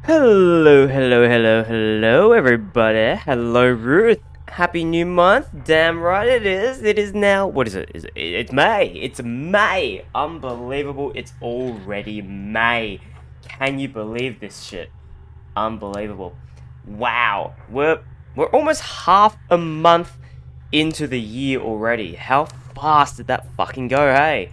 Hello, everybody. Hello, Ruth. Happy new month. Damn right it is. It is now. What is it? It's May. It's May. Unbelievable. It's already May. Can you believe this shit? Unbelievable. Wow. We're almost half a month into the year already. How fast did that fucking go, hey?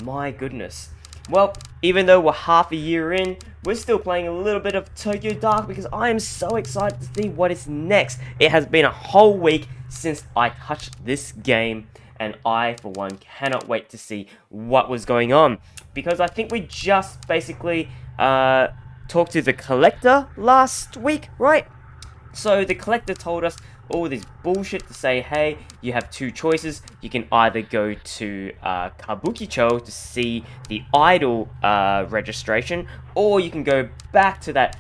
My goodness. Well, even though we're half a year in, we're still playing a little bit of Tokyo Dark because I am so excited to see what is next. It has been a whole week since I touched this game, and I, for one, cannot wait to see what was going on. Because I think we just basically talked to the collector last week, right? So the collector told us all this bullshit to say, hey, you have two choices. You can either go to Kabukicho to see the idol registration, or you can go back to that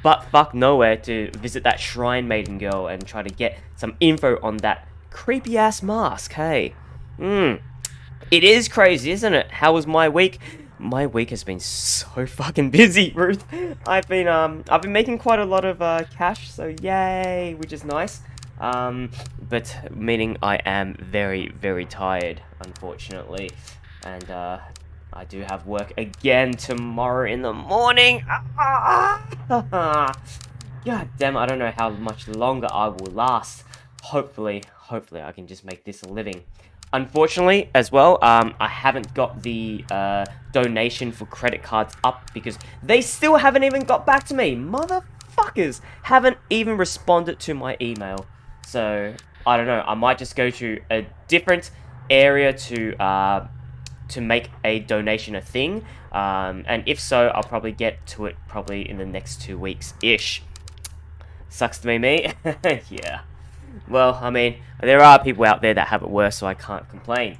buttfuck nowhere to visit that shrine maiden girl and try to get some info on that creepy ass mask, hey. It is crazy, isn't it? How was my week? My week has been so fucking busy, Ruth. I've been making quite a lot of cash, so yay, which is nice. But meaning I am very, very tired, unfortunately, and I do have work again tomorrow in the morning. God damn it, I don't know how much longer I will last. Hopefully I can just make this a living. Unfortunately, as well, I haven't got the donation for credit cards up because they still haven't even got back to me. Motherfuckers haven't even responded to my email. So, I don't know. I might just go to a different area to make a donation a thing. And if so, I'll probably get to it probably in the next 2 weeks-ish. Sucks to be me. Yeah. Well, I mean, there are people out there that have it worse, so I can't complain.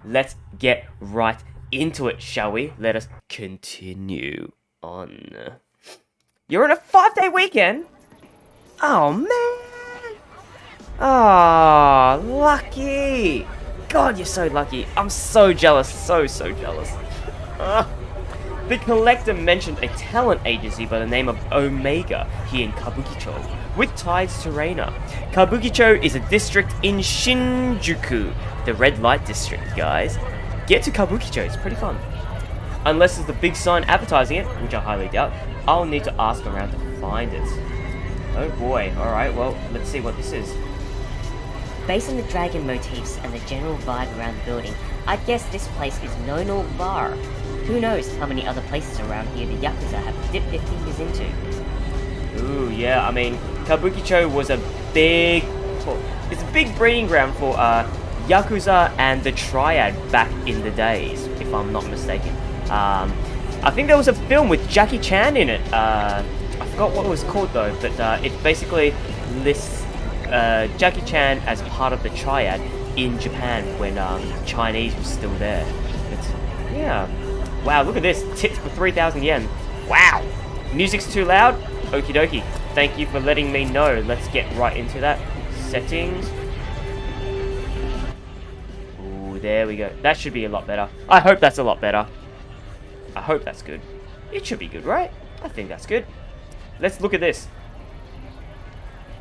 Let's get right into it, shall we? Let us continue on. You're on a 5-day weekend? Oh, man! Oh, lucky! God, you're so lucky. I'm so jealous, so jealous. The collector mentioned a talent agency by the name of Omega here in Kabukicho, with ties to Reina. Kabukicho is a district in Shinjuku, the red light district, guys. Get to Kabukicho, it's pretty fun. Unless there's a big sign advertising it, which I highly doubt, I'll need to ask around to find it. Oh boy, alright, well, let's see what this is. Based on the dragon motifs and the general vibe around the building, I'd guess this place is Nono Bar. Who knows how many other places around here the Yakuza have dipped their fingers into. Ooh, yeah, I mean, Kabukicho was it's a big breeding ground for Yakuza and the Triad back in the days, if I'm not mistaken. I think there was a film with Jackie Chan in it. I forgot what it was called though, but it basically lists Jackie Chan as part of the Triad in Japan when Chinese was still there. But, yeah. Wow, look at this. Tits for 3,000 yen. Wow. Music's too loud? Okie dokie. Thank you for letting me know. Let's get right into that. Settings. Ooh, there we go. That should be a lot better. I hope that's a lot better. I hope that's good. It should be good, right? I think that's good. Let's look at this.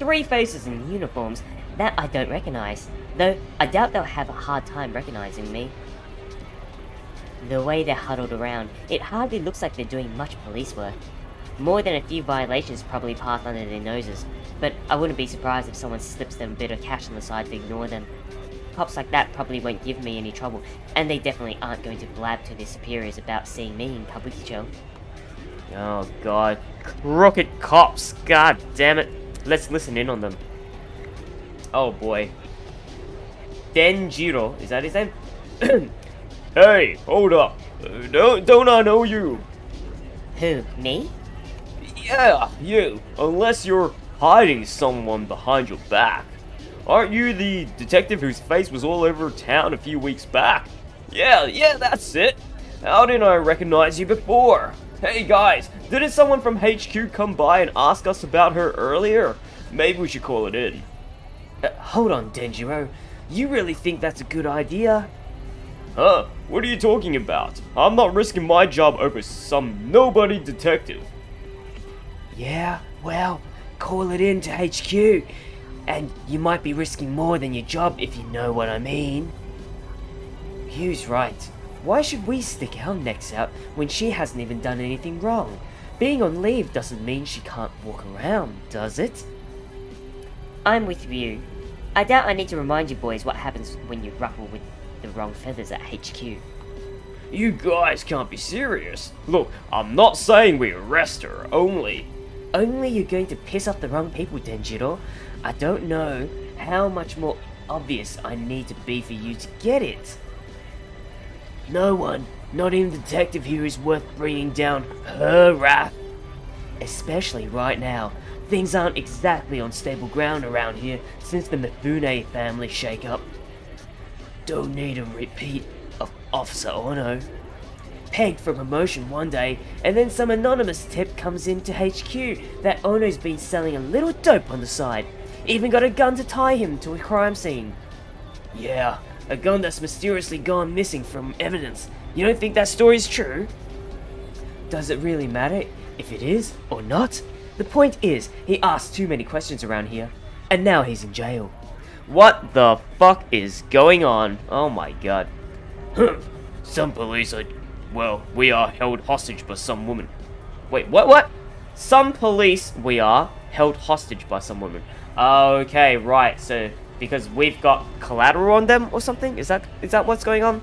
3 faces in uniforms that I don't recognize, though I doubt they'll have a hard time recognizing me. The way they're huddled around, it hardly looks like they're doing much police work. More than a few violations probably pass under their noses, but I wouldn't be surprised if someone slips them a bit of cash on the side to ignore them. Cops like that probably won't give me any trouble, and they definitely aren't going to blab to their superiors about seeing me in Kabukicho. Oh god. Crooked cops. God damn it. Let's listen in on them. Oh boy. Denjiro, is that his name? Hey, hold up. Don't I know you? Who, me? Yeah, you. Unless you're hiding someone behind your back. Aren't you the detective whose face was all over town a few weeks back? Yeah, that's it. How didn't I recognize you before? Hey guys, didn't someone from HQ come by and ask us about her earlier? Maybe we should call it in. Hold on, Denjiro. You really think that's a good idea? Huh? What are you talking about? I'm not risking my job over some nobody detective. Yeah, well, call it in to HQ. And you might be risking more than your job if you know what I mean. Hugh's right. Why should we stick our necks out when she hasn't even done anything wrong? Being on leave doesn't mean she can't walk around, does it? I'm with you. I doubt I need to remind you boys what happens when you ruffle with the wrong feathers at HQ. You guys can't be serious. Look, I'm not saying we arrest her, only you're going to piss off the wrong people, Denjiro. I don't know how much more obvious I need to be for you to get it. No one, not even the detective here, is worth bringing down her wrath. Especially right now. Things aren't exactly on stable ground around here since the Mifune family shake-up. Don't need a repeat of Officer Ono. Pegged for promotion one day, and then some anonymous tip comes into HQ that Ono's been selling a little dope on the side. Even got a gun to tie him to a crime scene. Yeah, a gun that's mysteriously gone missing from evidence. You don't think that story's true? Does it really matter if it is or not? The point is, he asked too many questions around here, and now he's in jail. What the fuck is going on? Oh my god. Some police are... Well, we are held hostage by some woman. Wait, what? Some police, we are held hostage by some woman. Okay, right, so... Because we've got collateral on them or something? Is that what's going on?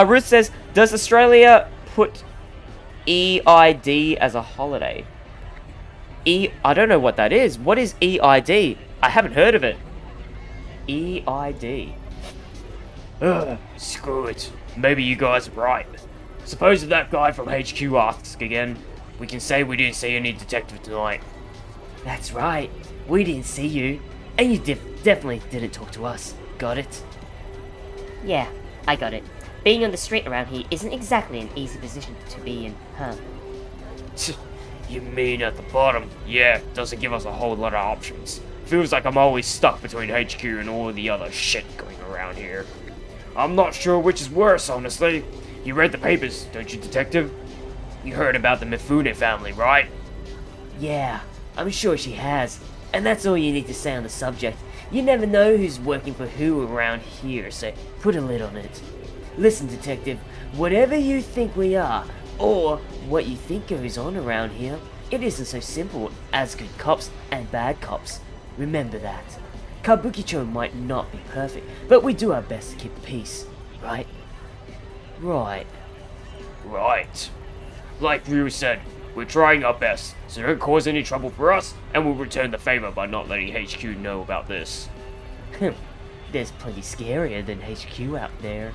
Ruth says, does Australia put EID as a holiday? I don't know what that is. What is EID? I haven't heard of it. EID. Screw it. Maybe you guys are right. Suppose if that guy from HQ asks again, we can say we didn't see any detective tonight. That's right. We didn't see you. And you definitely didn't talk to us. Got it? Yeah, I got it. Being on the street around here isn't exactly an easy position to be in, huh? You mean at the bottom? Yeah, doesn't give us a whole lot of options. Feels like I'm always stuck between HQ and all the other shit going around here. I'm not sure which is worse, honestly. You read the papers, don't you, detective? You heard about the Mifune family, right? Yeah, I'm sure she has. And that's all you need to say on the subject. You never know who's working for who around here, so put a lid on it. Listen, detective, whatever you think we are, or what you think goes on around here, it isn't so simple as good cops and bad cops. Remember that. Kabukicho might not be perfect, but we do our best to keep the peace, right? Right. Like Ryu said, we're trying our best, so don't cause any trouble for us, and we'll return the favor by not letting HQ know about this. There's plenty scarier than HQ out there.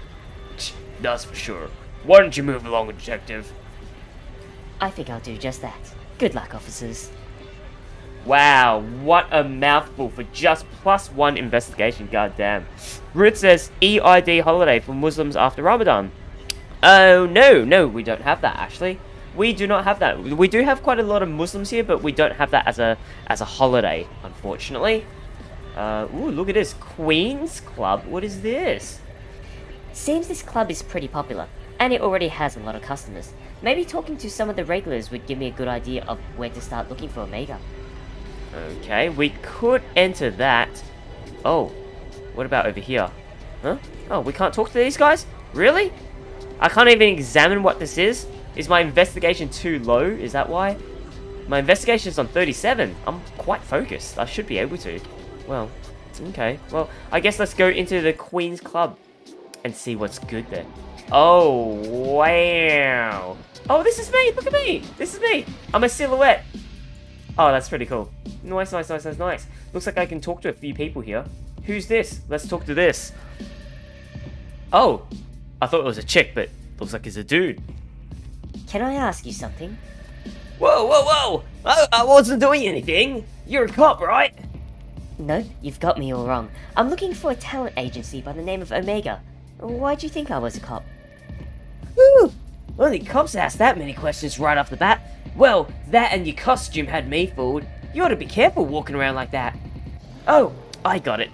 That's for sure. Why don't you move along, detective? I think I'll do just that. Good luck, officers. Wow, what a mouthful for just +1 investigation, goddamn. Ruth says EID holiday for Muslims after Ramadan. Oh, no, we don't have that, actually. We do not have that. We do have quite a lot of Muslims here, but we don't have that as a holiday, unfortunately. Ooh, look at this. Queen's Club? What is this? Seems this club is pretty popular, and it already has a lot of customers. Maybe talking to some of the regulars would give me a good idea of where to start looking for Omega. Okay, we could enter that. Oh, what about over here? Huh? Oh, we can't talk to these guys? Really? I can't even examine what this is? Is my investigation too low? Is that why? My investigation is on 37. I'm quite focused. I should be able to. Well, okay. Well, I guess let's go into the Queen's Club and see what's good there. Oh, wow. Oh, this is me. Look at me. This is me. I'm a silhouette. Oh, that's pretty cool. Nice. Looks like I can talk to a few people here. Who's this? Let's talk to this. Oh, I thought it was a chick, but looks like it's a dude. Can I ask you something? Whoa. I wasn't doing anything. You're a cop, right? No, you've got me all wrong. I'm looking for a talent agency by the name of Omega. Why'd you think I was a cop? Woo! Only cops ask that many questions right off the bat. Well, that and your costume had me fooled. You ought to be careful walking around like that. Oh, I got it.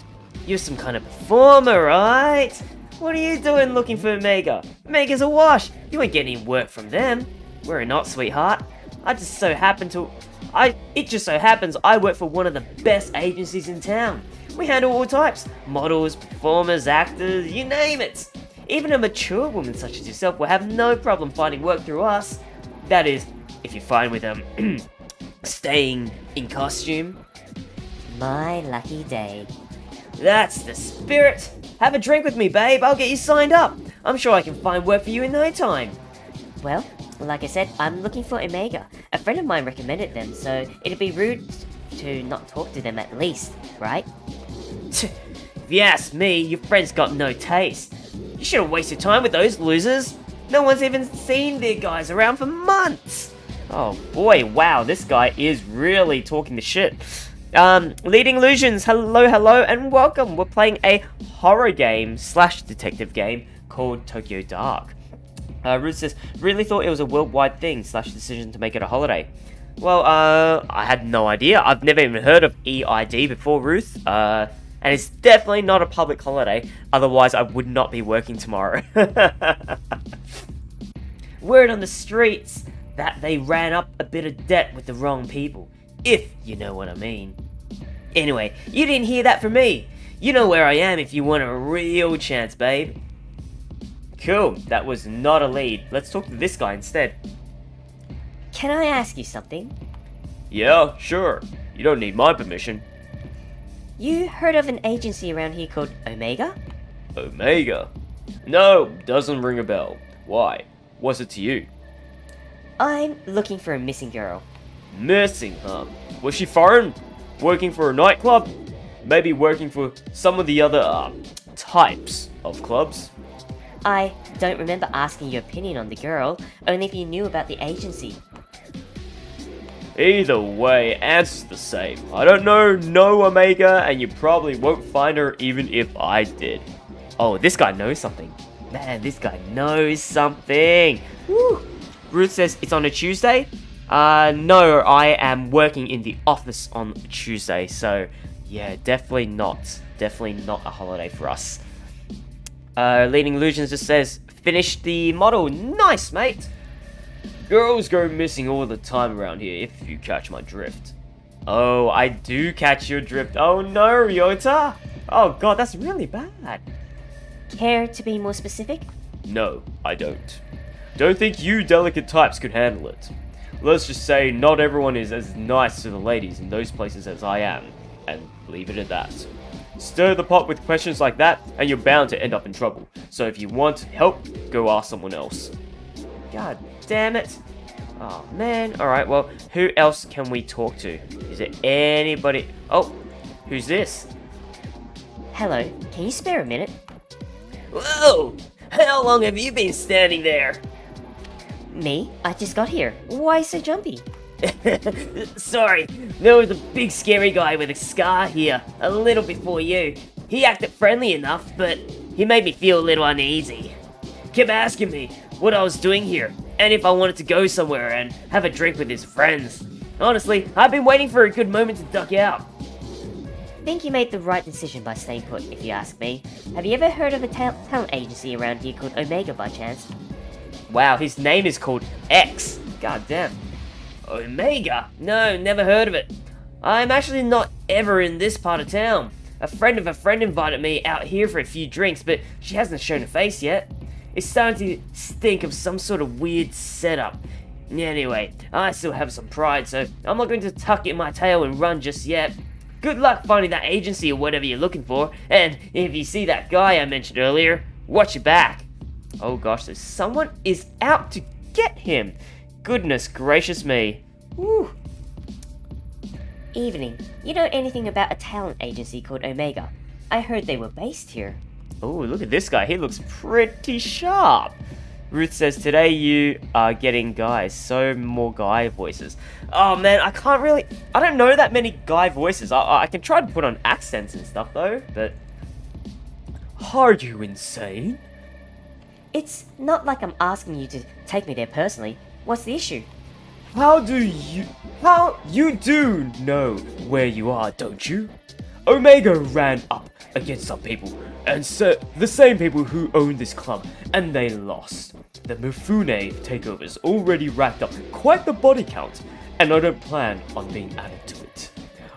You're some kind of performer, right? What are you doing looking for Omega? Omega's a wash. You ain't getting any work from them. We're not, sweetheart. I just so happen to It just so happens I work for one of the best agencies in town. We handle all types. Models, performers, actors, you name it. Even a mature woman such as yourself will have no problem finding work through us. That is, if you're fine with staying in costume. My lucky day. That's the spirit. Have a drink with me, babe. I'll get you signed up. I'm sure I can find work for you in no time. Well, like I said, I'm looking for Omega. A friend of mine recommended them, so it'd be rude to not talk to them at least, right? If you ask me, your friend's got no taste. You shouldn't waste your time with those losers. No one's even seen their guys around for months. Oh boy, wow, this guy is really talking the shit. Leading Illusions, hello, and welcome. We're playing a horror game / detective game called Tokyo Dark. Ruth says, really thought it was a worldwide thing / decision to make it a holiday. Well, I had no idea. I've never even heard of EID before, Ruth. And it's definitely not a public holiday. Otherwise, I would not be working tomorrow. Word on the streets that they ran up a bit of debt with the wrong people. If you know what I mean. Anyway, you didn't hear that from me. You know where I am if you want a real chance, babe. Cool, that was not a lead. Let's talk to this guy instead. Can I ask you something? Yeah, sure. You don't need my permission. You heard of an agency around here called Omega? Omega? No, doesn't ring a bell. Why? What's it to you? I'm looking for a missing girl. Missing, huh? Was she foreign? Working for a nightclub? Maybe working for some of the other, types of clubs? I don't remember asking your opinion on the girl, only if you knew about the agency. Either way, answer's the same. I don't know no Omega, and you probably won't find her even if I did. Oh, this guy knows something. Man, this guy knows something. Woo. Ruth says it's on a Tuesday. No, I am working in the office on Tuesday, so yeah, definitely not a holiday for us. Leading Illusions just says, finished the model. Nice, mate. Girls go missing all the time around here, if you catch my drift. Oh, I do catch your drift. Oh no, Ryota. Oh god, that's really bad. Care to be more specific? No, I don't. Don't think you delicate types could handle it. Let's just say not everyone is as nice to the ladies in those places as I am, and leave it at that. Stir the pot with questions like that, and you're bound to end up in trouble. So if you want help, go ask someone else. God damn it. Oh man, alright, well, who else can we talk to? Is there anybody? Oh, who's this? Hello, can you spare a minute? Whoa! How long have you been standing there? Me? I just got here. Why so jumpy? Sorry, there was a big scary guy with a scar here, a little before you. He acted friendly enough, but he made me feel a little uneasy. Kept asking me what I was doing here, and if I wanted to go somewhere and have a drink with his friends. Honestly, I've been waiting for a good moment to duck out. Think you made the right decision by staying put, if you ask me. Have you ever heard of a talent agency around here called Omega by chance? Wow, his name is called X. God damn. Omega? No, never heard of it. I'm actually not ever in this part of town. A friend of a friend invited me out here for a few drinks, but she hasn't shown a face yet. It's starting to stink of some sort of weird setup. Anyway, I still have some pride, so I'm not going to tuck in my tail and run just yet. Good luck finding that agency or whatever you're looking for, and if you see that guy I mentioned earlier, watch your back. Oh gosh, so someone is out to get him. Goodness gracious me. Woo. Evening. You know anything about a talent agency called Omega? I heard they were based here. Oh, look at this guy. He looks pretty sharp. Ruth says, today you are getting guys. So more guy voices. Oh man, I don't know that many guy voices. I can try to put on accents and stuff though, but... Are you insane? It's not like I'm asking you to take me there personally. What's the issue? You do know where you are, don't you? Omega ran up against some people, and the same people who own this club, and they lost. The Mifune takeovers already racked up quite the body count, and I don't plan on being added to it.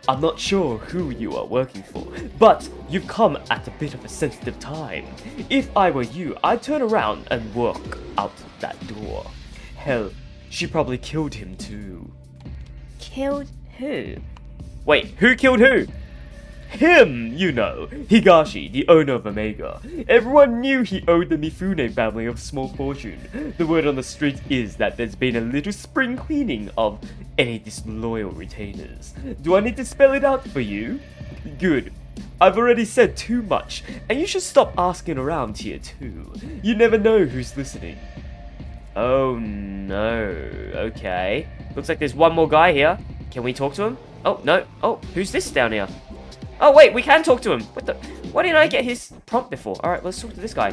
I'm not sure who you are working for, but you've come at a bit of a sensitive time. If I were you, I'd turn around and walk out that door. Hell, she probably killed him too. Killed who? Wait, who killed who? Him, you know, Higashi, the owner of Omega. Everyone knew he owed the Mifune family a small fortune. The word on the street is that there's been a little spring cleaning of any disloyal retainers. Do I need to spell it out for you? Good. I've already said too much, and you should stop asking around here too. You never know who's listening. Oh no, okay. Looks like there's one more guy here. Can we talk to him? Oh, no. Oh, who's this down here? Oh, wait, we can talk to him. What the? Why didn't I get his prompt before? Alright, let's talk to this guy.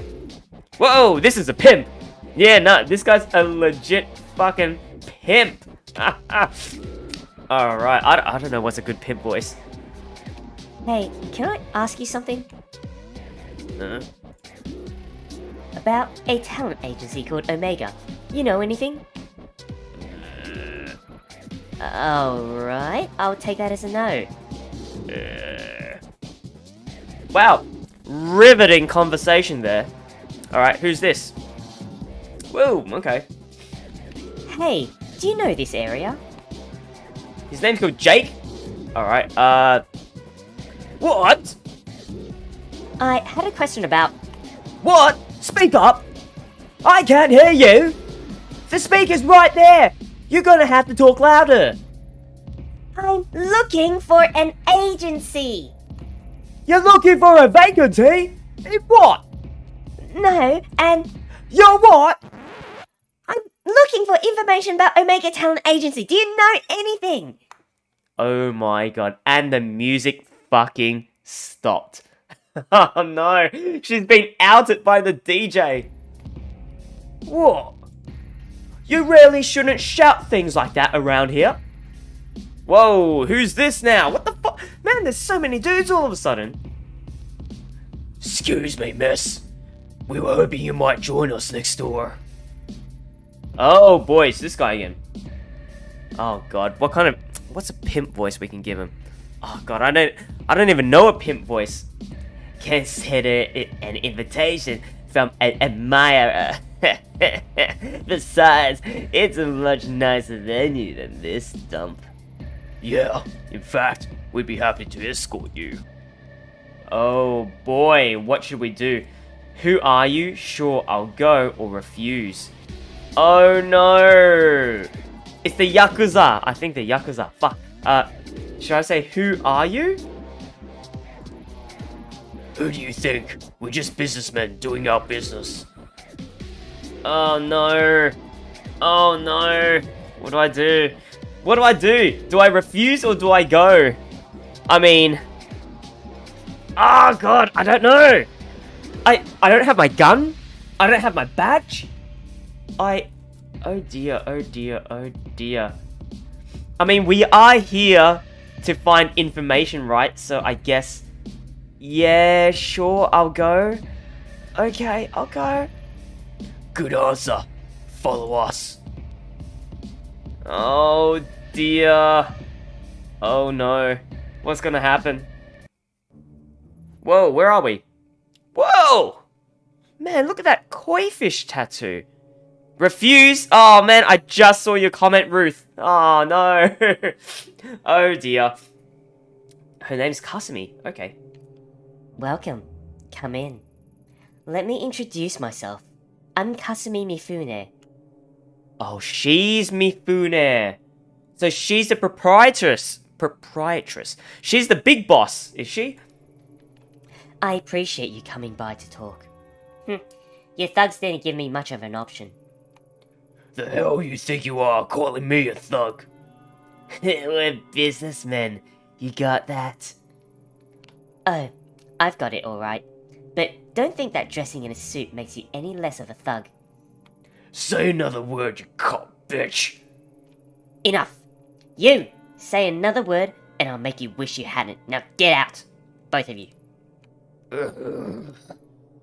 Whoa, this is a pimp. Yeah, nah, this guy's a legit fucking pimp. Alright, I don't know what's a good pimp voice. Hey, can I ask you something? Uh, About a talent agency called Omega. You know anything? Alright, I'll take that as a no. Wow, riveting conversation there. Alright, who's this? Whoa, okay. Hey, do you know this area? His name's called Jake? Alright, what? I had a question about... What? Speak up! I can't hear you! The speaker's right there! You're gonna have to talk louder! I'm looking for an agency! You're looking for a vacancy? In what? No, and You're what? I'm looking for information about Omega Talent Agency. Do you know anything? Oh my god, and the music fucking stopped. Oh no, she's been outed by the DJ. What? You really shouldn't shout things like that around here. Whoa, who's this now? What the fuck? Man, there's so many dudes all of a sudden. Excuse me, miss. We were hoping you might join us next door. Oh boy, it's this guy again. Oh god, what's a pimp voice we can give him? Oh god, I don't even know a pimp voice. Consider it an invitation from an admirer. Besides, it's a much nicer venue than this dump. Yeah, in fact, we'd be happy to escort you. Oh boy, what should we do? Who are you? Sure, I'll go or refuse. Oh no! It's the Yakuza! I think the Yakuza. Fuck. Should I say, who are you? Who do you think? We're just businessmen doing our business. Oh no. Oh no. What do I do? What do I do? Do I refuse or do I go? I mean... Oh god, I don't know. I don't have my gun. I don't have my badge. Oh dear, oh dear, oh dear. I mean, we are here to find information, right? So I guess... Yeah, sure, I'll go. Okay, I'll go. Good answer. Follow us. Oh dear. Oh no. What's gonna happen? Whoa, where are we? Whoa! Man, look at that koi fish tattoo. Refuse? Oh man, I just saw your comment, Ruth. Oh no. Oh dear. Her name's Kasumi. Okay. Welcome. Come in. Let me introduce myself. I'm Kasumi Mifune. Oh, she's Mifune. So she's the proprietress. She's the big boss, is she? I appreciate you coming by to talk. Your thugs didn't give me much of an option. The hell you think you are, calling me a thug? We're businessmen. You got that? Oh, I've got it alright. But don't think that dressing in a suit makes you any less of a thug. Say another word, you cop bitch. Enough! You! Say another word and I'll make you wish you hadn't. Now get out! Both of you.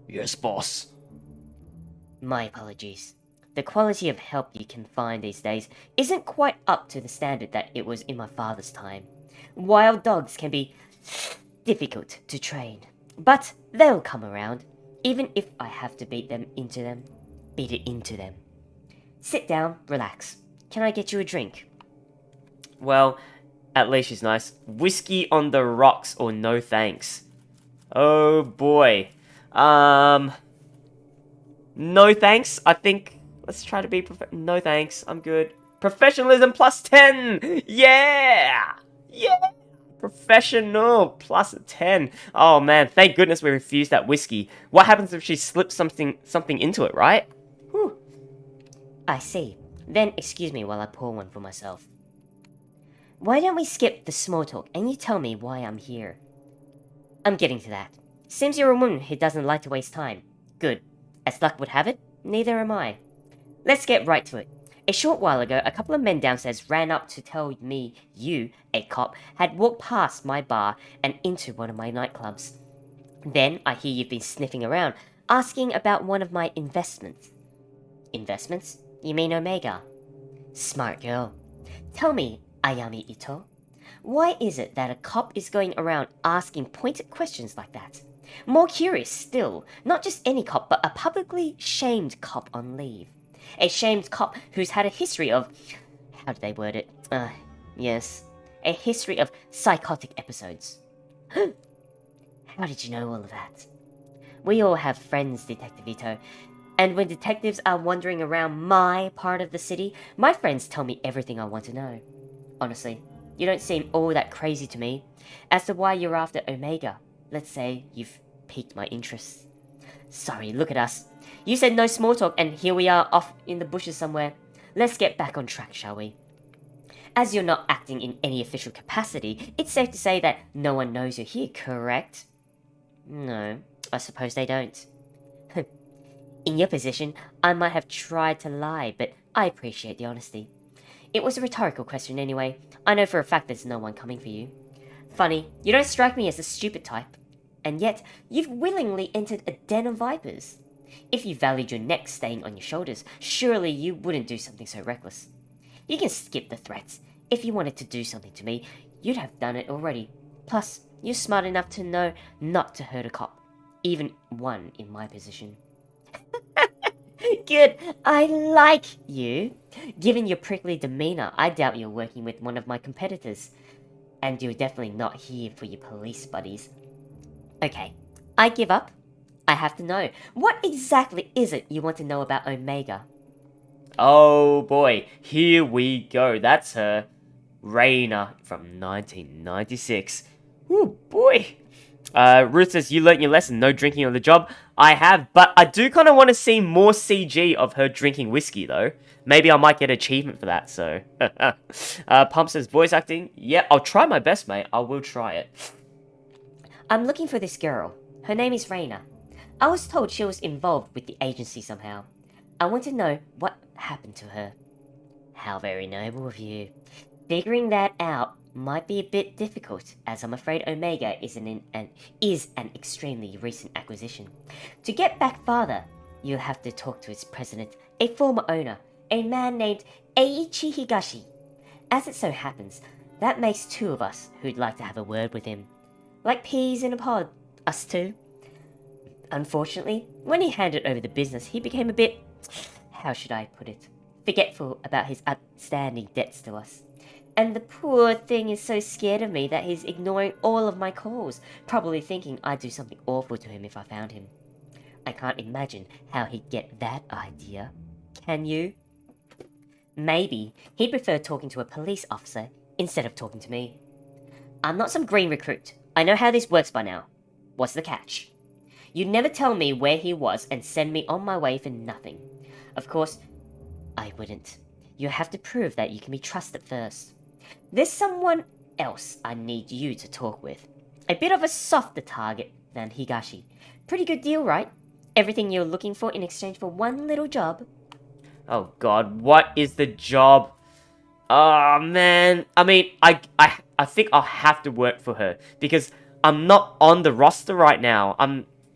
Yes, boss. My apologies. The quality of help you can find these days isn't quite up to the standard that it was in my father's time. Wild dogs can be difficult to train, but they'll come around, even if I have to beat it into them. Sit down, relax. Can I get you a drink? Well, at least she's nice. Whiskey on the rocks or no thanks. Oh boy. No thanks. I think let's try to be no thanks. I'm good. Professionalism plus 10. Yeah. Yeah. Professional plus 10. Oh man, thank goodness we refused that whiskey. What happens if she slips something into it, right? Whew. I see. Then excuse me while I pour one for myself. Why don't we skip the small talk and you tell me why I'm here? I'm getting to that. Seems you're a woman who doesn't like to waste time. Good. As luck would have it, neither am I. Let's get right to it. A short while ago, a couple of men downstairs ran up to tell me you, a cop, had walked past my bar and into one of my nightclubs. Then I hear you've been sniffing around, asking about one of my investments. Investments? You mean Omega? Smart girl. Tell me, Ayami Ito, why is it that a cop is going around asking pointed questions like that? More curious still, not just any cop, but a publicly shamed cop on leave. A shamed cop who's had a history of... How do they word it? Yes. A history of psychotic episodes. How did you know all of that? We all have friends, Detective Ito. And when detectives are wandering around my part of the city, my friends tell me everything I want to know. Honestly, you don't seem all that crazy to me. As to why you're after Omega, let's say you've piqued my interest. Sorry, look at us. You said no small talk, and here we are off in the bushes somewhere. Let's get back on track, shall we? As you're not acting in any official capacity, it's safe to say that no one knows you're here, correct? No, I suppose they don't. In your position, I might have tried to lie, but I appreciate the honesty. It was a rhetorical question anyway. I know for a fact there's no one coming for you. Funny, you don't strike me as the stupid type. And yet, you've willingly entered a den of vipers. If you valued your neck staying on your shoulders, surely you wouldn't do something so reckless. You can skip the threats. If you wanted to do something to me, you'd have done it already. Plus, you're smart enough to know not to hurt a cop. Even one in my position. Good, I like you. Given your prickly demeanor, I doubt you're working with one of my competitors. And you're definitely not here for your police buddies. Okay, I give up. I have to know. What exactly is it you want to know about Omega? Oh boy, here we go. That's her. Raina from 1996. Ooh boy. Ruth says, you learnt your lesson, no drinking on the job. I have, but I do kind of want to see more CG of her drinking whiskey, though. Maybe I might get an achievement for that, so. Pump says, voice acting. Yeah, I'll try my best, mate. I will try it. I'm looking for this girl. Her name is Raina. I was told she was involved with the agency somehow. I want to know what happened to her. How very noble of you. Figuring that out might be a bit difficult, as I'm afraid Omega is an extremely recent acquisition. To get back farther, you'll have to talk to its president, a former owner, a man named Eiichi Higashi. As it so happens, that makes two of us who'd like to have a word with him. Like peas in a pod, us two. Unfortunately, when he handed over the business, he became a bit, how should I put it, forgetful about his outstanding debts to us. And the poor thing is so scared of me that he's ignoring all of my calls, probably thinking I'd do something awful to him if I found him. I can't imagine how he'd get that idea. Can you? Maybe he'd prefer talking to a police officer instead of talking to me. I'm not some green recruit. I know how this works by now. What's the catch? You'd never tell me where he was and send me on my way for nothing. Of course, I wouldn't. You have to prove that you can be trusted first. There's someone else I need you to talk with. A bit of a softer target than Higashi. Pretty good deal, right? Everything you're looking for in exchange for one little job. Oh god, what is the job? Oh man, I mean, I think I'll have to work for her because I'm not on the roster right now.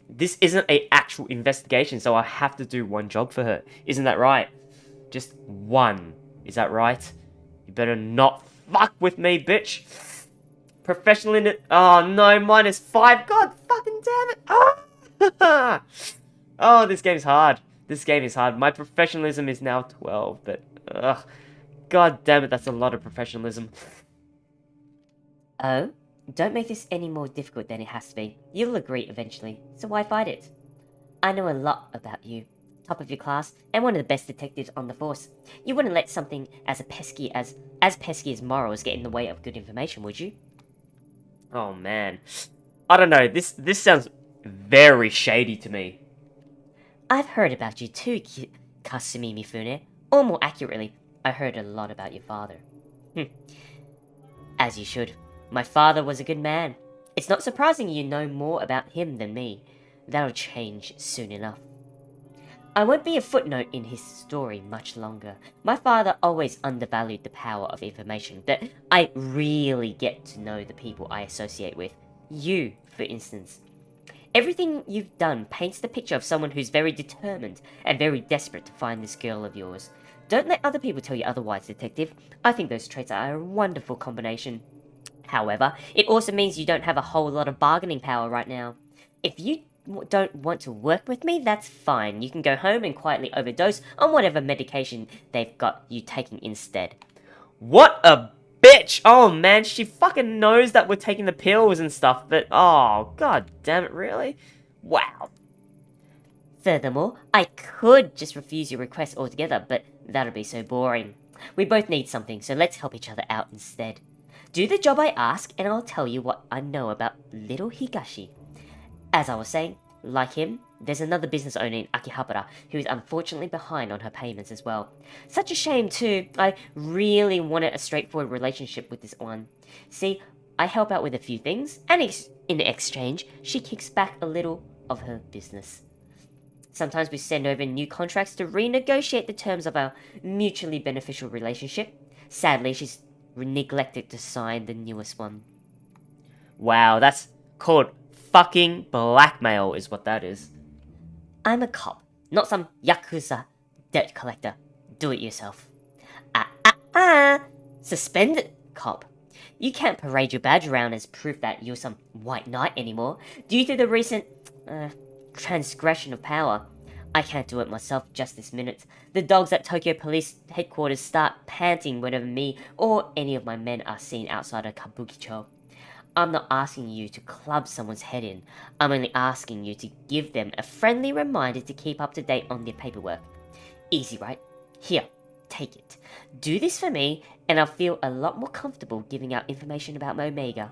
This isn't a actual investigation, so I have to do one job for her. Isn't that right? Just one. Is that right? You better not fuck with me, bitch. Professional in it. Oh no, -5. God fucking damn it. Oh, oh, this game's hard. This game is hard. My professionalism is now 12, but ugh. God damn it, that's a lot of professionalism. Oh? Don't make this any more difficult than it has to be. You'll agree eventually, so why fight it? I know a lot about you. Top of your class, and one of the best detectives on the force. You wouldn't let something as pesky as morals get in the way of good information, would you? Oh man. I don't know, this sounds very shady to me. I've heard about you too, Kasumi Mifune. Or more accurately, I heard a lot about your father. As you should. My father was a good man. It's not surprising you know more about him than me. That'll change soon enough. I won't be a footnote in his story much longer. My father always undervalued the power of information, but I really get to know the people I associate with. You, for instance. Everything you've done paints the picture of someone who's very determined and very desperate to find this girl of yours. Don't let other people tell you otherwise, detective. I think those traits are a wonderful combination. However, it also means you don't have a whole lot of bargaining power right now. If you don't want to work with me, that's fine. You can go home and quietly overdose on whatever medication they've got you taking instead. What a bitch! Oh man, she fucking knows that we're taking the pills and stuff, but oh, god damn it, really? Wow. Furthermore, I could just refuse your request altogether, but that'll be so boring. We both need something, so let's help each other out instead. Do the job I ask, and I'll tell you what I know about little Higashi. As I was saying, like him, there's another business owner in Akihabara who is unfortunately behind on her payments as well. Such a shame too. I really wanted a straightforward relationship with this one. See, I help out with a few things, and in exchange, she kicks back a little of her business. Sometimes we send over new contracts to renegotiate the terms of our mutually beneficial relationship. Sadly, she's neglected to sign the newest one. Wow, that's called fucking blackmail is what that is. I'm a cop, not some Yakuza debt collector. Do it yourself. Suspended cop. You can't parade your badge around as proof that you're some white knight anymore, due to the recent, transgression of power. I can't do it myself just this minute. The dogs at Tokyo Police Headquarters start panting whenever me or any of my men are seen outside of Kabukicho. I'm not asking you to club someone's head in. I'm only asking you to give them a friendly reminder to keep up to date on their paperwork. Easy, right? Here, take it. Do this for me, and I'll feel a lot more comfortable giving out information about my Omega.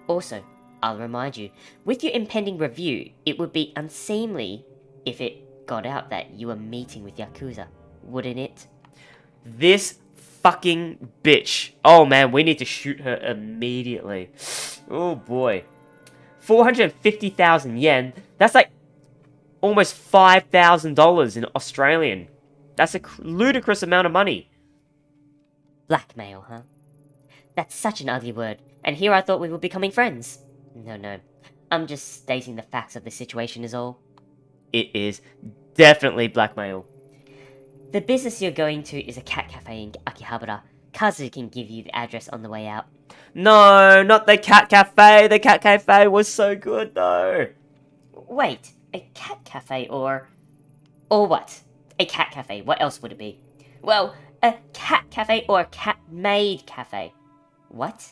Also, I'll remind you, with your impending review, it would be unseemly if it got out that you were meeting with Yakuza, wouldn't it? This fucking bitch. Oh man, we need to shoot her immediately. Oh boy. 450,000 yen. That's like almost $5,000 in Australian. That's a ludicrous amount of money. Blackmail, huh? That's such an ugly word, and here I thought we were becoming friends. No. I'm just stating the facts of the situation is all. It is definitely blackmail. The business you're going to is a cat cafe in Akihabara. Kazu can give you the address on the way out. No, not the cat cafe. The cat cafe was so good though. Wait, a cat cafe or what? A cat cafe, what else would it be? Well, a cat cafe or a cat-made cafe. What?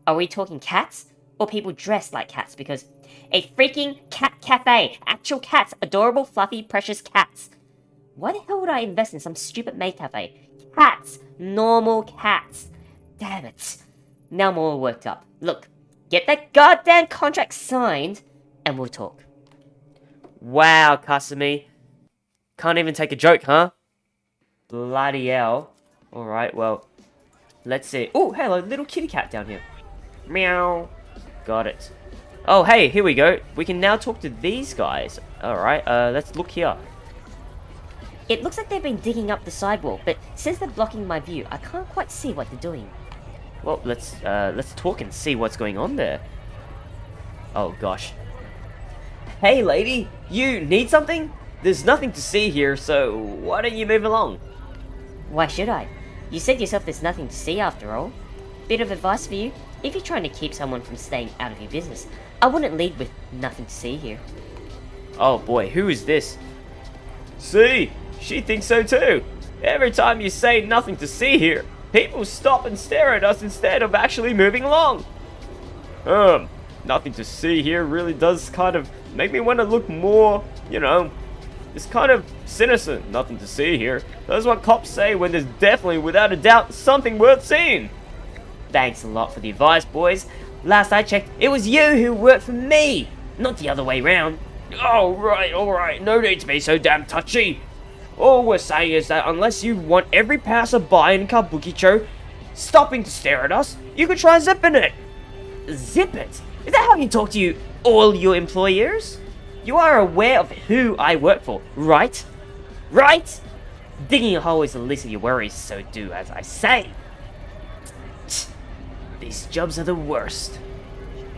Are we talking cats? Or people dressed like cats? Because a freaking cat cafe! Actual cats! Adorable, fluffy, precious cats! Why the hell would I invest in some stupid maid cafe? Cats! Normal cats! Damn it. Now I'm all worked up. Look, get that goddamn contract signed, and we'll talk. Wow, Kasumi. Can't even take a joke, huh? Bloody hell. Alright, well, let's see. Oh, hello, little kitty cat down here. Meow. Got it. Oh, hey, here we go. We can now talk to these guys. Alright, let's look here. It looks like they've been digging up the sidewalk, but since they're blocking my view, I can't quite see what they're doing. Well, let's talk and see what's going on there. Oh, gosh. Hey, lady, you need something? There's nothing to see here, so why don't you move along? Why should I? You said yourself there's nothing to see after all. Bit of advice for you, if you're trying to keep someone from staying out of your business, I wouldn't lead with nothing to see here. Oh boy, who is this? See, she thinks so too. Every time you say nothing to see here, people stop and stare at us instead of actually moving along. Nothing to see here really does kind of make me want to look more, it's kind of sinister. Nothing to see here. That's what cops say when there's definitely, without a doubt, something worth seeing. Thanks a lot for the advice, boys. Last I checked, it was you who worked for me, not the other way round. Oh, right, alright, no need to be so damn touchy. All we're saying is that unless you want every passerby in Kabukicho stopping to stare at us, you could try zipping it. Zip it? Is that how you talk to all your employers? You are aware of who I work for, right? Right? Digging a hole is the least of your worries, so do as I say. These jobs are the worst.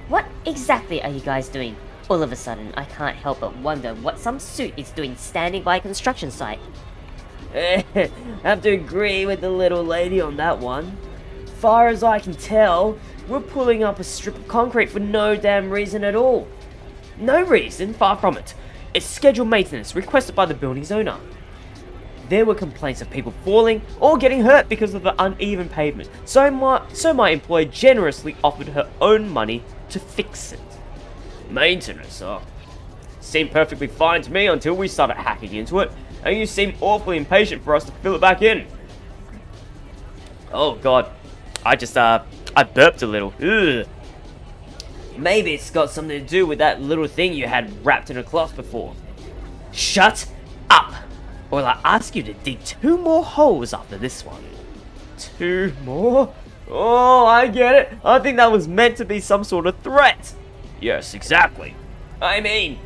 What exactly are you guys doing? All of a sudden, I can't help but wonder what some suit is doing standing by a construction site. Have to agree with the little lady on that one. Far as I can tell, we're pulling up a strip of concrete for no damn reason at all. No reason, far from it. It's scheduled maintenance requested by the building's owner. There were complaints of people falling or getting hurt because of the uneven pavement, so my employer generously offered her own money to fix it. Maintenance, huh? Seemed perfectly fine to me until we started hacking into it, and you seem awfully impatient for us to fill it back in. Oh god, I burped a little. Ugh. Maybe it's got something to do with that little thing you had wrapped in a cloth before. Shut up! Or I'll ask you to dig 2 more holes after this one. 2 more? Oh, I get it. I think that was meant to be some sort of threat. Yes, exactly. I mean,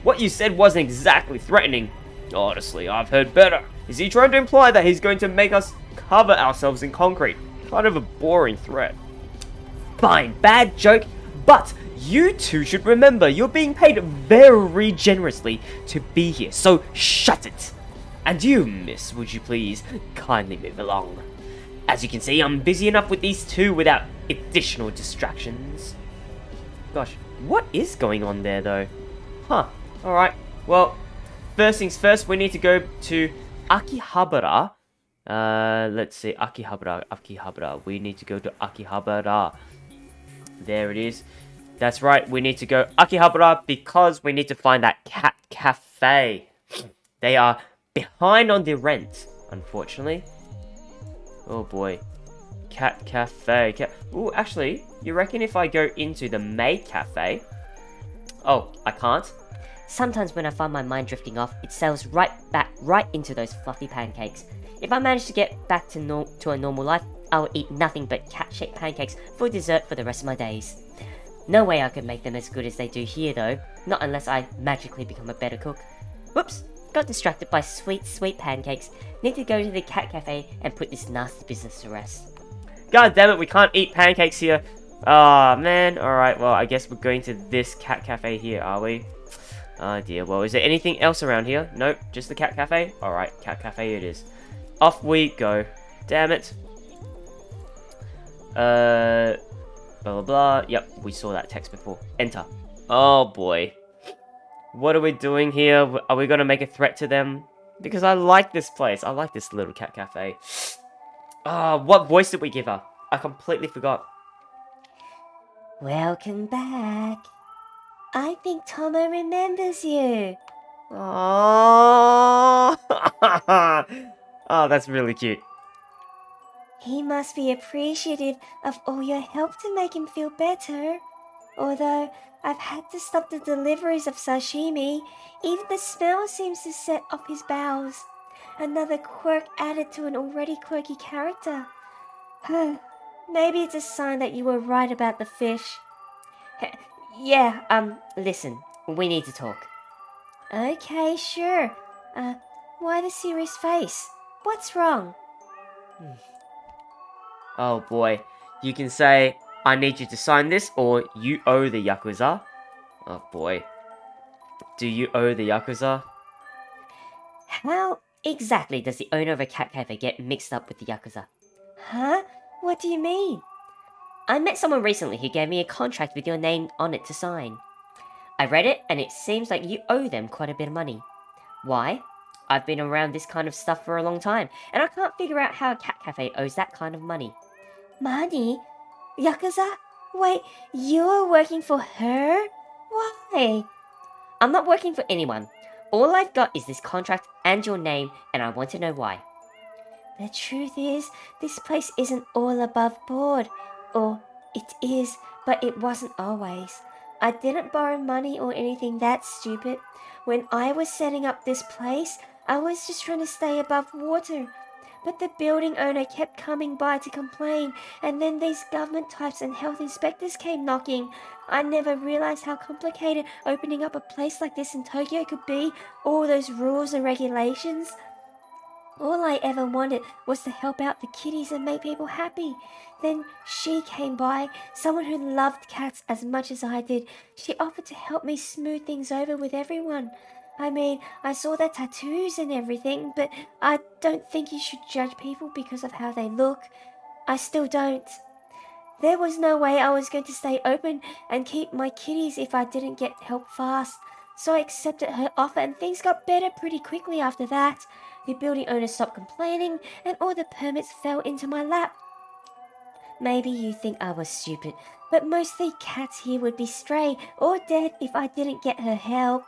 what you said wasn't exactly threatening. Honestly, I've heard better. Is he trying to imply that he's going to make us cover ourselves in concrete? Kind of a boring threat. Fine, bad joke, but you two should remember you're being paid very generously to be here, so shut it. And you, miss, would you please kindly move along? As you can see, I'm busy enough with these two without additional distractions. Gosh, what is going on there though? Huh, alright, well, first things first, we need to go to Akihabara. Let's see, Akihabara, we need to go to Akihabara. There it is. That's right, we need to go Akihabara because we need to find that cat cafe. They are behind on the rent, unfortunately. Oh boy. Cat cafe. Ooh, actually, you reckon if I go into the maid cafe? Oh, I can't? Sometimes when I find my mind drifting off, it sails right into those fluffy pancakes. If I manage to get back to a normal life, I will eat nothing but cat-shaped pancakes for dessert for the rest of my days. No way I could make them as good as they do here though, not unless I magically become a better cook. Whoops, got distracted by sweet pancakes. Need to go to the cat cafe and put this nasty business to rest. God damn it, we can't eat pancakes here. Ah, man. Alright, well, I guess we're going to this cat cafe here, are we? Oh dear, well, is there anything else around here? Nope, just the cat cafe? Alright, cat cafe it is. Off we go. Damn it. Blah blah blah. Yep, we saw that text before. Enter. Oh boy. What are we doing here? Are we gonna make a threat to them? Because I like this place. I like this little cat cafe. Ah, what voice did we give her? I completely forgot. Welcome back. I think Tomo remembers you. Oh, oh, that's really cute. He must be appreciative of all your help to make him feel better. Although I've had to stop the deliveries of sashimi, even the smell seems to set off his bowels. Another quirk added to an already quirky character. Maybe it's a sign that you were right about the fish. Yeah, listen, we need to talk. Okay, sure. Why the serious face? What's wrong? Oh boy. You can say, I need you to sign this, or you owe the Yakuza. Oh boy. Do you owe the Yakuza? How exactly does the owner of a cat cafe get mixed up with the Yakuza? Huh? What do you mean? I met someone recently who gave me a contract with your name on it to sign. I read it and it seems like you owe them quite a bit of money. Why? I've been around this kind of stuff for a long time, and I can't figure out how a cat cafe owes that kind of money. Money? Yakuza? Wait, you're working for her? Why? I'm not working for anyone. All I've got is this contract and your name, and I want to know why. The truth is, this place isn't all above board. Or, it is, but it wasn't always. I didn't borrow money or anything that stupid. When I was setting up this place, I was just trying to stay above water. But the building owner kept coming by to complain, and then these government types and health inspectors came knocking. I never realized how complicated opening up a place like this in Tokyo could be, all those rules and regulations. All I ever wanted was to help out the kitties and make people happy. Then she came by, someone who loved cats as much as I did. She offered to help me smooth things over with everyone. I mean, I saw their tattoos and everything, but I don't think you should judge people because of how they look. I still don't. There was no way I was going to stay open and keep my kitties if I didn't get help fast. So I accepted her offer and things got better pretty quickly after that. The building owner stopped complaining and all the permits fell into my lap. Maybe you think I was stupid, but most of the cats here would be stray or dead if I didn't get her help.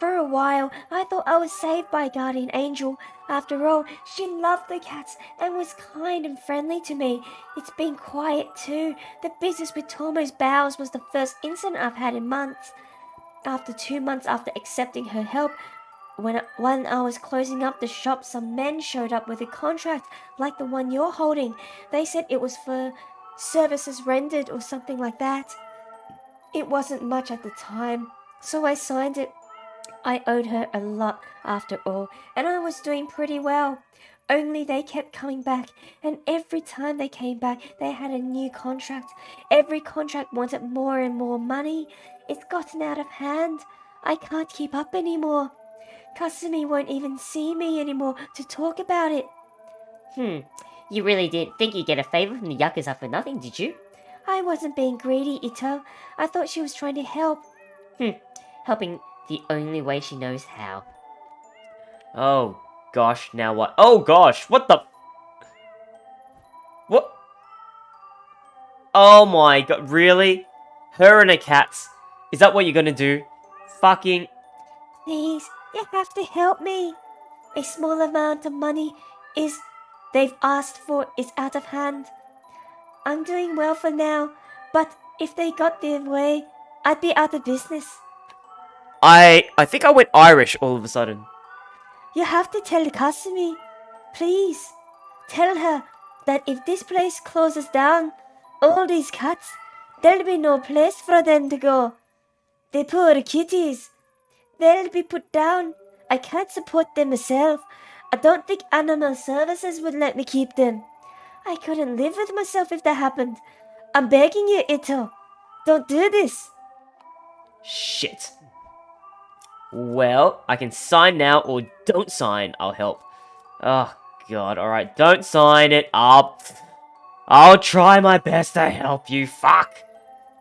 For a while, I thought I was saved by Guardian Angel. After all, she loved the cats and was kind and friendly to me. It's been quiet too. The business with Tomo's bowels was the first incident I've had in months. After 2 months after accepting her help, when I was closing up the shop, some men showed up with a contract like the one you're holding. They said it was for services rendered or something like that. It wasn't much at the time, so I signed it. I owed her a lot after all, and I was doing pretty well. Only they kept coming back, and every time they came back, they had a new contract. Every contract wanted more and more money. It's gotten out of hand. I can't keep up anymore. Kasumi won't even see me anymore to talk about it. You really didn't think you'd get a favor from the Yakuza for nothing, did you? I wasn't being greedy, Ito. I thought she was trying to help. Helping the only way she knows how. Oh gosh, now what? Oh gosh, what the? What? Oh my god, really? Her and her cats? Is that what you're gonna do? Fucking... Please, you have to help me. A small amount of money they've asked for is out of hand. I'm doing well for now, but if they got their way, I'd be out of business. I think I went Irish all of a sudden. You have to tell Kasumi. Please, tell her that if this place closes down, all these cats, there'll be no place for them to go. The poor kitties. They'll be put down. I can't support them myself. I don't think animal services would let me keep them. I couldn't live with myself if that happened. I'm begging you, Ito. Don't do this. Shit. Well, I can sign now or don't sign. I'll help. Oh god, alright, don't sign it. I'll try my best to help you. Fuck.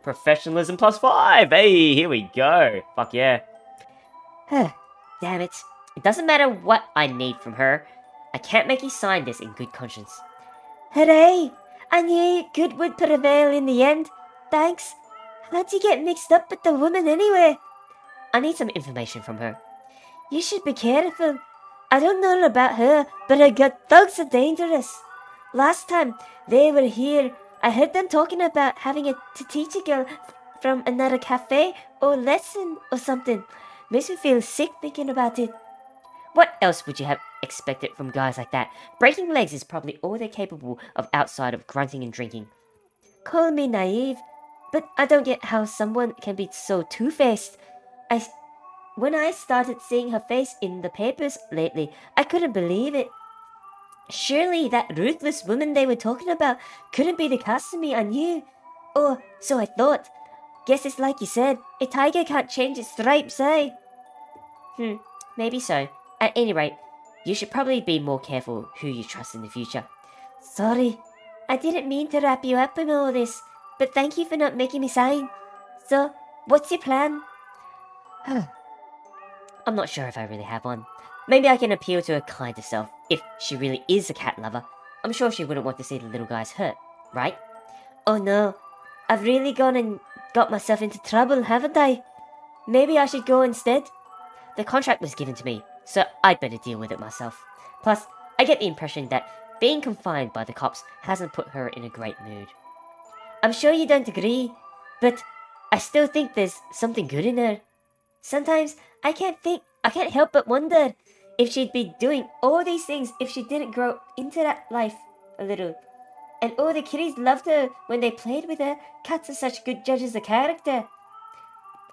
Professionalism +5. Hey, here we go. Fuck yeah. Damn it. It doesn't matter what I need from her. I can't make you sign this in good conscience. Hooray! I knew good would prevail in the end. Thanks. How'd you get mixed up with the woman anyway? I need some information from her. You should be careful. I don't know about her, but I got thugs are dangerous. Last time they were here, I heard them talking about having to teach a girl from another cafe or lesson or something. Makes me feel sick thinking about it. What else would you have expected from guys like that? Breaking legs is probably all they're capable of outside of grunting and drinking. Call me naive, but I don't get how someone can be so two-faced. When I started seeing her face in the papers lately, I couldn't believe it. Surely that ruthless woman they were talking about couldn't be the Kasumi I knew. Or so I thought. Guess it's like you said, a tiger can't change its stripes, eh? Maybe so. At any rate, You should probably be more careful who you trust in the future. Sorry, I didn't mean to wrap you up in all this, but thank you for not making me sign. So, what's your plan? I'm not sure if I really have one. Maybe I can appeal to her kinder self, if she really is a cat lover. I'm sure she wouldn't want to see the little guys hurt, right? Oh no, I've really gone and got myself into trouble, haven't I? Maybe I should go instead? The contract was given to me, so I'd better deal with it myself. Plus, I get the impression that being confined by the cops hasn't put her in a great mood. I'm sure you don't agree, but I still think there's something good in her. Sometimes I can't help but wonder if she'd be doing all these things if she didn't grow into that life a little. And all the kiddies loved her when they played with her. Cats are such good judges of character.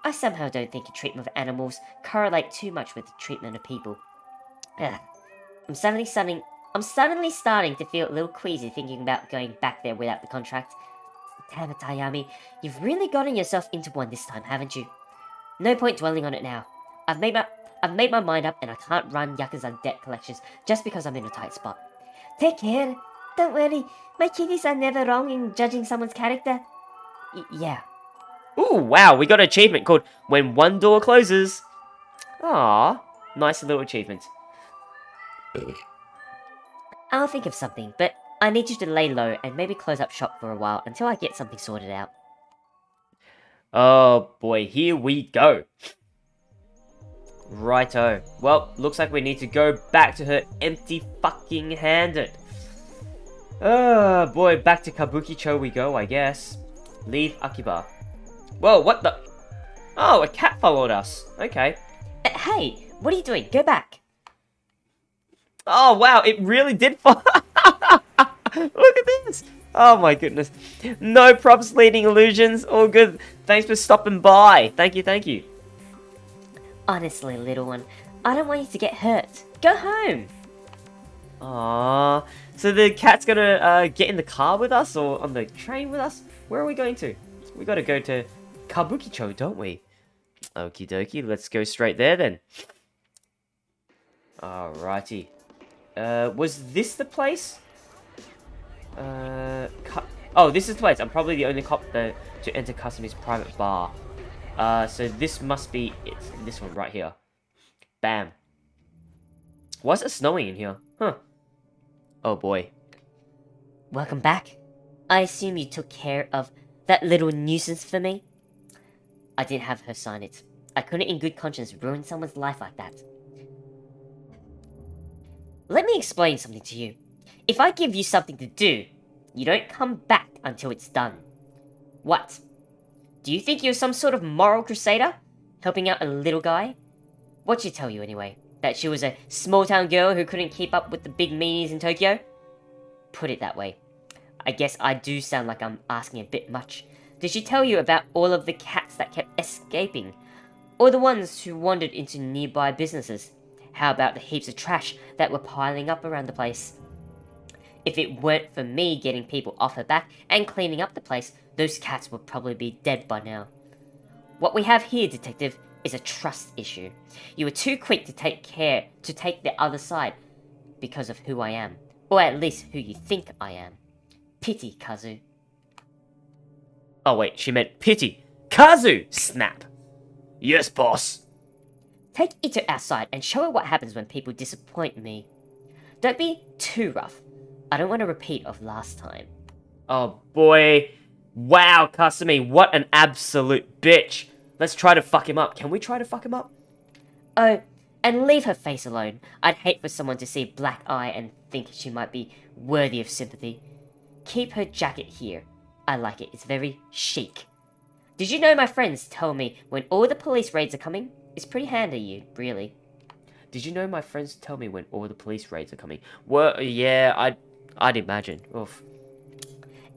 I somehow don't think the treatment of animals correlate too much with the treatment of people. Ugh. I'm suddenly starting to feel a little queasy thinking about going back there without the contract. Damn it, Tayami, you've really gotten yourself into one this time, haven't you? No point dwelling on it now. I've made my mind up, and I can't run Yakuza debt collections just because I'm in a tight spot. Take care. Don't worry, my kiddies are never wrong in judging someone's character. Yeah. Ooh, wow, we got an achievement called When One Door Closes. Ah, nice little achievement. I'll think of something, but I need you to lay low and maybe close up shop for a while until I get something sorted out. Oh boy, here we go. Righto. Well, looks like we need to go back to her empty fucking handed. Oh boy, back to Kabukicho we go, I guess. Leave Akiba. Whoa, what the? Oh, a cat followed us. Okay. Hey, what are you doing? Go back. Oh wow, it really did follow. Look at this. Oh my goodness. No props, leading illusions. All good. Thanks for stopping by. Thank you, thank you. Honestly, little one, I don't want you to get hurt. Go home. Aww. So the cat's gonna get in the car with us or on the train with us? Where are we going to? We gotta go to Kabukicho, don't we? Okie dokie, let's go straight there then. Alrighty. Was this the place? Oh, this is the place. I'm probably the only cop to enter Kazumi's private bar. So this must be it. This one right here. Bam. Why is it snowing in here? Huh. Oh boy. Welcome back. I assume you took care of that little nuisance for me? I didn't have her sign it. I couldn't in good conscience ruin someone's life like that. Let me explain something to you. If I give you something to do, you don't come back until it's done. What? Do you think you're some sort of moral crusader? Helping out a little guy? What'd she tell you anyway? That she was a small-town girl who couldn't keep up with the big meanies in Tokyo? Put it that way. I guess I do sound like I'm asking a bit much. Did she tell you about all of the cats that kept escaping? Or the ones who wandered into nearby businesses? How about the heaps of trash that were piling up around the place? If it weren't for me getting people off her back and cleaning up the place, those cats would probably be dead by now. What we have here, detective, is a trust issue. You were too quick to take the other side because of who I am. Or at least who you think I am. Pity, Kazu. Oh wait, she meant pity. Kazu! Snap. Yes, boss. Take Ito outside and show her what happens when people disappoint me. Don't be too rough. I don't want a repeat of last time. Oh boy. Wow, Kasumi, what an absolute bitch. Let's try to fuck him up. Can we try to fuck him up? Oh, and leave her face alone. I'd hate for someone to see a black eye and think she might be worthy of sympathy. Keep her jacket here. I like it. It's very chic. Did you know my friends tell me when all the police raids are coming? It's pretty handy, really. Did you know my friends tell me when all the police raids are coming? Well, yeah, I'd imagine. Oof.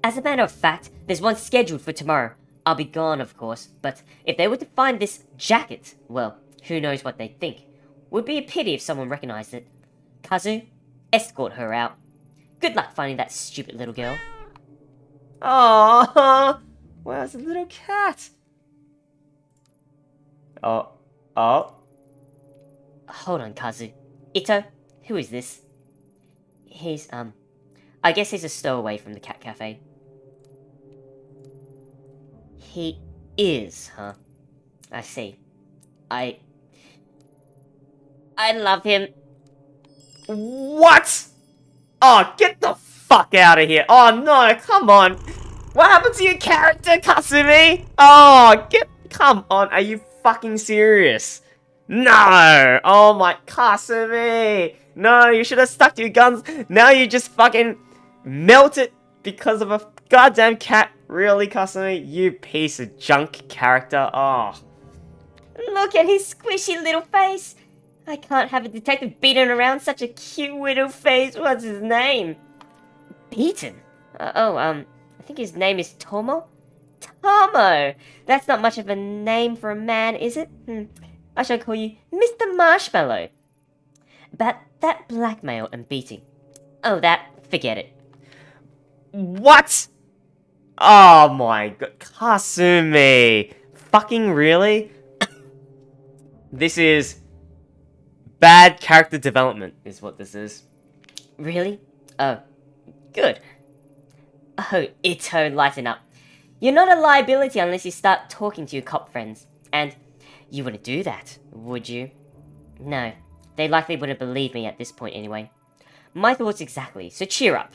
As a matter of fact, there's one scheduled for tomorrow. I'll be gone, of course, but if they were to find this jacket, well, who knows what they'd think. Would be a pity if someone recognized it. Kazu, escort her out. Good luck finding that stupid little girl. Aww. Wow, it's a little cat. Oh. Hold on, Kazu. Ito, Who is this? He's, I guess he's a stowaway from the cat cafe. He is, huh? I see. I love him. What? Oh, get the fuck out of here. Oh no, come on. What happened to your character, Kasumi? Oh, come on, are you fucking serious? No! Oh my, Kasumi! No, you should have stuck to your guns. Now you just fucking melted because of a goddamn cat. Really, Kasumi? You piece of junk character. Oh. Look at his squishy little face. I can't have a detective beaten around such a cute little face. What's his name? Beaten? I think his name is Tomo? Tomo! That's not much of a name for a man, is it? I shall call you Mr. Marshmallow. About that blackmail and beating. Oh, forget it. What? Oh my god, Kasumi. Fucking really? This is bad character development, is what this is. Really? Oh, good. Oh, Ito, lighten up. You're not a liability unless you start talking to your cop friends. And you wouldn't do that, would you? No, they likely wouldn't believe me at this point anyway. My thoughts exactly, so cheer up.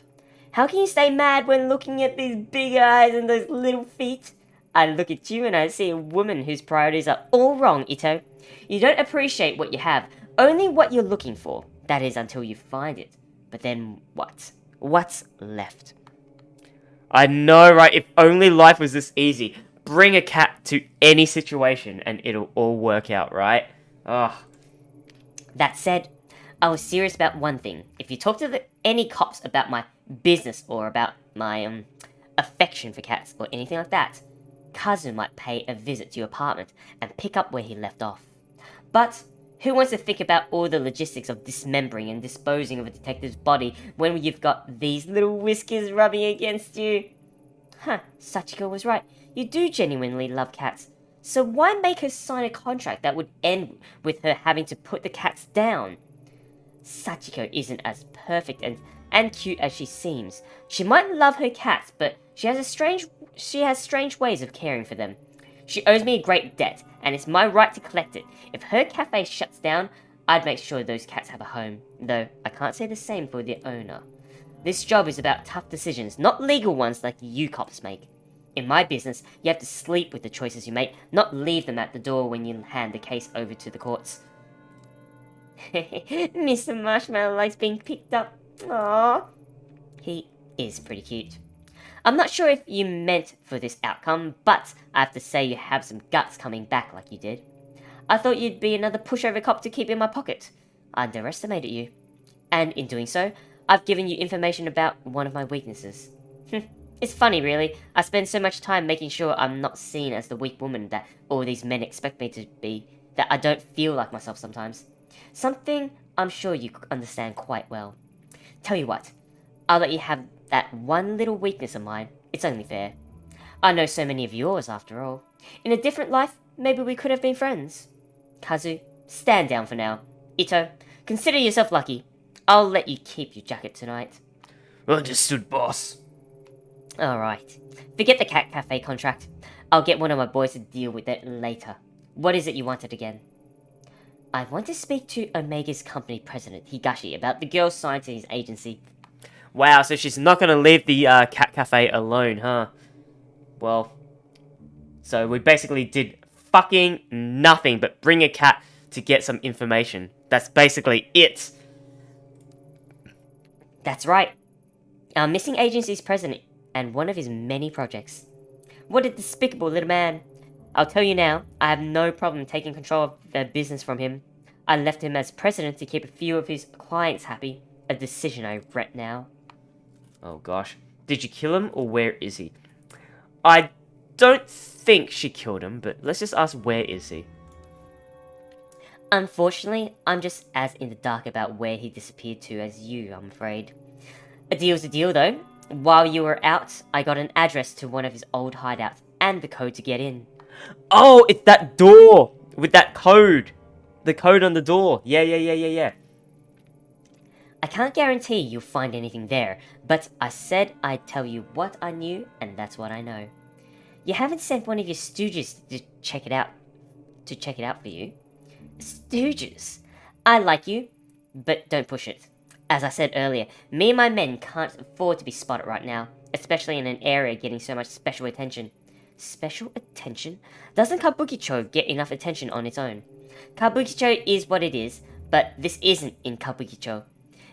How can you stay mad when looking at these big eyes and those little feet? I look at you and I see a woman whose priorities are all wrong, Ito. You don't appreciate what you have, only what you're looking for. That is until you find it. But then what? What's left? I know, right? If only life was this easy. Bring a cat to any situation and it'll all work out, right? Ugh. That said, I was serious about one thing. If you talk to any cops about my business or about my affection for cats or anything like that, Kazu might pay a visit to your apartment and pick up where he left off. But who wants to think about all the logistics of dismembering and disposing of a detective's body when you've got these little whiskers rubbing against you? Huh, Sachiko was right. You do genuinely love cats. So why make her sign a contract that would end with her having to put the cats down? Sachiko isn't as perfect and cute as she seems. She might love her cats, but she has strange ways of caring for them. She owes me a great debt, and it's my right to collect it. If her cafe shuts down, I'd make sure those cats have a home, though I can't say the same for the owner. This job is about tough decisions, not legal ones like you cops make. In my business, you have to sleep with the choices you make, not leave them at the door when you hand the case over to the courts. Mr. Marshmallow likes being picked up. Aww. He is pretty cute. I'm not sure if you meant for this outcome, but I have to say you have some guts coming back like you did. I thought you'd be another pushover cop to keep in my pocket. I underestimated you. And in doing so, I've given you information about one of my weaknesses. It's funny, really. I spend so much time making sure I'm not seen as the weak woman that all these men expect me to be, that I don't feel like myself sometimes. Something I'm sure you understand quite well. Tell you what, I'll let you have that one little weakness of mine. It's only fair. I know so many of yours, after all. In a different life, maybe we could have been friends. Kazu, stand down for now. Ito, consider yourself lucky. I'll let you keep your jacket tonight. Understood, boss. Alright. Forget the cat cafe contract. I'll get one of my boys to deal with it later. What is it you wanted again? I want to speak to Omega's company president, Higashi, about the girl signed to his agency. Wow, so she's not going to leave the cat cafe alone, huh? Well, so we basically did fucking nothing but bring a cat to get some information. That's basically it. That's right. Our missing agency's president and one of his many projects. What a despicable little man. I'll tell you now, I have no problem taking control of their business from him. I left him as president to keep a few of his clients happy. A decision I regret now. Oh gosh. Did you kill him or where is he? I don't think she killed him, but let's just ask where is he? Unfortunately, I'm just as in the dark about where he disappeared to as you, I'm afraid. A deal's a deal, though. While you were out, I got an address to one of his old hideouts and the code to get in. Oh, it's that door with that code. The code on the door. Yeah. I can't guarantee you'll find anything there, but I said I'd tell you what I knew, and that's what I know. You haven't sent one of your stooges to check it out for you. Stooges? I like you, but don't push it. As I said earlier, me and my men can't afford to be spotted right now, especially in an area getting so much special attention. Special attention? Doesn't Kabukicho get enough attention on its own? Kabukicho is what it is, but this isn't in Kabukicho.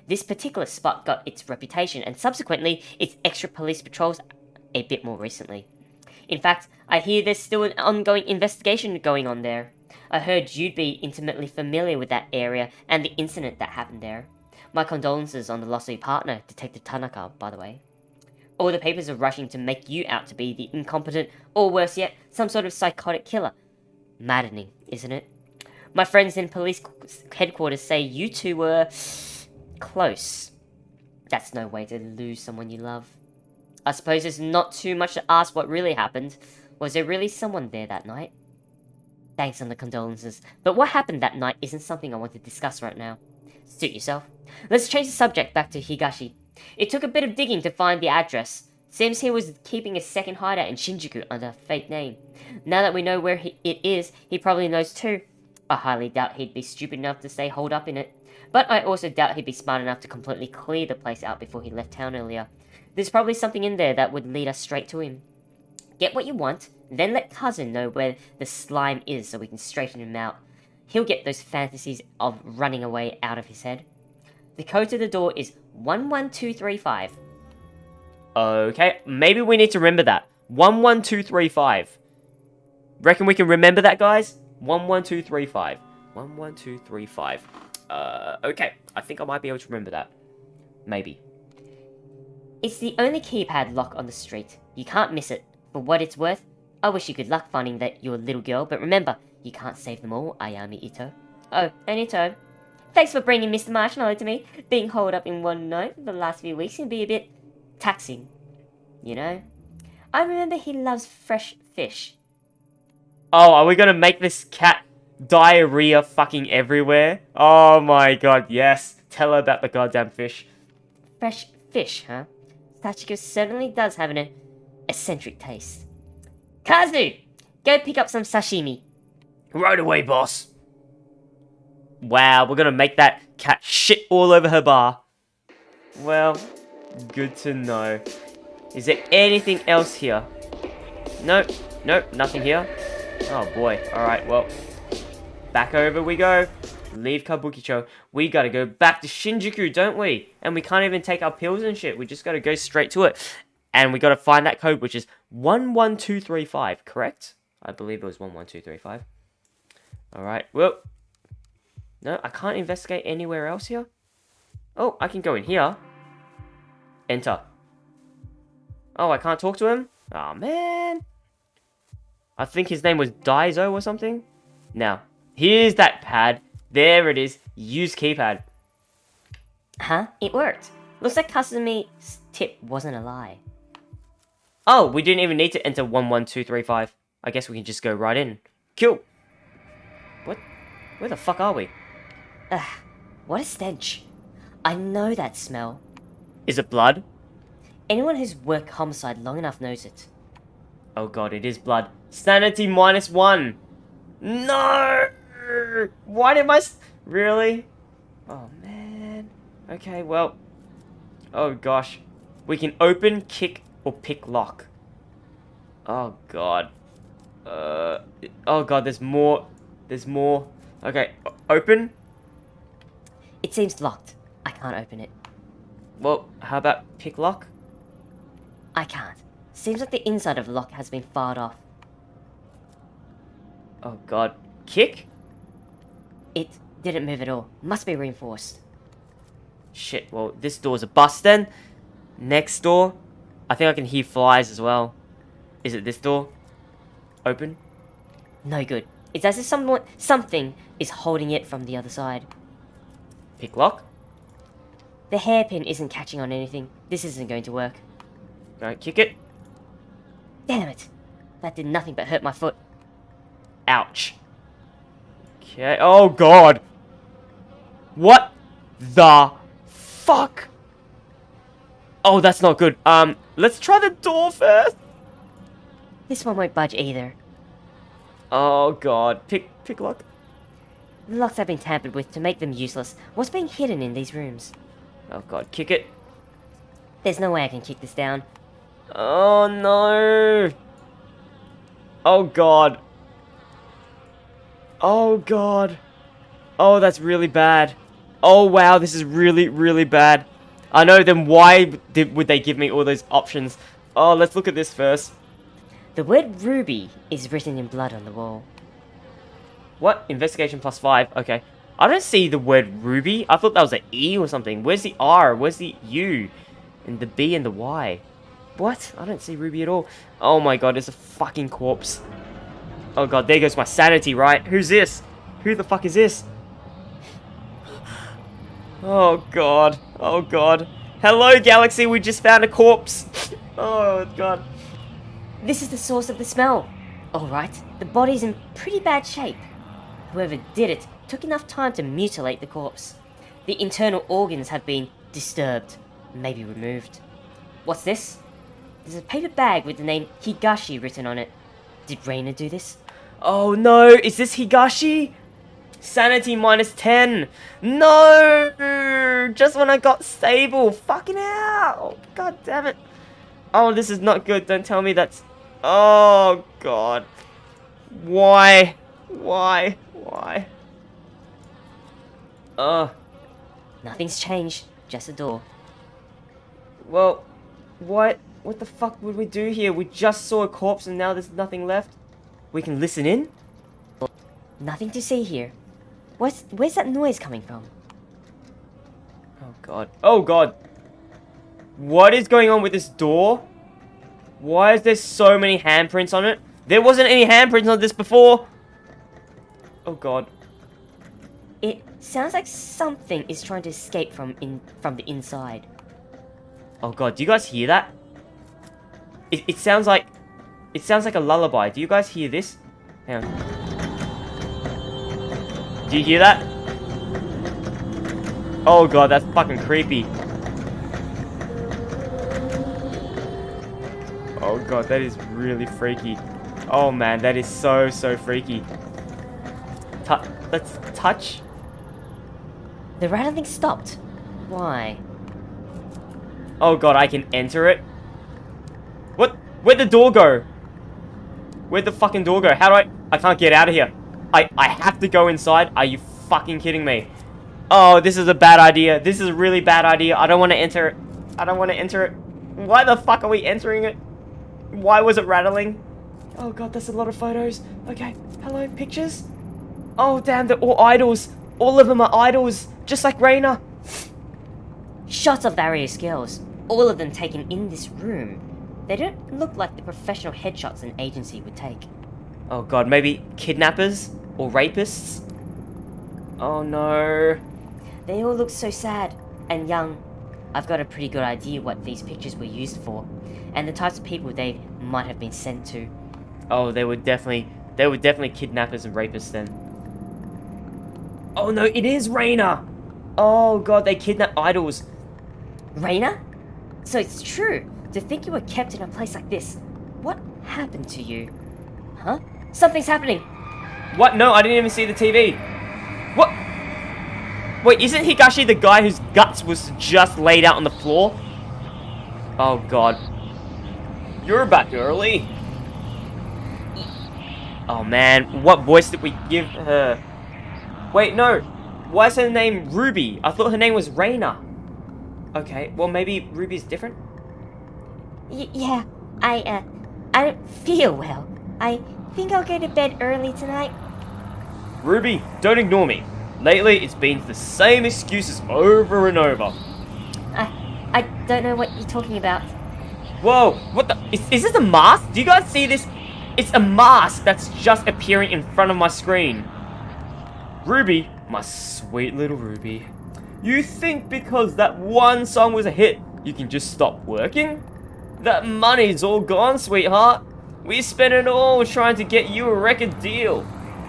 This particular spot got its reputation and subsequently its extra police patrols a bit more recently. In fact, I hear there's still an ongoing investigation going on there. I heard you'd be intimately familiar with that area and the incident that happened there. My condolences on the loss of your partner, Detective Tanaka, by the way. All the papers are rushing to make you out to be the incompetent, or worse yet, some sort of psychotic killer. Maddening, isn't it? My friends in police headquarters say you two were close. That's no way to lose someone you love. I suppose it's not too much to ask what really happened. Was there really someone there that night? Thanks on the condolences, but what happened that night isn't something I want to discuss right now. Suit yourself. Let's change the subject back to Higashi. It took a bit of digging to find the address. Seems he was keeping a second hideout in Shinjuku under a fake name. Now that we know where it is, he probably knows too. I highly doubt he'd be stupid enough to stay holed up in it. But I also doubt he'd be smart enough to completely clear the place out before he left town earlier. There's probably something in there that would lead us straight to him. Get what you want, then let Cousin know where the slime is so we can straighten him out. He'll get those fantasies of running away out of his head. The code to the door is 11235. Okay, maybe we need to remember that. 11235. Reckon we can remember that, guys? 11235. 11235. Okay. I think I might be able to remember that. Maybe. It's the only keypad lock on the street. You can't miss it. For what it's worth, I wish you good luck finding that your little girl, but remember, you can't save them all, Ayami Ito. Oh, and Ito. Thanks for bringing Mr. Marshmallow to me. Being holed up in one night for the last few weeks can be a bit taxing. You know? I remember he loves fresh fish. Oh, are we gonna make this cat diarrhea fucking everywhere? Oh my god, yes. Tell her about the goddamn fish. Fresh fish, huh? Sachiko certainly does have an eccentric taste. Kazu! Go pick up some sashimi. Right away, boss. Wow, we're gonna make that cat shit all over her bar. Well, good to know. Is there anything else here? Nope, nothing here. Oh boy, alright, well. Back over we go. Leave Kabukicho. We gotta go back to Shinjuku, don't we? And we can't even take our pills and shit. We just gotta go straight to it. And we gotta find that code, which is 11235, correct? I believe it was 11235. Alright, well. No, I can't investigate anywhere else here. Oh, I can go in here. Enter. Oh, I can't talk to him? Oh, man. I think his name was Daizo or something. Now, here's that pad. There it is. Use keypad. Huh? It worked. Looks like Kasumi's tip wasn't a lie. Oh, we didn't even need to enter 11235. I guess we can just go right in. Cool. What? Where the fuck are we? Ugh, what a stench. I know that smell. Is it blood? Anyone who's worked homicide long enough knows it. Oh god, it is blood. Sanity -1. No! Why did really? Oh man. Okay, well. Oh gosh. We can open, kick, or pick lock. Oh god. Oh god, there's more. There's more. Okay, open. It seems locked. I can't open it. Well, how about pick lock? I can't. Seems like the inside of the lock has been fired off. Oh god. Kick? It didn't move at all. Must be reinforced. Shit, well, this door's a bust then. Next door. I think I can hear flies as well. Is it this door? Open? No good. It's as if something is holding it from the other side. Pick lock? The hairpin isn't catching on anything. This isn't going to work. Alright, kick it. Damn it. That did nothing but hurt my foot. Ouch. Okay, oh god. What the fuck? Oh, that's not good. Let's try the door first. This one won't budge either. Oh god. Pick lock. The locks have been tampered with to make them useless. What's being hidden in these rooms? Oh god, kick it. There's no way I can kick this down. Oh no. Oh god. Oh god. Oh, that's really bad. Oh wow, this is really, really bad. I know, then why would they give me all those options? Oh, let's look at this first. The word ruby is written in blood on the wall. What? Investigation +5. Okay. I don't see the word ruby. I thought that was an E or something. Where's the R? Where's the U? And the B and the Y? What? I don't see ruby at all. Oh my god, it's a fucking corpse. Oh god, there goes my sanity, right? Who's this? Who the fuck is this? Oh god. Oh god. Hello, Galaxy. We just found a corpse. Oh god. This is the source of the smell. Alright, the body's in pretty bad shape. Whoever did it took enough time to mutilate the corpse. The internal organs have been disturbed, maybe removed. What's this? There's a paper bag with the name Higashi written on it. Did Reina do this? Oh no, is this Higashi? Sanity -10. No! Just when I got stable. Fucking hell. God damn it. Oh, this is not good. Don't tell me that's... Oh, God. Why? Why? Why? Nothing's changed, just a door. Well, what the fuck would we do here? We just saw a corpse and now there's nothing left. We can listen in? Nothing to see here. Where's that noise coming from? Oh, God. Oh, God. What is going on with this door? Why is there so many handprints on it? There wasn't any handprints on this before. Oh, God. It sounds like something is trying to escape from the inside. Oh, God. Do you guys hear that? It sounds like... It sounds like a lullaby. Do you guys hear this? Hang on. Do you hear that? Oh god, that's fucking creepy. Oh god, that is really freaky. Oh man, that is so freaky. Let's touch. The rattling stopped. Why? Oh god, I can enter it. What? Where'd the door go? Where'd the fucking door go? How do I can't get out of here. I have to go inside? Are you fucking kidding me? Oh, this is a bad idea. This is a really bad idea. I don't want to enter it. I don't want to enter it. Why the fuck are we entering it? Why was it rattling? Oh god, that's a lot of photos. Okay, hello, pictures? Oh damn, they're all idols. All of them are idols, just like Reina. Shots of various girls, all of them taken in this room. They don't look like the professional headshots an agency would take. Oh god, maybe kidnappers? Or rapists? Oh no. They all look so sad and young. I've got a pretty good idea what these pictures were used for, and the types of people they might have been sent to. Oh, they were definitely kidnappers and rapists then. Oh no, it is Reina! Oh god, they kidnap idols. Reina? So it's true. To think you were kept in a place like this. What happened to you? Huh? Something's happening! What? No, I didn't even see the TV. What? Wait, isn't Higashi the guy whose guts was just laid out on the floor? Oh god. You're back early. Oh man, what voice did we give her? Wait, no. Why is her name Ruby? I thought her name was Reina. Okay, well maybe Ruby's different? Yeah, I don't feel well. I think I'll go to bed early tonight. Ruby, don't ignore me. Lately, it's been the same excuses over and over. I don't know what you're talking about. Whoa, what the? Is this a mask? Do you guys see this? It's a mask that's just appearing in front of my screen. Ruby, my sweet little Ruby. You think because that one song was a hit, you can just stop working? That money's all gone, sweetheart. We spent it all trying to get you a record deal.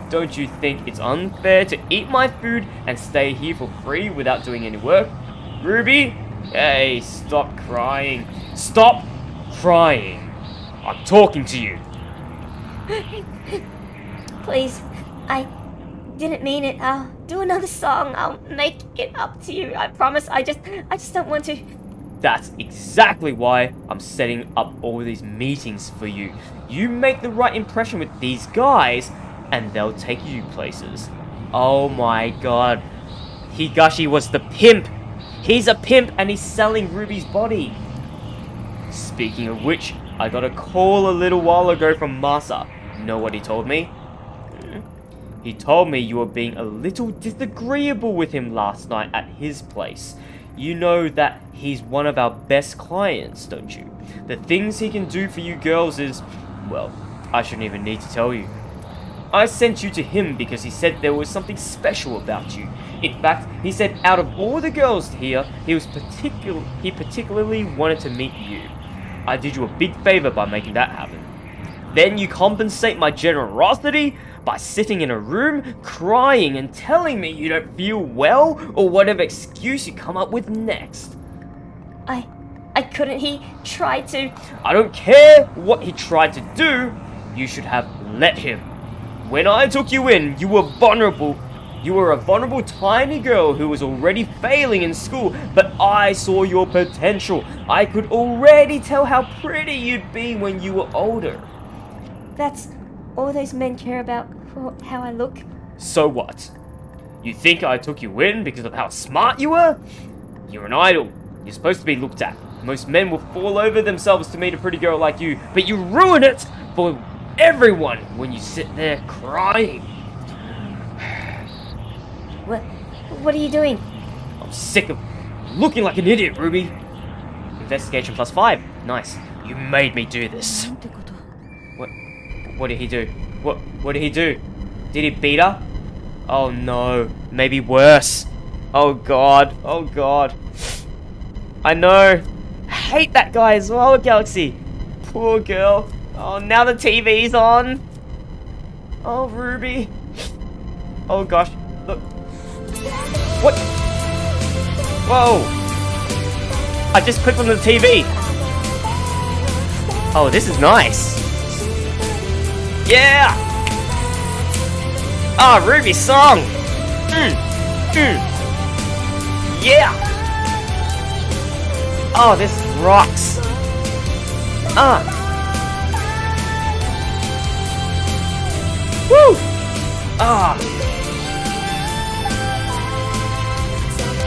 Don't you think it's unfair to eat my food and stay here for free without doing any work? Ruby? Hey, stop crying. Stop crying. I'm talking to you. Please, I didn't mean it. I'll do another song. I'll make it up to you. I promise. I just don't want to. That's exactly why I'm setting up all these meetings for you. You make the right impression with these guys, and they'll take you places. Oh my god. Higashi was the pimp. He's a pimp and he's selling Ruby's body. Speaking of which, I got a call a little while ago from Masa. Know what he told me? He told me you were being a little disagreeable with him last night at his place. You know that he's one of our best clients, don't you? The things he can do for you girls is, well, I shouldn't even need to tell you. I sent you to him because he said there was something special about you. In fact, he said out of all the girls here, he particularly wanted to meet you. I did you a big favor by making that happen. Then you compensate my generosity by sitting in a room, crying and telling me you don't feel well, or whatever excuse you come up with next. I couldn't. He tried to. I don't care what he tried to do. You should have let him. When I took you in, you were vulnerable. You were a vulnerable tiny girl who was already failing in school, but I saw your potential. I could already tell how pretty you'd be when you were older. That's all those men care about, for how I look. So what? You think I took you in because of how smart you were? You're an idol. You're supposed to be looked at. Most men will fall over themselves to meet a pretty girl like you, but you ruin it for everyone when you sit there crying. What are you doing? I'm sick of looking like an idiot, Ruby. Investigation +5. Nice. You made me do this. What did he do? What did he do? Did he beat her? Oh no. Maybe worse. Oh god. Oh god. I know. I hate that guy as well, Galaxy. Poor girl. Oh, now the TV's on. Oh, Ruby. Oh gosh. Look. What? Whoa. I just clicked on the TV. Oh, this is nice. Yeah. Ah, oh, Ruby's song. Yeah. Oh, this rocks. Woo.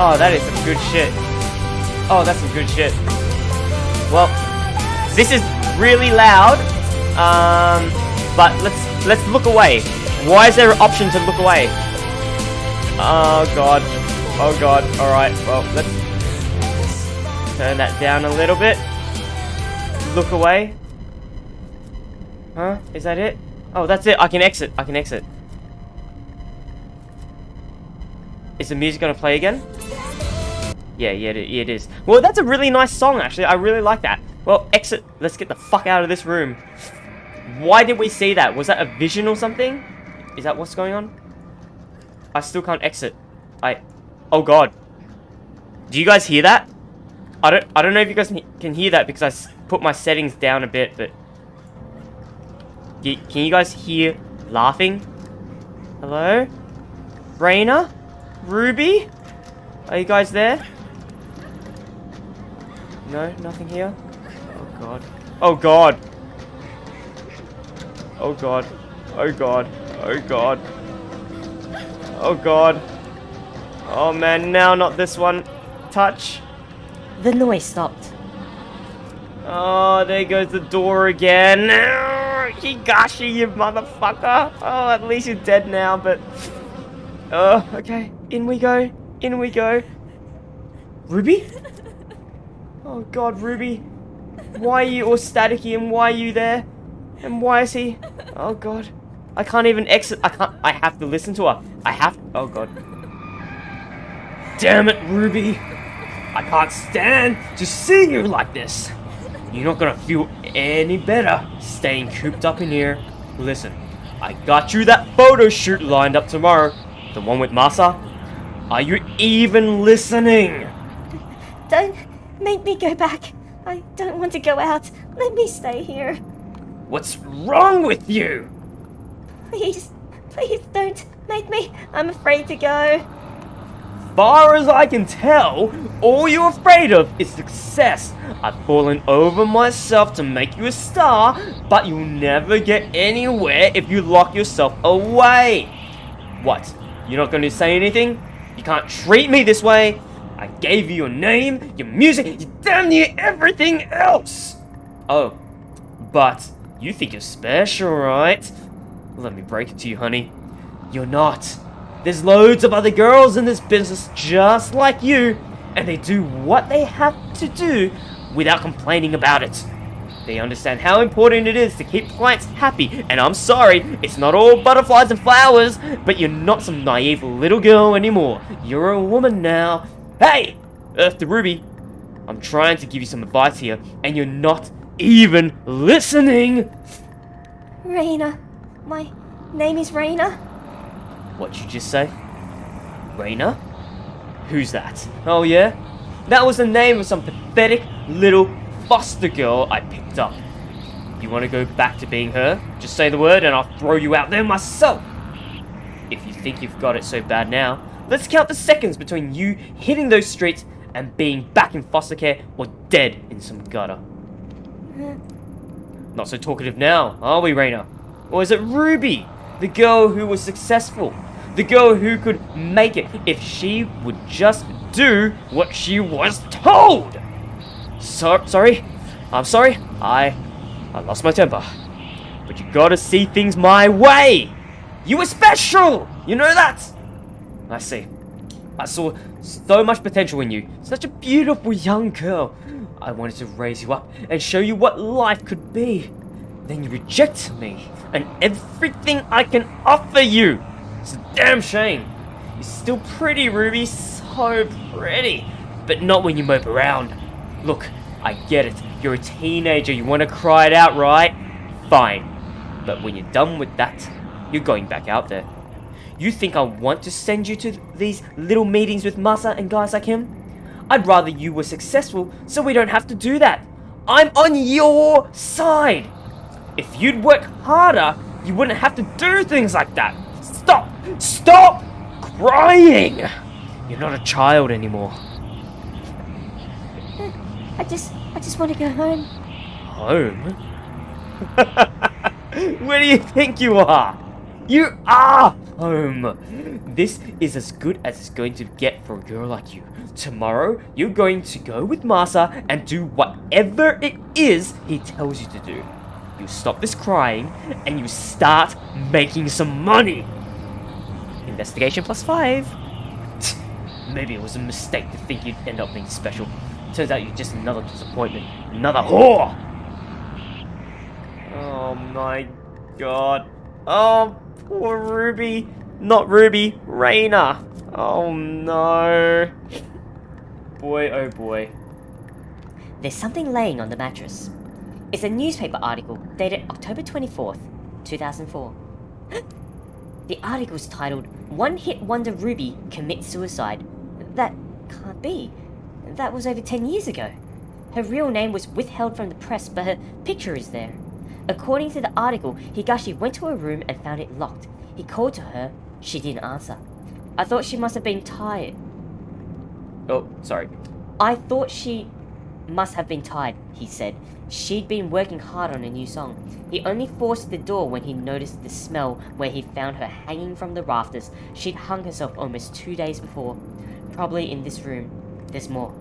Oh, that is some good shit. Oh, that's some good shit. Well, this is really loud. But let's look away. Why is there an option to look away? Oh god. Oh god. Alright, well, let's turn that down a little bit. Look away. Huh? Is that it? Oh, that's it. I can exit. I can exit. Is the music gonna play again? Yeah, it is. Well, that's a really nice song, actually. I really like that. Well, exit. Let's get the fuck out of this room. Why did we see that? Was that a vision or something? Is that what's going on? I still can't exit. Oh god. Do you guys hear that? I don't know if you guys can hear that because I put my settings down a bit, but can you guys hear laughing? Hello? Raina? Ruby? Are you guys there? No, nothing here. Oh god. Oh god. Oh god. Oh god. Oh god. Oh god. Oh man, now not this one. Touch. The noise stopped. Oh, there goes the door again. Higashi, you motherfucker. Oh, at least you're dead now, but... Oh, okay. In we go. In we go. Ruby? Oh god, Ruby. Why are you all staticky and why are you there? And why is he... Oh god. I can't even exit. I have to listen to her. Oh god. Damn it, Ruby. I can't stand to see you like this. You're not gonna feel any better staying cooped up in here. Listen, I got you that photo shoot lined up tomorrow. The one with Masa. Are you even listening? Don't make me go back. I don't want to go out. Let me stay here. What's wrong with you? Please, please don't make me. I'm afraid to go. Far as I can tell, all you're afraid of is success. I've fallen over myself to make you a star, but you'll never get anywhere if you lock yourself away. What? You're not going to say anything? You can't treat me this way. I gave you your name, your music, your damn near everything else. Oh, but you think you're special, right? Let me break it to you, honey. You're not. There's loads of other girls in this business just like you, and they do what they have to do without complaining about it. They understand how important it is to keep clients happy, and I'm sorry, it's not all butterflies and flowers, but you're not some naive little girl anymore. You're a woman now. Hey, Earth to Ruby, I'm trying to give you some advice here, and you're not even listening. Raina. My name is Raina. What'd you just say? Raina? Who's that? Oh yeah? That was the name of some pathetic little foster girl I picked up. You want to go back to being her? Just say the word and I'll throw you out there myself. If you think you've got it so bad now, let's count the seconds between you hitting those streets and being back in foster care or dead in some gutter. Not so talkative now, are we, Raina? Or is it Ruby, the girl who was successful? The girl who could make it if she would just do what she was told? Sorry. I'm sorry. I lost my temper. But you gotta see things my way. You were special. You know that? I see. I saw so much potential in you. Such a beautiful young girl. I wanted to raise you up and show you what life could be. Then you reject me and everything I can offer you. It's a damn shame. You're still pretty, Ruby. So pretty. But not when you mope around. Look, I get it. You're a teenager. You want to cry it out, right? Fine. But when you're done with that, you're going back out there. You think I want to send you to these little meetings with Masa and guys like him? I'd rather you were successful so we don't have to do that. I'm on your side. If you'd work harder, you wouldn't have to do things like that. Stop crying. You're not a child anymore. I just want to go home. Home? Where do you think you are? You are home. This is as good as it's going to get for a girl like you. Tomorrow, you're going to go with Masa and do whatever it is he tells you to do. You stop this crying and you start making some money. Investigation +5. Maybe it was a mistake to think you'd end up being special. Turns out you're just another disappointment. Another whore! Oh my god. Oh, poor Ruby. Not Ruby, Raina. Oh no. Boy, oh boy. There's something laying on the mattress. It's a newspaper article dated October 24th, 2004. The article's titled, "One Hit Wonder Ruby Commits Suicide." That can't be. That was over 10 years ago. Her real name was withheld from the press, but her picture is there. According to the article, Higashi went to her room and found it locked. He called to her. She didn't answer. I thought she must have been tired. Oh, sorry. I thought she must have been tired, he said. She'd been working hard on a new song. He only forced the door when he noticed the smell where he found her hanging from the rafters. She'd hung herself almost 2 days before. Probably in this room. There's more.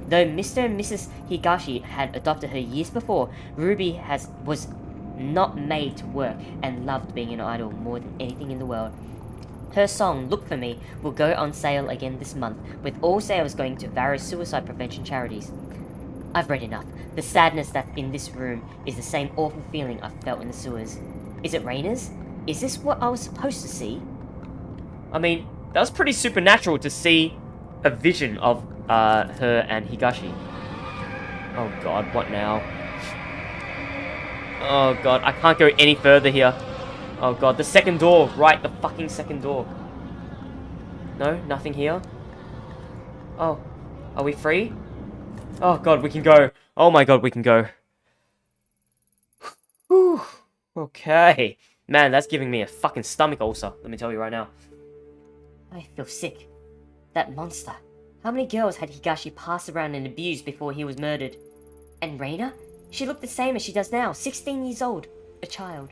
Though Mr. and Mrs. Higashi had adopted her years before, Ruby was not made to work and loved being an idol more than anything in the world. Her song, Look For Me, will go on sale again this month, with all sales going to various suicide prevention charities. I've read enough. The sadness that's in this room is the same awful feeling I felt in the sewers. Is it Raina's? Is this what I was supposed to see? I mean, that was pretty supernatural to see a vision of her and Higashi. Oh god, what now? Oh god, I can't go any further here. Oh god, the second door, right, the fucking second door. No, nothing here. Oh, are we free? Oh god, we can go. Oh my god, we can go. Whew. Okay. Man, that's giving me a fucking stomach ulcer, let me tell you right now. I feel sick. That monster. How many girls had Higashi passed around and abused before he was murdered? And Reina? She looked the same as she does now, 16 years old. A child.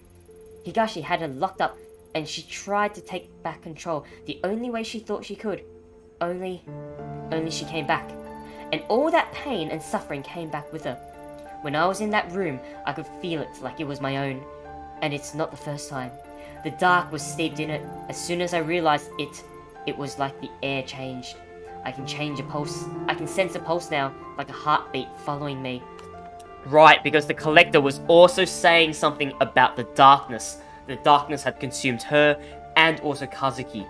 Higashi had her locked up, and she tried to take back control the only way she thought she could. Only she came back. And all that pain and suffering came back with her. When I was in that room, I could feel it like it was my own. And it's not the first time. The dark was steeped in it. As soon as I realized it was like the air changed. I can change a pulse. I can sense a pulse now, like a heartbeat following me. Right, because the Collector was also saying something about the darkness. The darkness had consumed her and also Kazuki.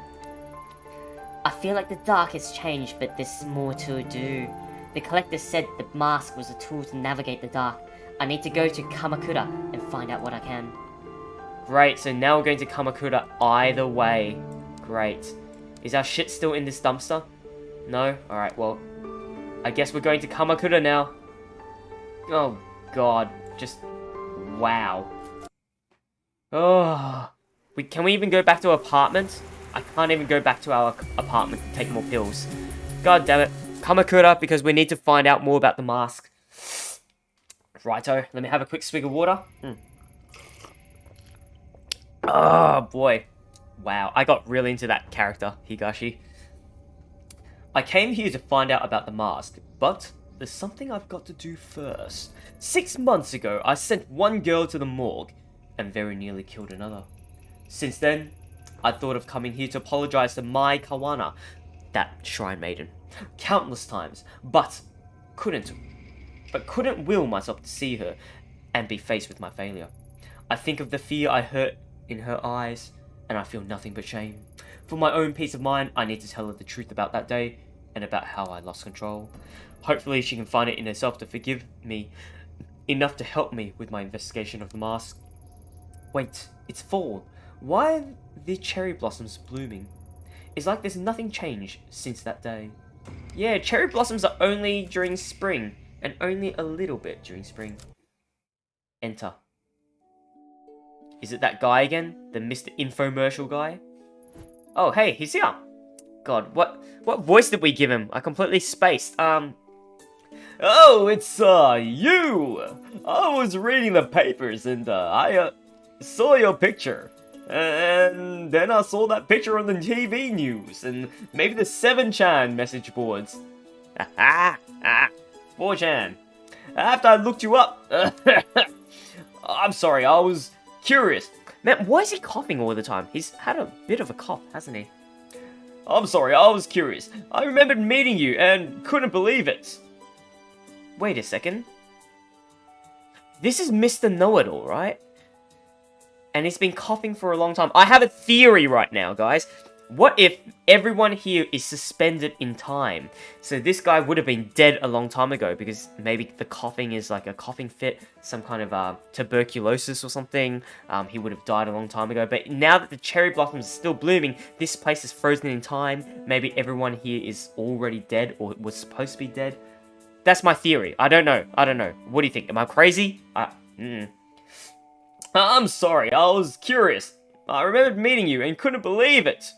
I feel like the dark has changed, but there's more to do. The Collector said the mask was a tool to navigate the dark. I need to go to Kamakura and find out what I can. Great, so now we're going to Kamakura either way. Great. Is our shit still in this dumpster? No? Alright, well, I guess we're going to Kamakura now. Oh, God. Just, wow. Oh. Can we even go back to our apartment? I can't even go back to our apartment to take more pills. God damn it. Kamakura, because we need to find out more about the mask. Righto, let me have a quick swig of water. Oh, boy. Wow, I got really into that character, Higashi. I came here to find out about the mask, but there's something I've got to do first. 6 months ago, I sent one girl to the morgue, and very nearly killed another. Since then, I thought of coming here to apologize to Mai Kawana, that shrine maiden, countless times, but couldn't will myself to see her and be faced with my failure. I think of the fear I hurt in her eyes, and I feel nothing but shame. For my own peace of mind, I need to tell her the truth about that day, and about how I lost control. Hopefully she can find it in herself to forgive me, enough to help me with my investigation of the mask. Wait, it's fall. Why are the cherry blossoms blooming? It's like there's nothing changed since that day. Yeah, cherry blossoms are only during spring, and only a little bit during spring. Enter. Is it that guy again? The Mr. Infomercial guy? Oh, hey, he's here. God, what voice did we give him? I completely spaced. Oh, it's, you! I was reading the papers and, I, saw your picture. And then I saw that picture on the TV news and maybe the 7chan message boards. 4chan. After I looked you up, I'm sorry, I was curious. Man, why is he coughing all the time? He's had a bit of a cough, hasn't he? I'm sorry, I was curious. I remembered meeting you and couldn't believe it. Wait a second. This is Mr. Know-It-All, right? And he's been coughing for a long time. I have a theory right now, guys. What if everyone here is suspended in time? So this guy would have been dead a long time ago because maybe the coughing is like a coughing fit, some kind of tuberculosis or something. He would have died a long time ago. But now that the cherry blossoms are still blooming, this place is frozen in time. Maybe everyone here is already dead or was supposed to be dead. That's my theory. I don't know. What do you think? Am I crazy? I'm sorry. I was curious. I remembered meeting you and couldn't believe it.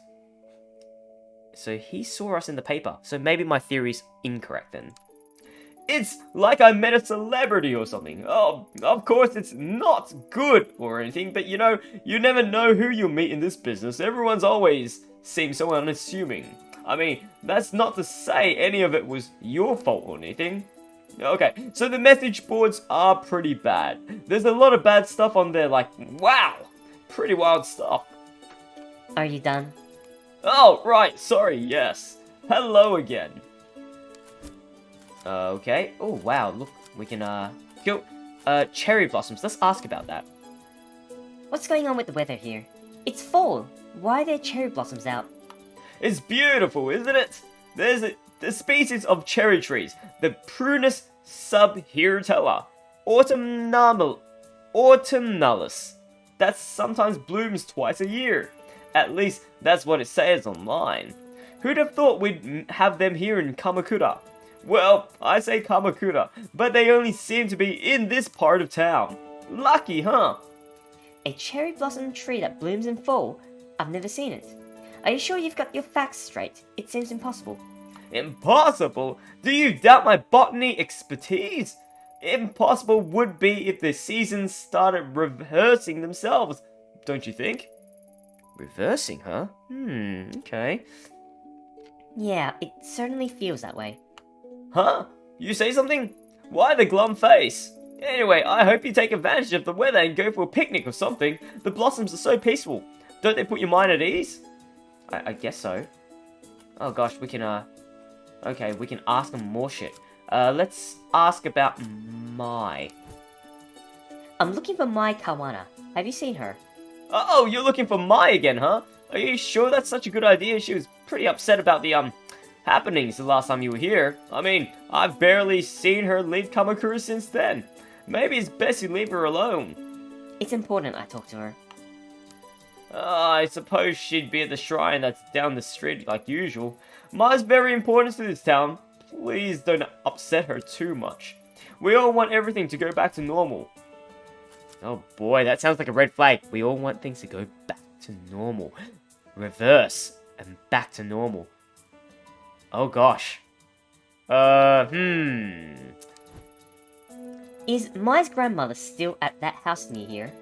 So he saw us in the paper. So maybe my theory's incorrect then. It's like I met a celebrity or something. Oh, of course it's not good or anything, but you know, you never know who you'll meet in this business. Everyone's always seems so unassuming. I mean, that's not to say any of it was your fault or anything. Okay, so the message boards are pretty bad. There's a lot of bad stuff on there, like, wow, pretty wild stuff. Are you done? Oh, right, sorry, yes. Hello again. Okay, oh wow, look, we can, kill, cherry blossoms, let's ask about that. What's going on with the weather here? It's fall. Why are there cherry blossoms out? It's beautiful, isn't it? There's the species of cherry trees, the Prunus subhiratella, autumnalis, that sometimes blooms twice a year. At least, that's what it says online. Who'd have thought we'd have them here in Kamakura? Well, I say Kamakura, but they only seem to be in this part of town. Lucky, huh? A cherry blossom tree that blooms in fall? I've never seen it. Are you sure you've got your facts straight? It seems impossible. Impossible? Do you doubt my botany expertise? Impossible would be if the seasons started reversing themselves, don't you think? Reversing, huh? Okay. Yeah, it certainly feels that way. Huh? You say something? Why the glum face? Anyway, I hope you take advantage of the weather and go for a picnic or something. The blossoms are so peaceful. Don't they put your mind at ease? I guess so. Oh gosh, we can, okay, we can ask them more shit. Let's ask about Mai. I'm looking for Mai Kawana. Have you seen her? Oh, you're looking for Mai again, huh? Are you sure that's such a good idea? She was pretty upset about the, happenings the last time you were here. I mean, I've barely seen her leave Kamakura since then. Maybe it's best you leave her alone. It's important I talk to her. I suppose she'd be at the shrine that's down the street like usual. Mai's very important to this town. Please don't upset her too much. We all want everything to go back to normal. Oh boy, that sounds like a red flag. We all want things to go back to normal. Reverse and back to normal. Oh gosh. Is Mai's grandmother still at that house near here?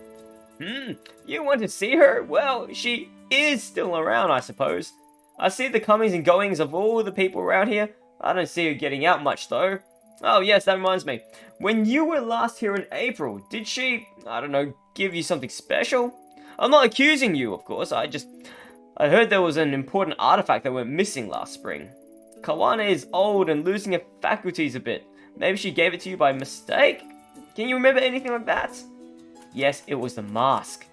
You want to see her? Well, she is still around, I suppose. I see the comings and goings of all the people around here. I don't see her getting out much, though. Oh, yes, that reminds me. When you were last here in April, did she, I don't know, give you something special? I'm not accusing you, of course. I heard there was an important artifact that went missing last spring. Kawana is old and losing her faculties a bit. Maybe she gave it to you by mistake? Can you remember anything like that? Yes, it was the mask.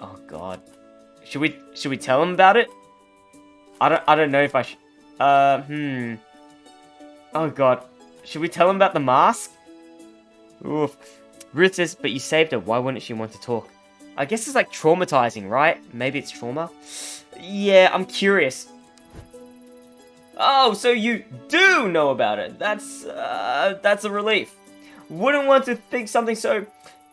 Oh god. Should we tell him about it? I don't know if I should. Oh god. Should we tell him about the mask? Oof. Ruth says, but you saved her. Why wouldn't she want to talk? I guess it's like traumatizing, right? Maybe it's trauma? Yeah, I'm curious. Oh, so you do know about it. That's a relief. Wouldn't want to think something so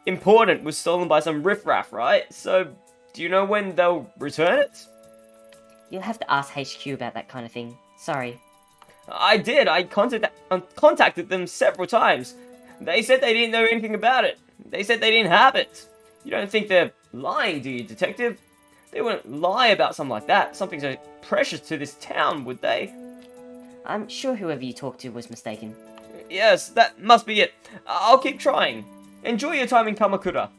important was stolen by some riffraff, right? So, do you know when they'll return it? You'll have to ask HQ about that kind of thing. Sorry. I did. I contacted them several times. They said they didn't know anything about it. They said they didn't have it. You don't think they're lying, do you, detective? They wouldn't lie about something like that. Something so precious to this town, would they? I'm sure whoever you talked to was mistaken. Yes, that must be it. I'll keep trying. Enjoy your time in Kamakura.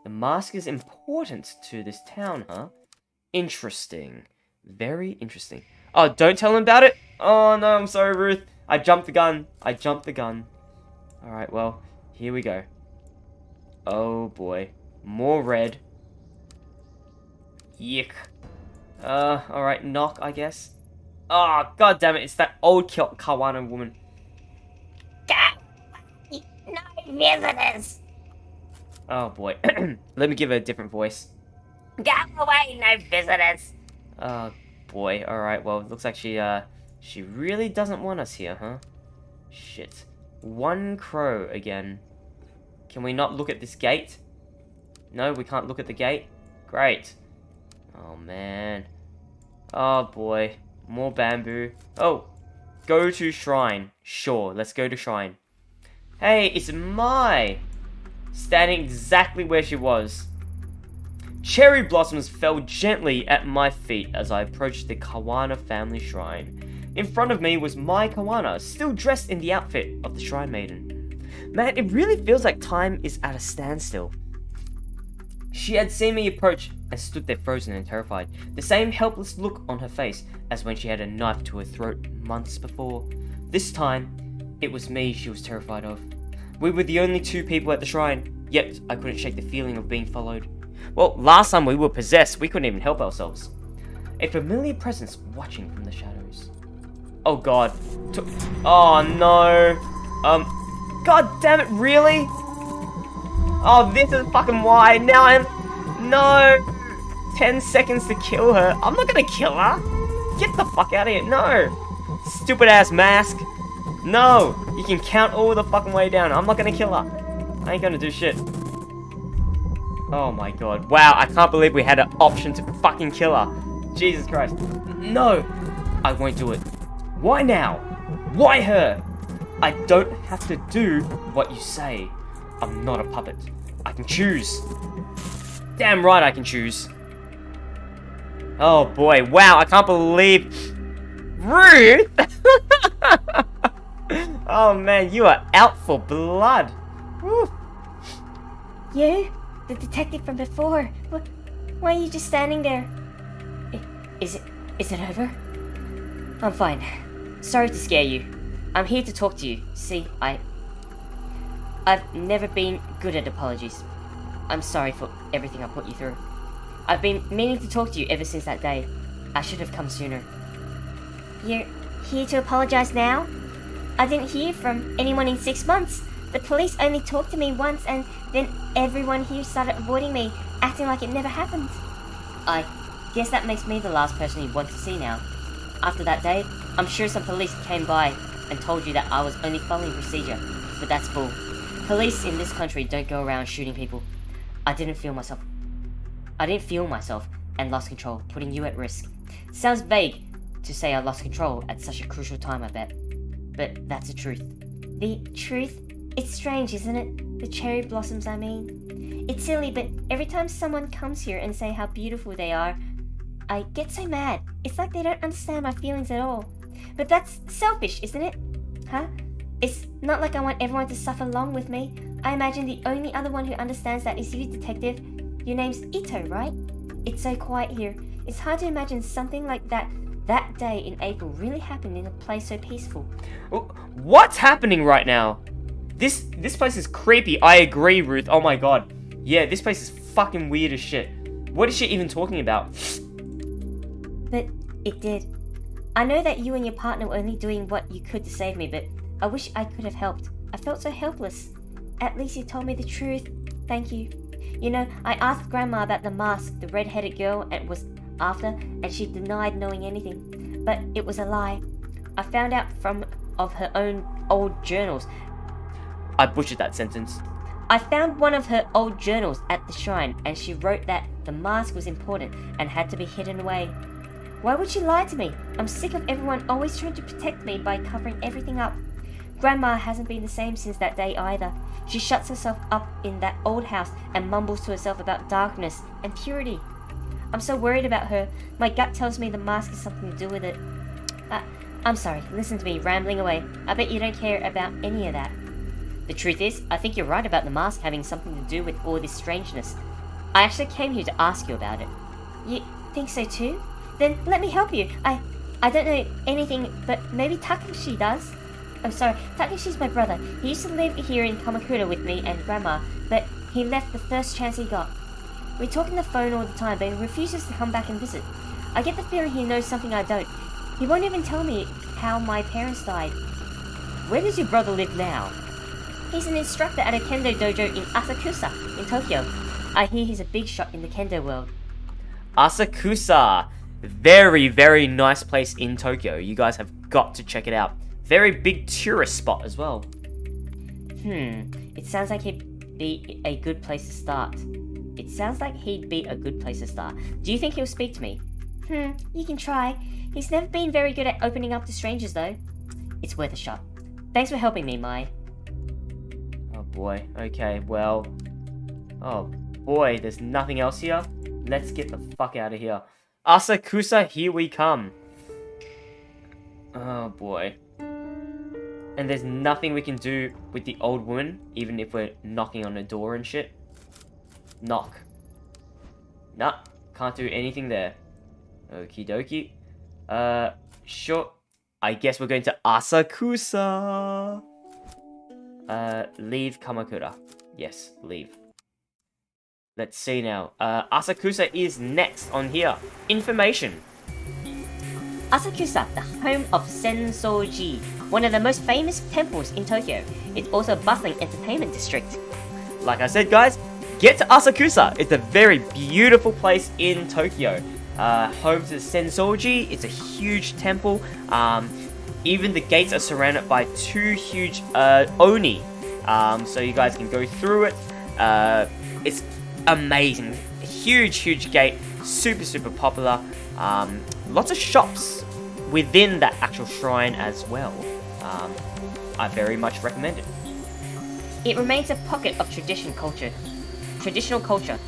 The mask is important to this town, huh? Interesting. Very interesting. Oh, don't tell him about it? Oh, no, I'm sorry, Ruth. I jumped the gun. Alright, well, here we go. Oh, boy. More red. Yuck. Alright, knock, I guess. Oh, god damn it, it's that old Kawana woman. No visitors! Oh, boy. Let me give her a different voice. Go away, no visitors! Oh, boy. Alright, well, it looks like she really doesn't want us here, huh? Shit. One crow again. Can we not look at this gate? No, we can't look at the gate? Great. Oh, man. Oh, boy. More bamboo. Oh, go to shrine. Sure, let's go to shrine. Hey, it's Mai! Standing exactly where she was. Cherry blossoms fell gently at my feet as I approached the Kawana family shrine. In front of me was Mai Kawana, still dressed in the outfit of the shrine maiden. Man, it really feels like time is at a standstill. She had seen me approach and stood there frozen and terrified, the same helpless look on her face as when she had a knife to her throat months before. This time, it was me she was terrified of. We were the only two people at the shrine, yet I couldn't shake the feeling of being followed. Well, last time we were possessed, we couldn't even help ourselves. A familiar presence watching from the shadows. Oh god. Oh no. God damn it, really? Oh, this is fucking why. Now No! 10 seconds to kill her. I'm not gonna kill her. Get the fuck out of here. No! Stupid ass mask. No! You can count all the fucking way down. I'm not gonna kill her. I ain't gonna do shit. Oh my god. Wow, I can't believe we had an option to fucking kill her. Jesus Christ. No! I won't do it. Why now? Why her? I don't have to do what you say. I'm not a puppet. I can choose. Damn right I can choose. Oh boy, wow, I can't believe... Ruth! Oh man, you are out for blood. Woo. You? The detective from before. Why are you just standing there? Is it over? I'm fine. Sorry to scare you. I'm here to talk to you. See, I've never been good at apologies. I'm sorry for everything I put you through. I've been meaning to talk to you ever since that day. I should have come sooner. You're here to apologize now? I didn't hear from anyone in 6 months. The police only talked to me once and then everyone here started avoiding me, acting like it never happened. I guess that makes me the last person you want to see now. After that day, I'm sure some police came by and told you that I was only following procedure, but that's bull. Police in this country don't go around shooting people. I didn't feel myself and lost control, putting you at risk. Sounds vague to say I lost control at such a crucial time, I bet. But that's the truth. The truth? It's strange, isn't it? The cherry blossoms, I mean. It's silly, but every time someone comes here and say how beautiful they are, I get so mad. It's like they don't understand my feelings at all. But that's selfish, isn't it? Huh? It's not like I want everyone to suffer along with me. I imagine the only other one who understands that is you, detective. Your name's Ito, right? It's so quiet here. It's hard to imagine something like that day in April really happened in a place so peaceful. What's happening right now? This place is creepy. I agree, Ruth. Oh my god. Yeah, this place is fucking weird as shit. What is she even talking about? But it did. I know that you and your partner were only doing what you could to save me, but I wish I could have helped. I felt so helpless. At least you told me the truth. Thank you. You know, I asked Grandma about the mask the red-headed girl was after, and she denied knowing anything. But it was a lie. I found out of her own old journals. I butchered that sentence. I found one of her old journals at the shrine, and she wrote that the mask was important and had to be hidden away. Why would she lie to me? I'm sick of everyone always trying to protect me by covering everything up. Grandma hasn't been the same since that day either. She shuts herself up in that old house and mumbles to herself about darkness and purity. I'm so worried about her. My gut tells me the mask has something to do with it. I'm sorry, listen to me rambling away. I bet you don't care about any of that. The truth is, I think you're right about the mask having something to do with all this strangeness. I actually came here to ask you about it. You think so too? Then let me help you. I don't know anything, but maybe Takeshi does. I'm sorry, Takeshi's my brother. He used to live here in Kamakura with me and Grandma, but he left the first chance he got. We talk on the phone all the time, but he refuses to come back and visit. I get the feeling he knows something I don't. He won't even tell me how my parents died. Where does your brother live now? He's an instructor at a kendo dojo in Asakusa, in Tokyo. I hear he's a big shot in the kendo world. Asakusa! Very, very nice place in Tokyo. You guys have got to check it out. Very big tourist spot as well. It sounds like he'd be a good place to start. Do you think he'll speak to me? You can try. He's never been very good at opening up to strangers, though. It's worth a shot. Thanks for helping me, Mai. Oh boy. Okay, well... Oh boy, there's nothing else here. Let's get the fuck out of here. Asakusa, here we come. Oh boy. And there's nothing we can do with the old woman, even if we're knocking on a door and shit. Knock. Nah, can't do anything there. Okie dokie. Sure. I guess we're going to Asakusa. Leave Kamakura. Yes, leave. Let's see now. Asakusa is next on here. Information. Asakusa, the home of Sensoji, one of the most famous temples in Tokyo. It's also a bustling entertainment district. Like I said, guys, get to Asakusa. It's a very beautiful place in Tokyo. Home to Sensoji. It's a huge temple. Even the gates are surrounded by 2 huge oni. So you guys can go through it. It's amazing. Huge gate. Super popular. Lots of shops within that actual shrine as well. I very much recommend it. It remains a pocket of traditional culture,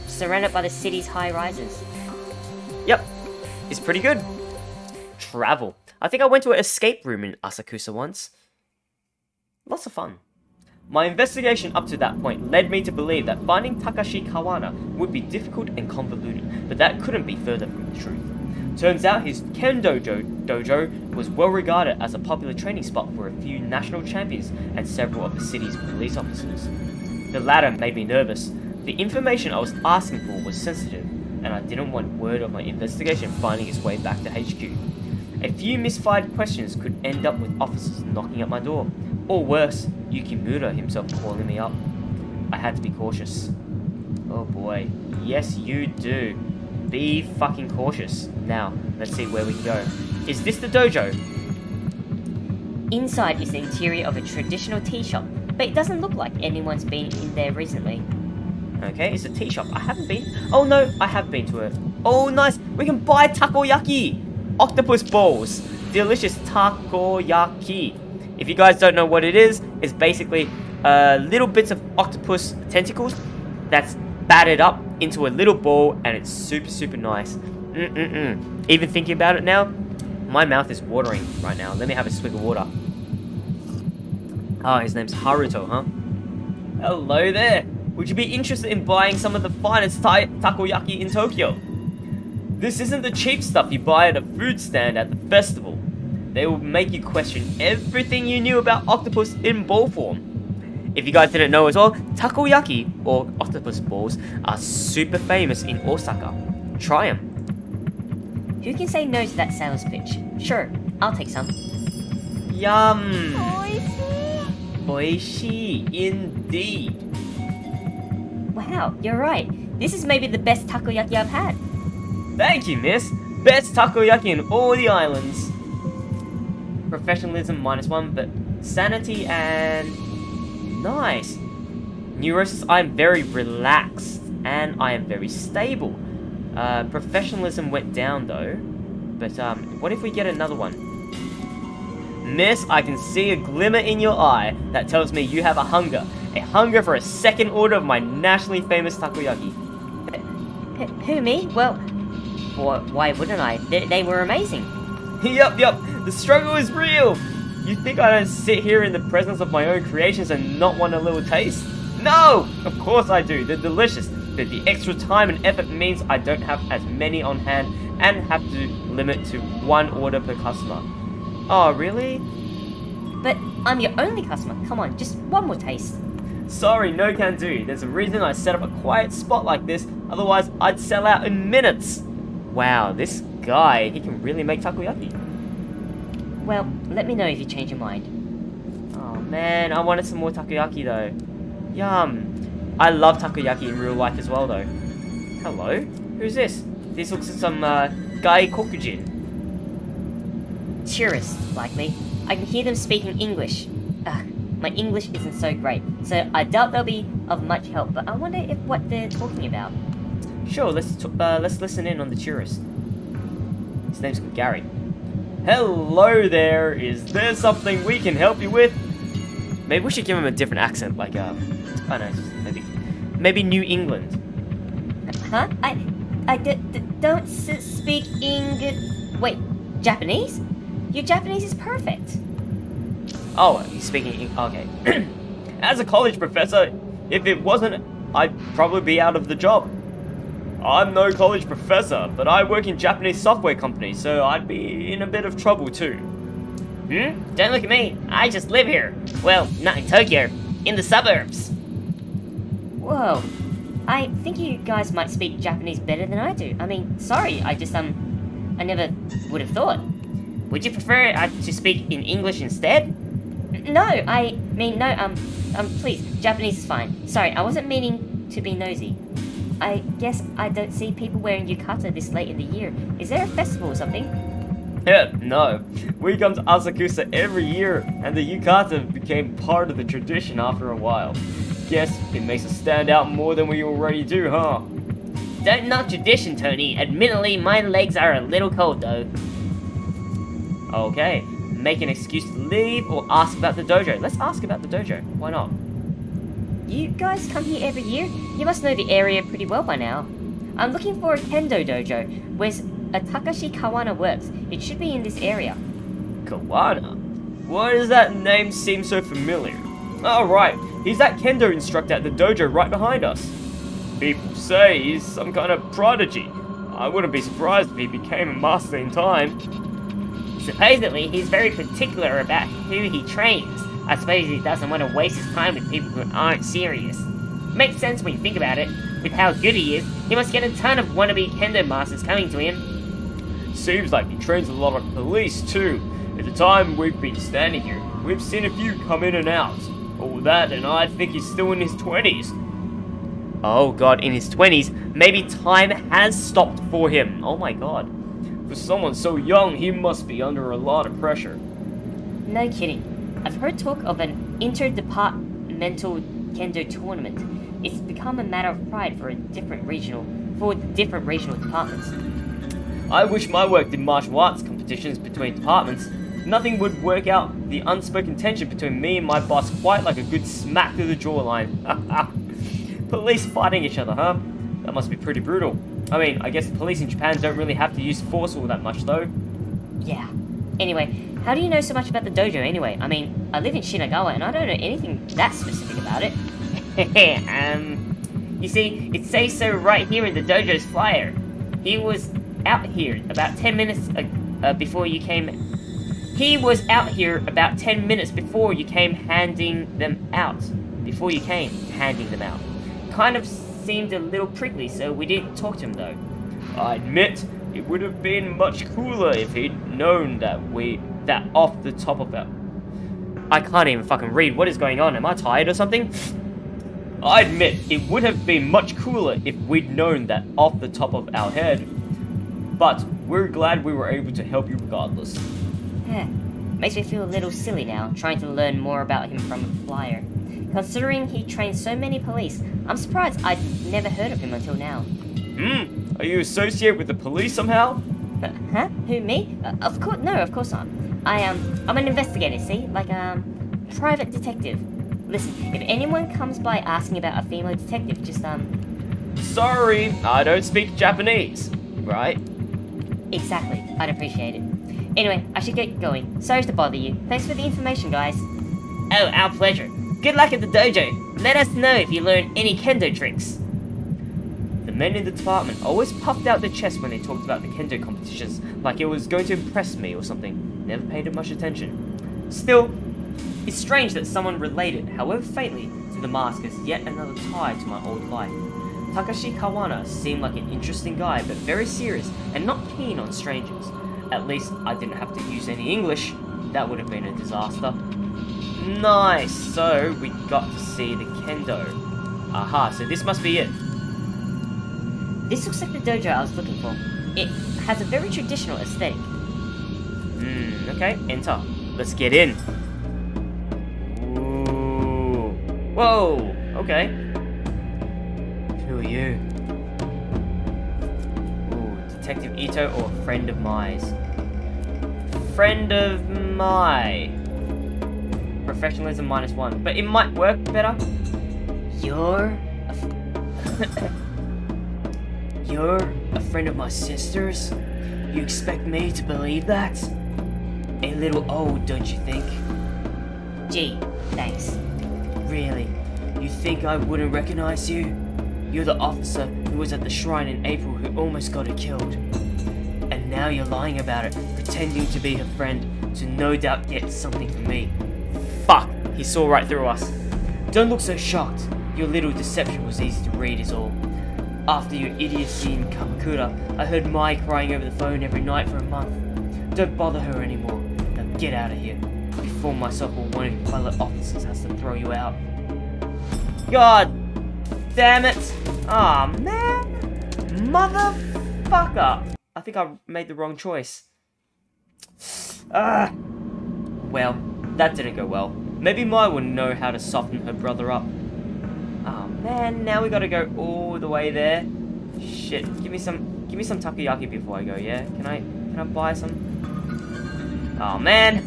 surrounded by the city's high rises. Yep, it's pretty good. Travel. I think I went to an escape room in Asakusa once. Lots of fun. My investigation up to that point led me to believe that finding Takashi Kawana would be difficult and convoluted, but that couldn't be further from the truth. Turns out his kendo dojo was well regarded as a popular training spot for a few national champions and several of the city's police officers. The latter made me nervous. The information I was asking for was sensitive, and I didn't want word of my investigation finding its way back to HQ. A few misfired questions could end up with officers knocking at my door, or worse, Yukimura himself calling me up. I had to be cautious. Oh boy, yes you do. Be fucking cautious. Now, let's see where we can go. Is this the dojo? Inside is the interior of a traditional tea shop, but it doesn't look like anyone's been in there recently. Okay, it's a tea shop. I haven't been. Oh no, I have been to it. Oh nice, we can buy takoyaki! Octopus balls. Delicious takoyaki. If you guys don't know what it is, it's basically little bits of octopus tentacles that's battered up into a little ball, and it's super nice. Even thinking about it now, my mouth is watering right now. Let me have a swig of water. Oh, his name's Haruto, huh? Hello there. Would you be interested in buying some of the finest takoyaki in Tokyo? This isn't the cheap stuff you buy at a food stand at the festival. They will make you question everything you knew about octopus in ball form. If you guys didn't know as well, takoyaki, or octopus balls, are super famous in Osaka. Try them. Who can say no to that sales pitch? Sure, I'll take some. Yum! Oishii! Oishii, indeed. Wow, you're right. This is maybe the best takoyaki I've had. Thank you, miss. Best takoyaki in all the islands. Professionalism -1, but sanity and... Nice. Neurosis, I'm very relaxed and I am very stable. Professionalism went down though. But what if we get another one? Miss, I can see a glimmer in your eye that tells me you have a hunger. A hunger for a second order of my nationally famous takoyaki. Who, me? Well, why wouldn't I? They were amazing. Yup. The struggle is real. You think I don't sit here in the presence of my own creations and not want a little taste? No! Of course I do. They're delicious. But the extra time and effort means I don't have as many on hand and have to limit to 1 order per customer. Oh, really? But I'm your only customer. Come on, just one more taste. Sorry, no can do. There's a reason I set up a quiet spot like this, otherwise I'd sell out in minutes. Wow, this guy, he can really make takoyaki. Well, let me know if you change your mind. Oh man, I wanted some more takoyaki though. Yum. I love takoyaki in real life as well though. Hello? Who's this? This looks like some Gai Kokujin. Tourists, like me. I can hear them speaking English. My English isn't so great, so I doubt they'll be of much help, but I wonder if what they're talking about. Sure, let's listen in on the tourist. His name's Gary. Hello there, is there something we can help you with? Maybe we should give him a different accent, like, I don't know, maybe New England. Huh? I don't speak Wait, Japanese? Your Japanese is perfect. Oh, he's speaking okay. As a college professor, if it wasn't, I'd probably be out of the job. I'm no college professor, but I work in Japanese software companies, so I'd be in a bit of trouble too. Don't look at me. I just live here. Well, not in Tokyo. In the suburbs. Whoa. I think you guys might speak Japanese better than I do. I mean, sorry, I never would have thought. Would you prefer to speak in English instead? No, please, Japanese is fine. Sorry, I wasn't meaning to be nosy. I guess I don't see people wearing yukata this late in the year. Is there a festival or something? No. We come to Asakusa every year, and the yukata became part of the tradition after a while. Guess it makes us stand out more than we already do, huh? Don't knock tradition, Tony. Admittedly, my legs are a little cold, though. Okay, make an excuse to leave or ask about the dojo. Let's ask about the dojo. Why not? You guys come here every year? You must know the area pretty well by now. I'm looking for a kendo dojo, where a Takashi Kawana works. It should be in this area. Kawana? Why does that name seem so familiar? Oh right, he's that kendo instructor at the dojo right behind us. People say he's some kind of prodigy. I wouldn't be surprised if he became a master in time. Supposedly, he's very particular about who he trains. I suppose he doesn't want to waste his time with people who aren't serious. Makes sense when you think about it. With how good he is, he must get a ton of wannabe kendo masters coming to him. Seems like he trains a lot of police too. At the time we've been standing here, we've seen a few come in and out. All that, and I think he's still in his 20s. Oh god, in his 20s? Maybe time has stopped for him. Oh my god. For someone so young, he must be under a lot of pressure. No kidding. I've heard talk of an interdepartmental kendo tournament. It's become a matter of pride for different regional departments. I wish my work did martial arts competitions between departments. Nothing would work out the unspoken tension between me and my boss quite like a good smack through the jawline. Police fighting each other, huh? That must be pretty brutal. I mean, I guess the police in Japan don't really have to use force all that much, though. Yeah. Anyway, how do you know so much about the dojo anyway? I mean, I live in Shinagawa and I don't know anything that specific about it. You see, it says so right here in the dojo's flyer. He was out here about 10 minutes before you came. He was out here about 10 minutes before you came handing them out. Kind of seemed a little prickly, so we didn't talk to him though. I admit, it would have been much cooler if he'd known that off the top of it. I can't even fucking read. What is going on? Am I tired or something? I admit, it would have been much cooler if we'd known that off the top of our head. But we're glad we were able to help you regardless. Makes me feel a little silly now, trying to learn more about him from a flyer. Considering he trains so many police, I'm surprised I'd never heard of him until now. Are you associated with the police somehow? Huh? Who, me? Of course, no, of course not. I'm an investigator, see? Like, private detective. Listen, if anyone comes by asking about a female detective, just, Sorry, I don't speak Japanese. Right? Exactly, I'd appreciate it. Anyway, I should get going. Sorry to bother you. Thanks for the information, guys. Oh, our pleasure. Good luck at the dojo. Let us know if you learn any kendo tricks. The men in the department always puffed out their chest when they talked about the kendo competitions, like it was going to impress me or something. Never paid it much attention. Still, it's strange that someone related, however faintly, to the mask as yet another tie to my old life. Takashi Kawana seemed like an interesting guy, but very serious and not keen on strangers. At least I didn't have to use any English. That would have been a disaster. Nice, so we got to see the kendo. Aha, so this must be it. This looks like the dojo I was looking for. It has a very traditional aesthetic. Okay, enter. Let's get in. Ooh. Whoa, okay. Who are you? Ooh, Detective Ito or a friend of mine? Friend of my. Professionalism -1, but it might work better. You're You're a friend of my sister's? You expect me to believe that? A little old, don't you think? Gee, thanks. Really? You think I wouldn't recognize you? You're the officer who was at the shrine in April who almost got her killed. And now you're lying about it, pretending to be her friend to no doubt get something from me. Fuck! He saw right through us. Don't look so shocked. Your little deception was easy to read is all. After your idiocy in Kamakura, I heard Mai crying over the phone every night for a month. Don't bother her anymore. Now get out of here, before myself or one of your fellow officers has to throw you out. God damn it! Aw, man! Motherfucker! I think I made the wrong choice. Ah! Well, that didn't go well. Maybe Mai will know how to soften her brother up. Oh man, now we gotta go all the way there. Shit, give me some takoyaki before I go, yeah? Can I buy some? Oh man!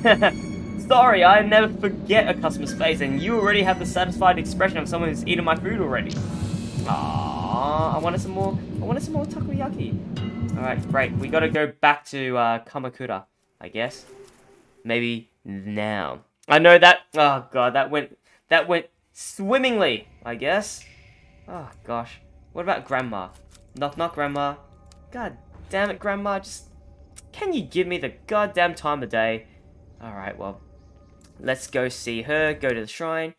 Sorry, I never forget a customer's face, and you already have the satisfied expression of someone who's eaten my food already. Ah, I wanted some more takoyaki. Alright, great. We gotta go back to Kamakura, I guess. Maybe now. I know that. Oh god, that went swimmingly, I guess. Oh gosh. What about Grandma? Not Grandma. God damn it, Grandma. Just can you give me the goddamn time of day? Alright, well. Let's go see her, go to the shrine.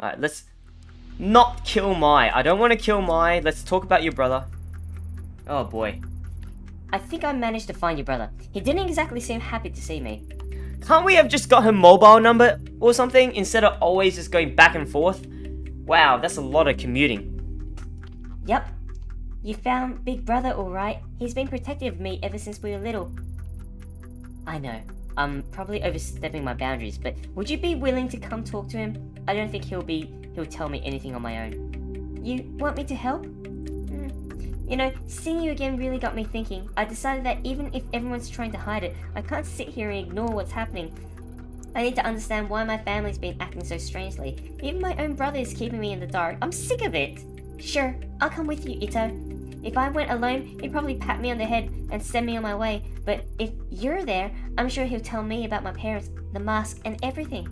Alright, let's not kill Mai. I don't want to kill Mai. Let's talk about your brother. Oh boy. I think I managed to find your brother. He didn't exactly seem happy to see me. Can't we have just got her mobile number or something instead of always just going back and forth? Wow, that's a lot of commuting. Yep. You found Big Brother alright. He's been protective of me ever since we were little. I know. I'm probably overstepping my boundaries, but would you be willing to come talk to him? I don't think he'll tell me anything on my own. You want me to help? You know, seeing you again really got me thinking. I decided that even if everyone's trying to hide it, I can't sit here and ignore what's happening. I need to understand why my family's been acting so strangely. Even my own brother is keeping me in the dark. I'm sick of it. Sure, I'll come with you, Ito. If I went alone, he'd probably pat me on the head and send me on my way. But if you're there, I'm sure he'll tell me about my parents, the mask, and everything.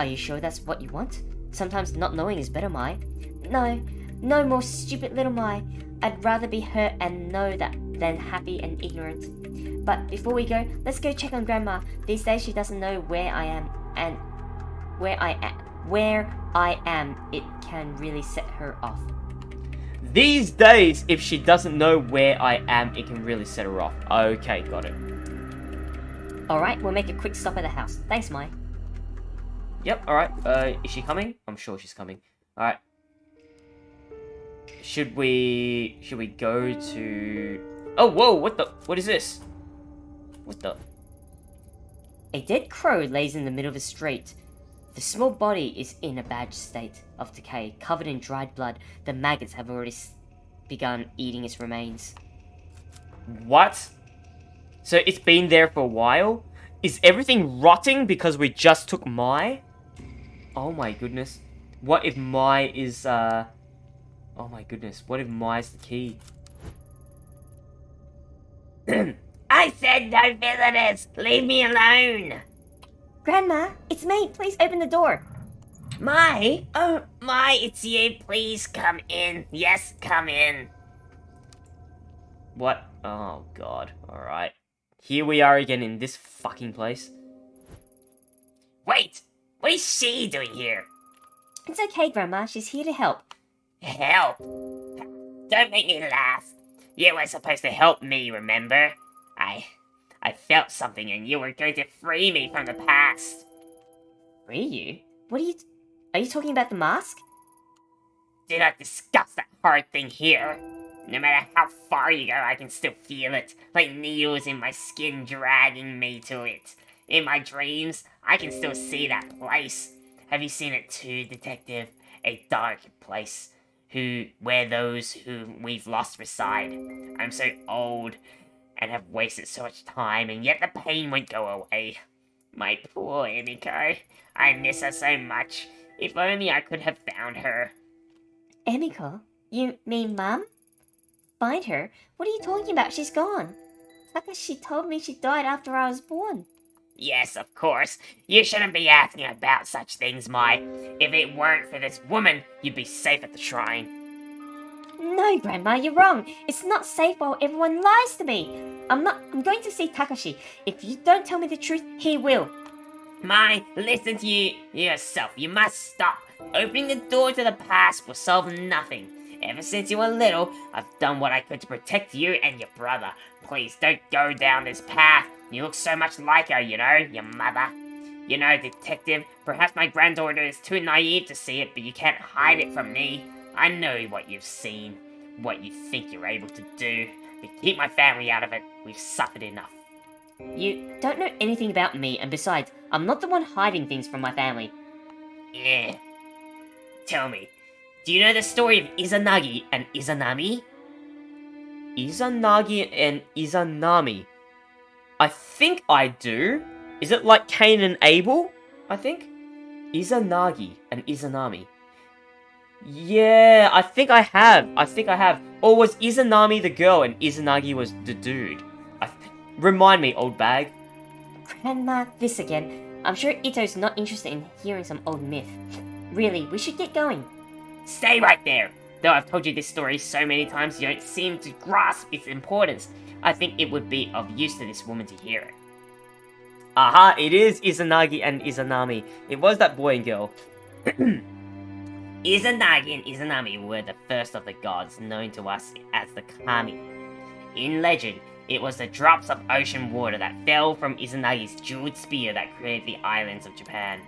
Are you sure that's what you want? Sometimes not knowing is better, Mai. No more stupid little Mai. I'd rather be hurt and know that than happy and ignorant. But before we go, let's go check on Grandma. These days she doesn't know where I am, and where I am, it can really set her off. These days, if she doesn't know where I am, it can really set her off. Okay, got it. Alright, we'll make a quick stop at the house. Thanks, Mai. Yep, alright. Is she coming? I'm sure she's coming. Alright. Should we go to... Oh, whoa, what is this? What the... A dead crow lays in the middle of the street. The small body is in a bad state of decay, covered in dried blood. The maggots have already begun eating its remains. What? So it's been there for a while? Is everything rotting because we just took Mai? Oh my goodness. What if Mai is, Oh my goodness, what if Mai's the key? I said no visitors! Leave me alone! Grandma, it's me. Please open the door. Mai? Oh, Mai, it's you. Please come in. Yes, come in. What? Oh god, alright. Here we are again in this fucking place. Wait! What is she doing here? It's okay, Grandma. She's here to help. Help? Don't make me laugh. You were supposed to help me, remember? I felt something and you were going to free me from the past. Free you? Are you talking about the mask? Do not discuss that hard thing here. No matter how far you go, I can still feel it, like needles in my skin dragging me to it. In my dreams, I can still see that place. Have you seen it too, Detective? A dark place, where those whom we've lost reside. I'm so old, and have wasted so much time, and yet the pain won't go away. My poor Emiko. I miss her so much. If only I could have found her. Emiko? You mean Mum? Find her? What are you talking about? She's gone. Takashi told me she died after I was born. Yes, of course. You shouldn't be asking about such things, Mai. If it weren't for this woman, you'd be safe at the shrine. No, Grandma, you're wrong. It's not safe while everyone lies to me. I'm going to see Takashi. If you don't tell me the truth, he will. Mai, listen to yourself. You must stop. Opening the door to the past will solve nothing. Ever since you were little, I've done what I could to protect you and your brother. Please don't go down this path. You look so much like her, you know, your mother. You know, Detective, perhaps my granddaughter is too naive to see it, but you can't hide it from me. I know what you've seen, what you think you're able to do, but keep my family out of it. We've suffered enough. You don't know anything about me, and besides, I'm not the one hiding things from my family. Yeah. Tell me, do you know the story of Izanagi and Izanami? Izanagi and Izanami. I think I do. Is it like Cain and Abel? I think. Izanagi and Izanami. Yeah, I think I have. Or was Izanami the girl and Izanagi was the dude? Remind me, old bag. Grandma, this again. I'm sure Ito's not interested in hearing some old myth. Really, we should get going. Stay right there. Though I've told you this story so many times, you don't seem to grasp its importance. I think it would be of use to this woman to hear it. Aha, it is Izanagi and Izanami. It was that boy and girl. Izanagi and Izanami were the first of the gods known to us as the Kami. In legend, it was the drops of ocean water that fell from Izanagi's jeweled spear that created the islands of Japan.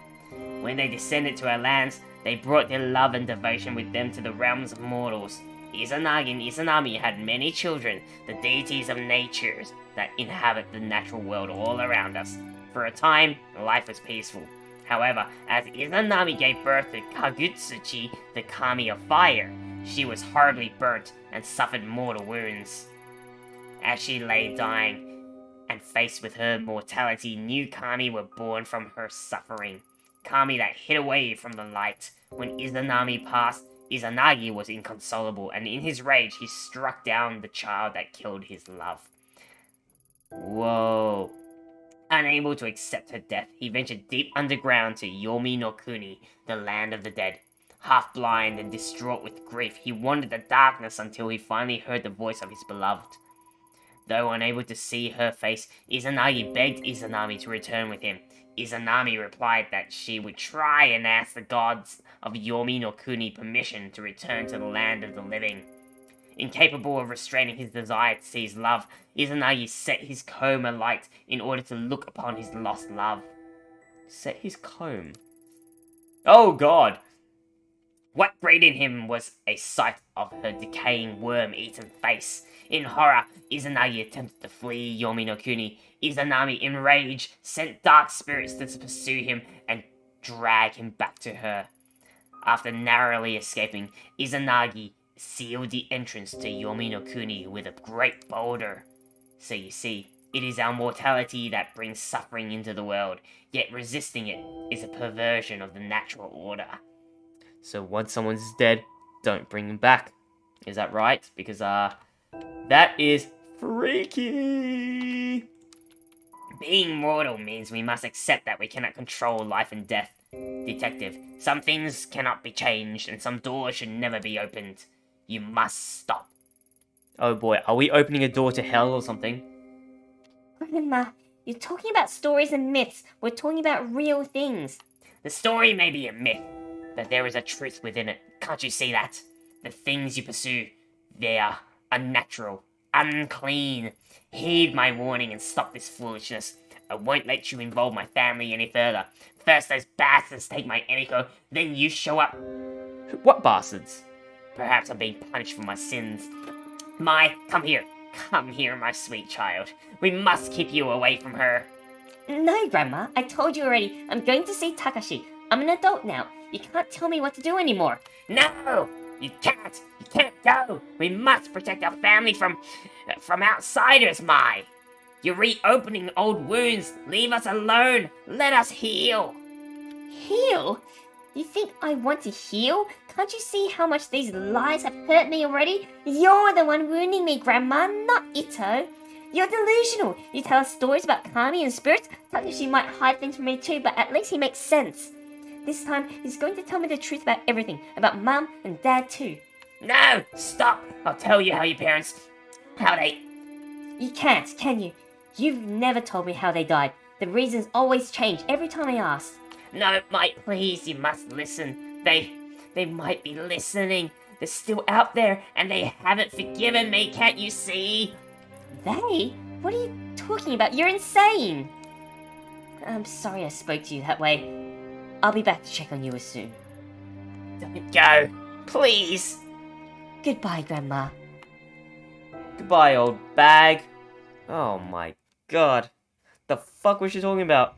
When they descended to our lands, they brought their love and devotion with them to the realms of mortals. Izanagi and Izanami had many children, the deities of nature that inhabit the natural world all around us. For a time, life was peaceful. However, as Izanami gave birth to Kagutsuchi, the kami of fire, she was horribly burnt and suffered mortal wounds. As she lay dying, and faced with her mortality, new kami were born from her suffering. Kami that hid away from the light. When Izanami passed, Izanagi was inconsolable, and in his rage he struck down the child that killed his love. Whoa. Unable to accept her death, he ventured deep underground to Yomi no Kuni, the land of the dead. Half blind and distraught with grief, he wandered the darkness until he finally heard the voice of his beloved. Though unable to see her face, Izanagi begged Izanami to return with him. Izanami replied that she would try and ask the gods of Yomi no Kuni permission to return to the land of the living. Incapable of restraining his desire to see his love, Izanagi set his comb alight in order to look upon his lost love. Set his comb? Oh god! What greeted him was a sight of her decaying worm-eaten face. In horror, Izanagi attempted to flee Yomi no Kuni. Izanami, in rage, sent dark spirits to pursue him and drag him back to her. After narrowly escaping, Izanagi sealed the entrance to Yomi no Kuni with a great boulder. So you see, it is our mortality that brings suffering into the world, yet resisting it is a perversion of the natural order. So once someone's dead, don't bring them back. Is that right? Because, that is freaky! Being mortal means we must accept that we cannot control life and death. Detective, some things cannot be changed and some doors should never be opened. You must stop. Oh boy, are we opening a door to hell or something? Grandma, you're talking about stories and myths. We're talking about real things. The story may be a myth, but there is a truth within it. Can't you see that? The things you pursue, they are unnatural, unclean. Heed my warning and stop this foolishness. I won't let you involve my family any further. First those bastards take my Emiko, then you show up. What bastards? Perhaps I'm being punished for my sins. Come here. Come here, my sweet child. We must keep you away from her. No, Grandma, I told you already. I'm going to see Takashi. I'm an adult now. You can't tell me what to do anymore. No! You can't! You can't go! We must protect our family from outsiders, Mai! You're reopening old wounds! Leave us alone! Let us heal! Heal? You think I want to heal? Can't you see how much these lies have hurt me already? You're the one wounding me, Grandma, not Ito. You're delusional. You tell us stories about Kami and spirits. Takashi might hide things from me too, but at least he makes sense. This time, he's going to tell me the truth about everything. About Mum and Dad too. No! Stop! I'll tell you how your parents... how they... You can't, can you? You've never told me how they died. The reasons always change every time I ask. No, Mike, please, you must listen. They might be listening. They're still out there, and they haven't forgiven me, can't you see? They? What are you talking about? You're insane! I'm sorry I spoke to you that way. I'll be back to check on you as soon. Don't go. Please. Goodbye, Grandma. Goodbye, old bag. Oh my god. The fuck was she talking about?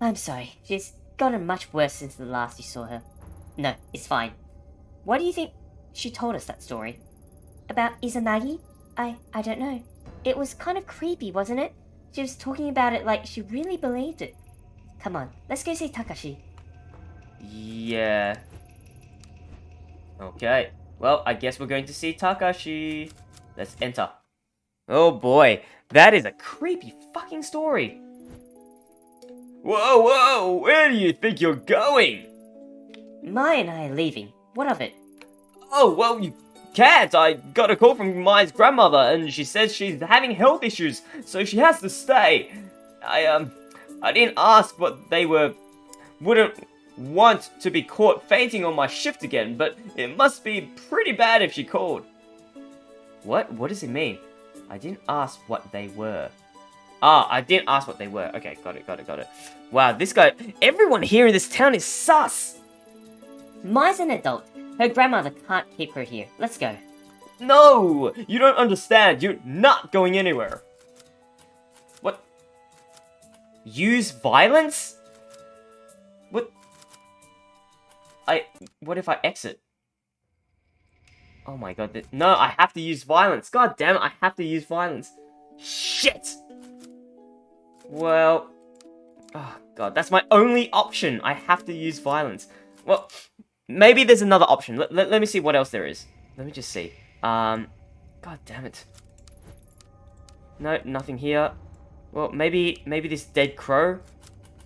I'm sorry. She's gotten much worse since the last you saw her. No, it's fine. Why do you think she told us that story? About Izanagi? I don't know. It was kind of creepy, wasn't it? She was talking about it like she really believed it. Come on, let's go see Takashi. Yeah. Okay. Well, I guess we're going to see Takashi. Let's enter. Oh boy, that is a creepy fucking story. Whoa, whoa, where do you think you're going? Mai and I are leaving. What of it? Oh, well, you can't. I got a call from Mai's grandmother, and she says she's having health issues, so she has to stay. I didn't ask what they were. Wouldn't want to be caught fainting on my shift again, but it must be pretty bad if she called. What? What does it mean? I didn't ask what they were. Ah, I didn't ask what they were. Okay, got it. Wow, this guy... Everyone here in this town is sus! Mai's an adult. Her grandmother can't keep her here. Let's go. No! You don't understand. You're not going anywhere. What? Use violence? What? What if I exit? Oh my god. No, I have to use violence. God damn it, I have to use violence. Shit! Well... Oh god, that's my only option. I have to use violence. Well, maybe there's another option. Let me see what else there is. Let me just see. God damn it. No, nothing here. Well, maybe this dead crow.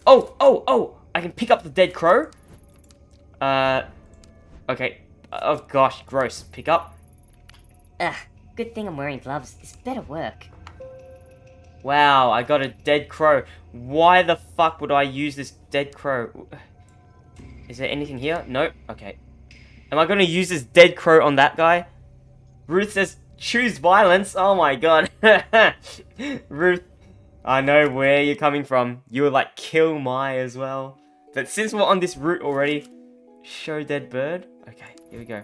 Oh! I can pick up the dead crow. Okay. Oh gosh, gross. Pick up. Ugh, good thing I'm wearing gloves. This better work. Wow, I got a dead crow. Why the fuck would I use this dead crow? Is there anything here? No? Okay. Am I going to use this dead crow on that guy? Ruth says, choose violence. Oh my god. Ruth, I know where you're coming from. You would like kill Mai as well. But since we're on this route already, show dead bird. Okay, here we go.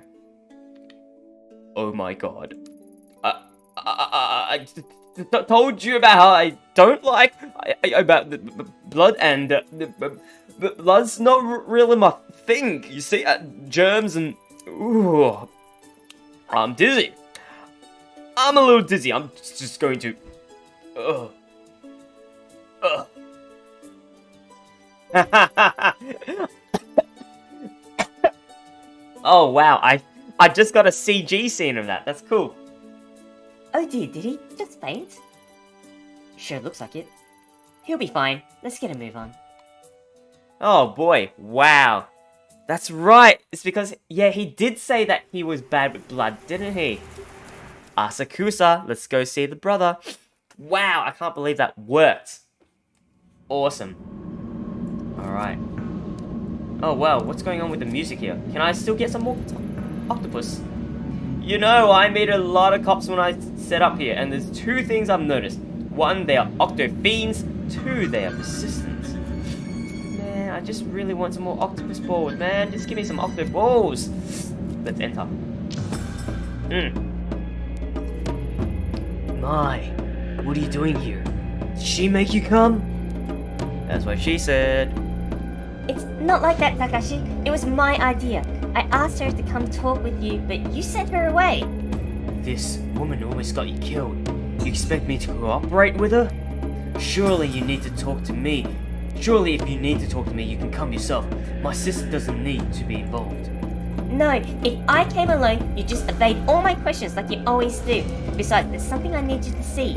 Oh my god. I told you about how I don't like about the blood, and the blood's not really my thing. You see, germs and ooh, I'm dizzy. I'm a little dizzy. I'm just going to. Oh wow, I just got a CG scene of that. That's cool. Oh dear, did he just faint? Sure looks like it. He'll be fine. Let's get a move on. Oh boy, wow. That's right. It's because, yeah, he did say that he was bad with blood, didn't he? Asakusa, let's go see the brother. Wow, I can't believe that worked. Awesome. Alright. Oh wow, what's going on with the music here? Can I still get some more octopus? You know, I made a lot of cops when I set up here, and there's two things I've noticed. One, they are octo fiends. Two, they are persistent. Man, I just really want some more octopus balls, man. Just give me some octo balls. Let's enter. Mai, what are you doing here? Did she make you come? That's what she said. It's not like that, Takashi. It was my idea. I asked her to come talk with you, but you sent her away. This woman almost got you killed. You expect me to cooperate with her? Surely you need to talk to me. Surely if you need to talk to me, you can come yourself. My sister doesn't need to be involved. No, if I came alone, you just evade all my questions like you always do. Besides, there's something I need you to see.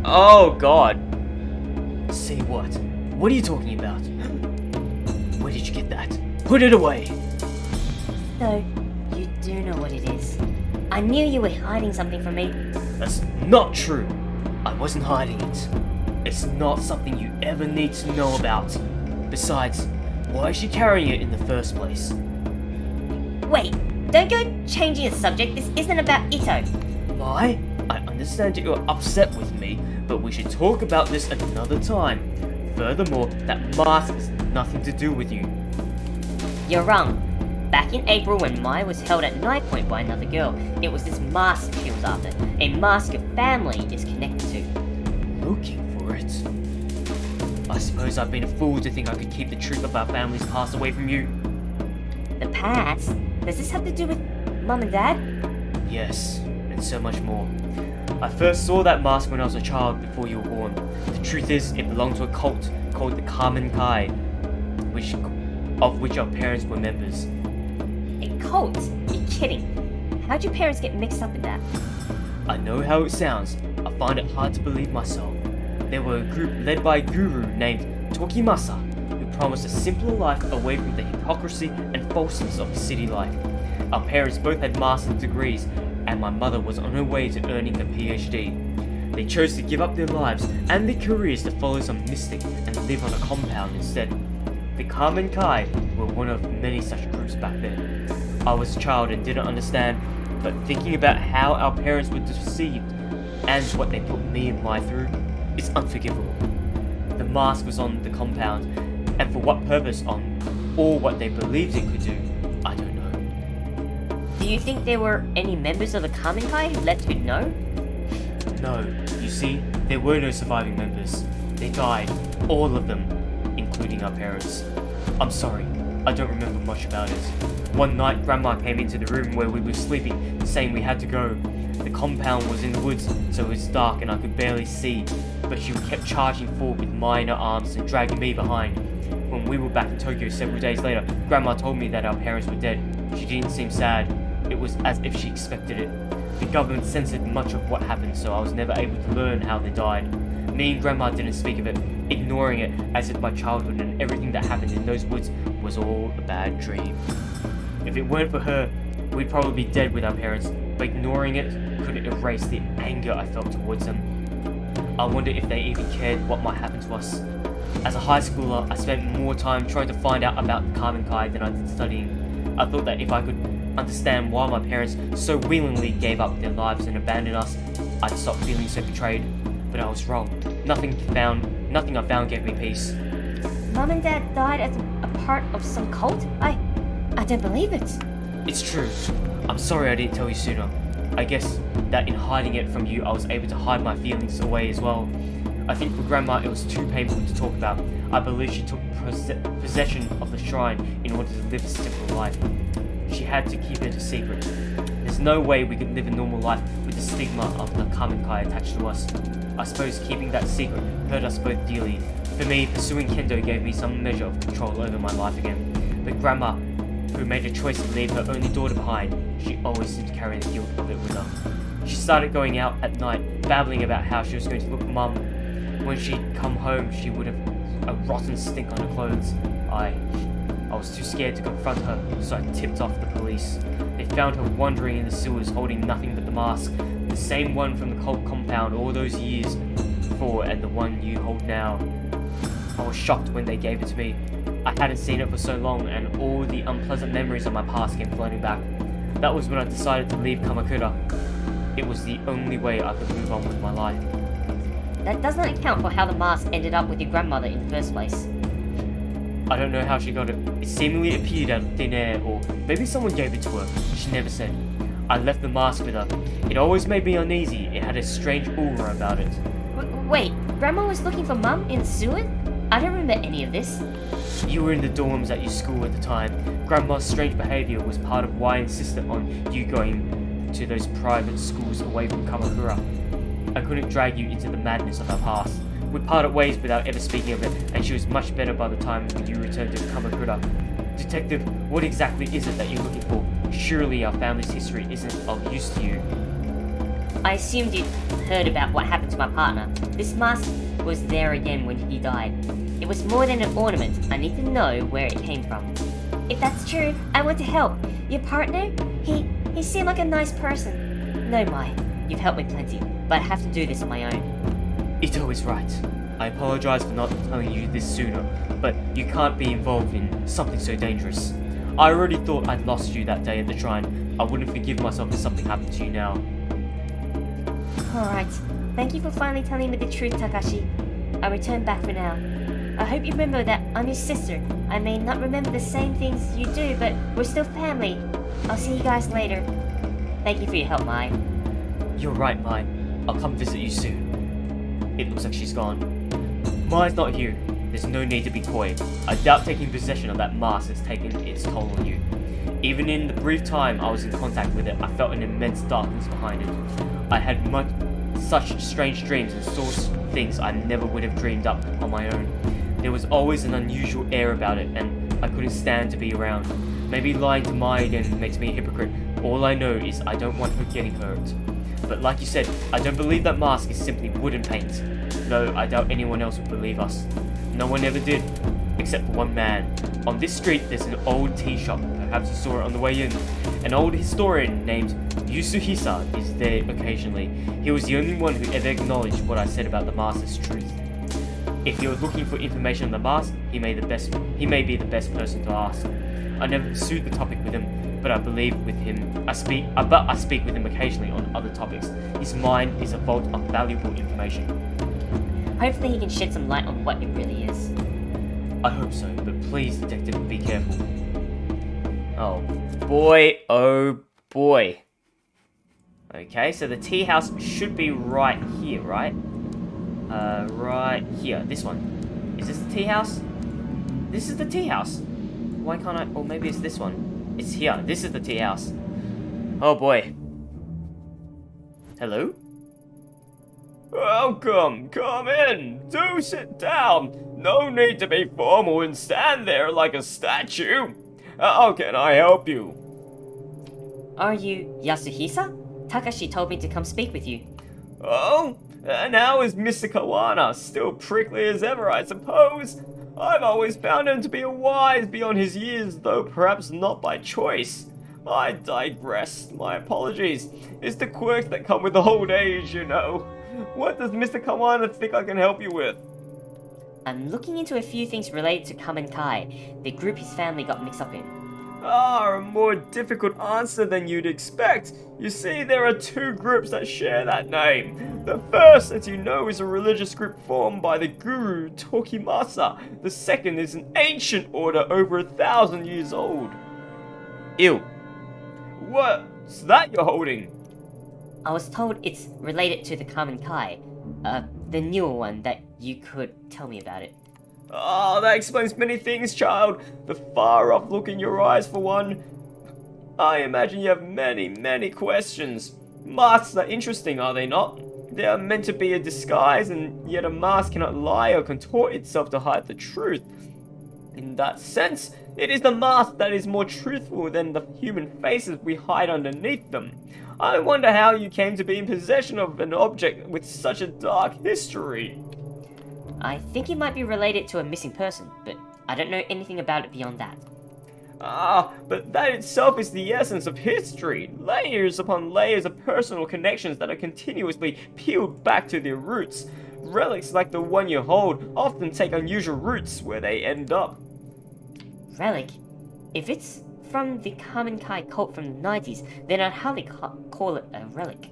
Oh god. See what? What are you talking about? Where did you get that? Put it away! So, you do know what it is. I knew you were hiding something from me. That's not true. I wasn't hiding it. It's not something you ever need to know about. Besides, why is she carrying it in the first place? Wait, don't go changing the subject. This isn't about Ito. Why? I understand that you're upset with me, but we should talk about this another time. Furthermore, that mask has nothing to do with you. You're wrong. Back in April when Mai was held at knife point by another girl, it was this mask she was after. A mask your family is connected to. Looking for it? I suppose I've been a fool to think I could keep the truth of our family's past away from you. The past? Does this have to do with Mom and Dad? Yes, and so much more. I first saw that mask when I was a child before you were born. The truth is, it belonged to a cult called the Kamen Kai, of which our parents were members. A cult? You're kidding. How'd your parents get mixed up in that? I know how it sounds. I find it hard to believe myself. They were a group led by a guru named Tokimasa, who promised a simpler life away from the hypocrisy and falseness of city life. Our parents both had master's degrees, and my mother was on her way to earning a PhD. They chose to give up their lives and their careers to follow some mystic and live on a compound instead. The Kamen Kai were one of many such groups back then. I was a child and didn't understand, but thinking about how our parents were deceived and what they put me and life through, it's unforgivable. The mask was on the compound, and for what purpose or what they believed it could do, I don't know. Do you think there were any members of the Kamen Kai who let you know? No, you see, there were no surviving members. They died, all of them, including our parents. I'm sorry, I don't remember much about it. One night, Grandma came into the room where we were sleeping, saying we had to go. The compound was in the woods, so it was dark and I could barely see, but she kept charging forward with mine in her arms and dragging me behind. When we were back in Tokyo several days later, Grandma told me that our parents were dead. She didn't seem sad. It was as if she expected it. The government censored much of what happened, so I was never able to learn how they died. Me and Grandma didn't speak of it, ignoring it as if my childhood and everything that happened in those woods was all a bad dream. If it weren't for her, we'd probably be dead with our parents, but ignoring it couldn't erase the anger I felt towards them. I wonder if they even cared what might happen to us. As a high schooler, I spent more time trying to find out about the Kamen Kai than I did studying. I thought that if I could understand why my parents so willingly gave up their lives and abandoned us, I'd stop feeling so betrayed. But I was wrong. Nothing I found gave me peace. Mom and Dad died as a part of some cult? I don't believe it. It's true. I'm sorry I didn't tell you sooner. I guess that in hiding it from you, I was able to hide my feelings away as well. I think for Grandma it was too painful to talk about. I believe she took possession of the shrine in order to live a simple life. She had to keep it a secret. There's no way we could live a normal life with the stigma of the Kamen Kai attached to us. I suppose keeping that secret hurt us both dearly. For me, pursuing Kendo gave me some measure of control over my life again. But Grandma, who made a choice to leave her only daughter behind, she always seemed to carry the guilt of it with her. She started going out at night, babbling about how she was going to look for Mum. When she'd come home, she would have a rotten stink on her clothes. I was too scared to confront her, so I tipped off the police. They found her wandering in the sewers holding nothing but the mask, the same one from the cult compound all those years before and the one you hold now. I was shocked when they gave it to me. I hadn't seen it for so long and all the unpleasant memories of my past came flooding back. That was when I decided to leave Kamakura. It was the only way I could move on with my life. That does not account for how the mask ended up with your grandmother in the first place. I don't know how she got it. It seemingly appeared out of thin air, or maybe someone gave it to her. She never said. I left the mask with her. It always made me uneasy. It had a strange aura about it. Wait, Grandma was looking for Mum in the sewer? I don't remember any of this. You were in the dorms at your school at the time. Grandma's strange behavior was part of why I insisted on you going to those private schools away from Kamakura. I couldn't drag you into the madness of our past. We parted ways without ever speaking of it, and she was much better by the time you returned to Kamakura. Detective, what exactly is it that you're looking for? Surely our family's history isn't of use to you. I assumed you'd heard about what happened to my partner. This mask was there again when he died. It was more than an ornament. I need to know where it came from. If that's true, I want to help. Your partner? He seemed like a nice person. No, Mai, you've helped me plenty, but I have to do this on my own. Ito is right. I apologize for not telling you this sooner, but you can't be involved in something so dangerous. I already thought I'd lost you that day at the shrine. I wouldn't forgive myself if something happened to you now. Alright, thank you for finally telling me the truth, Takashi. I return back for now. I hope you remember that I'm your sister. I may not remember the same things you do, but we're still family. I'll see you guys later. Thank you for your help, Mai. You're right, Mai. I'll come visit you soon. It looks like she's gone. Mai's not here. There's no need to be coy. I doubt taking possession of that mask has taken its toll on you. Even in the brief time I was in contact with it, I felt an immense darkness behind it. I had such strange dreams and saw things I never would have dreamed up on my own. There was always an unusual air about it, and I couldn't stand to be around. Maybe lying to Mai again makes me a hypocrite. All I know is I don't want her getting hurt. But like you said, I don't believe that mask is simply wooden paint. No, I doubt anyone else would believe us. No one ever did, except for one man. On this street, there's an old tea shop. Perhaps you saw it on the way in. An old historian named Yusuhisa is there occasionally. He was the only one who ever acknowledged what I said about the mask as truth. If you're looking for information on the mask, he may be the best person to ask. I never pursued the topic with him, but I speak with him occasionally on other topics. His mind is a vault of valuable information. Hopefully he can shed some light on what it really is. I hope so, but please, detective, be careful. Oh boy. Okay, so the tea house should be right here, right? Right here, this one. Is this the tea house? This is the tea house. Why can't I? Or maybe it's this one. It's here. This is the tea house. Oh boy. Hello? Welcome. Come in. Do sit down. No need to be formal and stand there like a statue. How can I help you? Are you Yasuhisa? Takashi told me to come speak with you. Oh? And how is Mr. Kawana? Still prickly as ever, I suppose? I've always found him to be wise beyond his years, though perhaps not by choice. I digress. My apologies. It's the quirks that come with old age, you know. What does Mr. Kawana think I can help you with? I'm looking into a few things related to Kamen Kai, the group his family got mixed up in. A more difficult answer than you'd expect. You see, there are two groups that share that name. The first, as you know, is a religious group formed by the guru Tokimasa. The second is an ancient order over 1,000 years old. Ew. What's that you're holding? I was told it's related to the Kamen Kai, the newer one that you could tell me about it. Oh, that explains many things, child. The far-off look in your eyes, for one. I imagine you have many questions. Masks are interesting, are they not? They are meant to be a disguise, and yet a mask cannot lie or contort itself to hide the truth. In that sense, it is the mask that is more truthful than the human faces we hide underneath them. I wonder how you came to be in possession of an object with such a dark history. I think it might be related to a missing person, but I don't know anything about it beyond that. Ah, but that itself is the essence of history. Layers upon layers of personal connections that are continuously peeled back to their roots. Relics like the one you hold often take unusual routes where they end up. Relic? If it's from the Kamen Kai cult from the 90s, then I'd hardly call it a relic.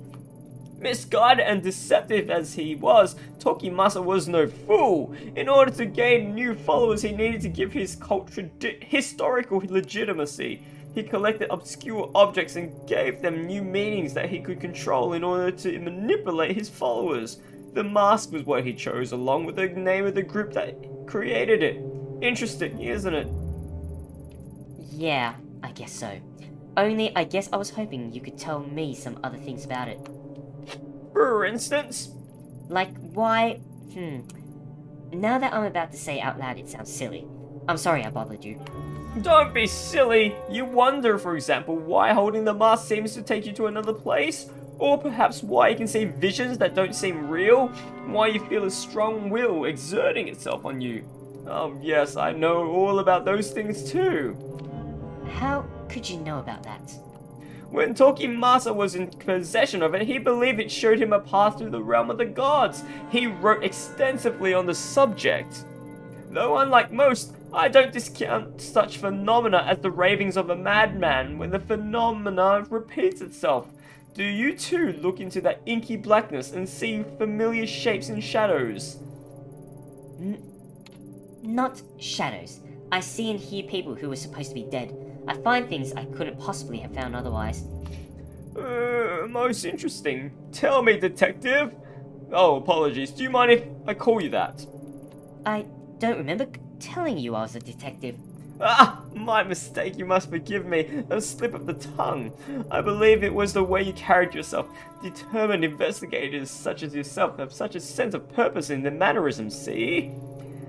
Misguided and deceptive as he was, Tokimasa was no fool. In order to gain new followers, he needed to give his cult historical legitimacy. He collected obscure objects and gave them new meanings that he could control in order to manipulate his followers. The mask was what he chose, along with the name of the group that created it. Interesting, isn't it? Yeah, I guess so. Only I guess I was hoping you could tell me some other things about it. For instance? Like why... Now that I'm about to say out loud, it sounds silly. I'm sorry I bothered you. Don't be silly. You wonder, for example, why holding the mask seems to take you to another place? Or perhaps why you can see visions that don't seem real? Why you feel a strong will exerting itself on you? Oh yes, I know all about those things too. How could you know about that? When Tokimasa was in possession of it, he believed it showed him a path through the realm of the gods. He wrote extensively on the subject. Though unlike most, I don't discount such phenomena as the ravings of a madman when the phenomena repeats itself. Do you too look into that inky blackness and see familiar shapes and shadows? Not shadows. I see and hear people who were supposed to be dead. I find things I couldn't possibly have found otherwise. Most interesting. Tell me, detective. Oh, apologies. Do you mind if I call you that? I don't remember telling you I was a detective. Ah, my mistake. You must forgive me. A slip of the tongue. I believe it was the way you carried yourself. Determined investigators such as yourself have such a sense of purpose in their mannerisms, see?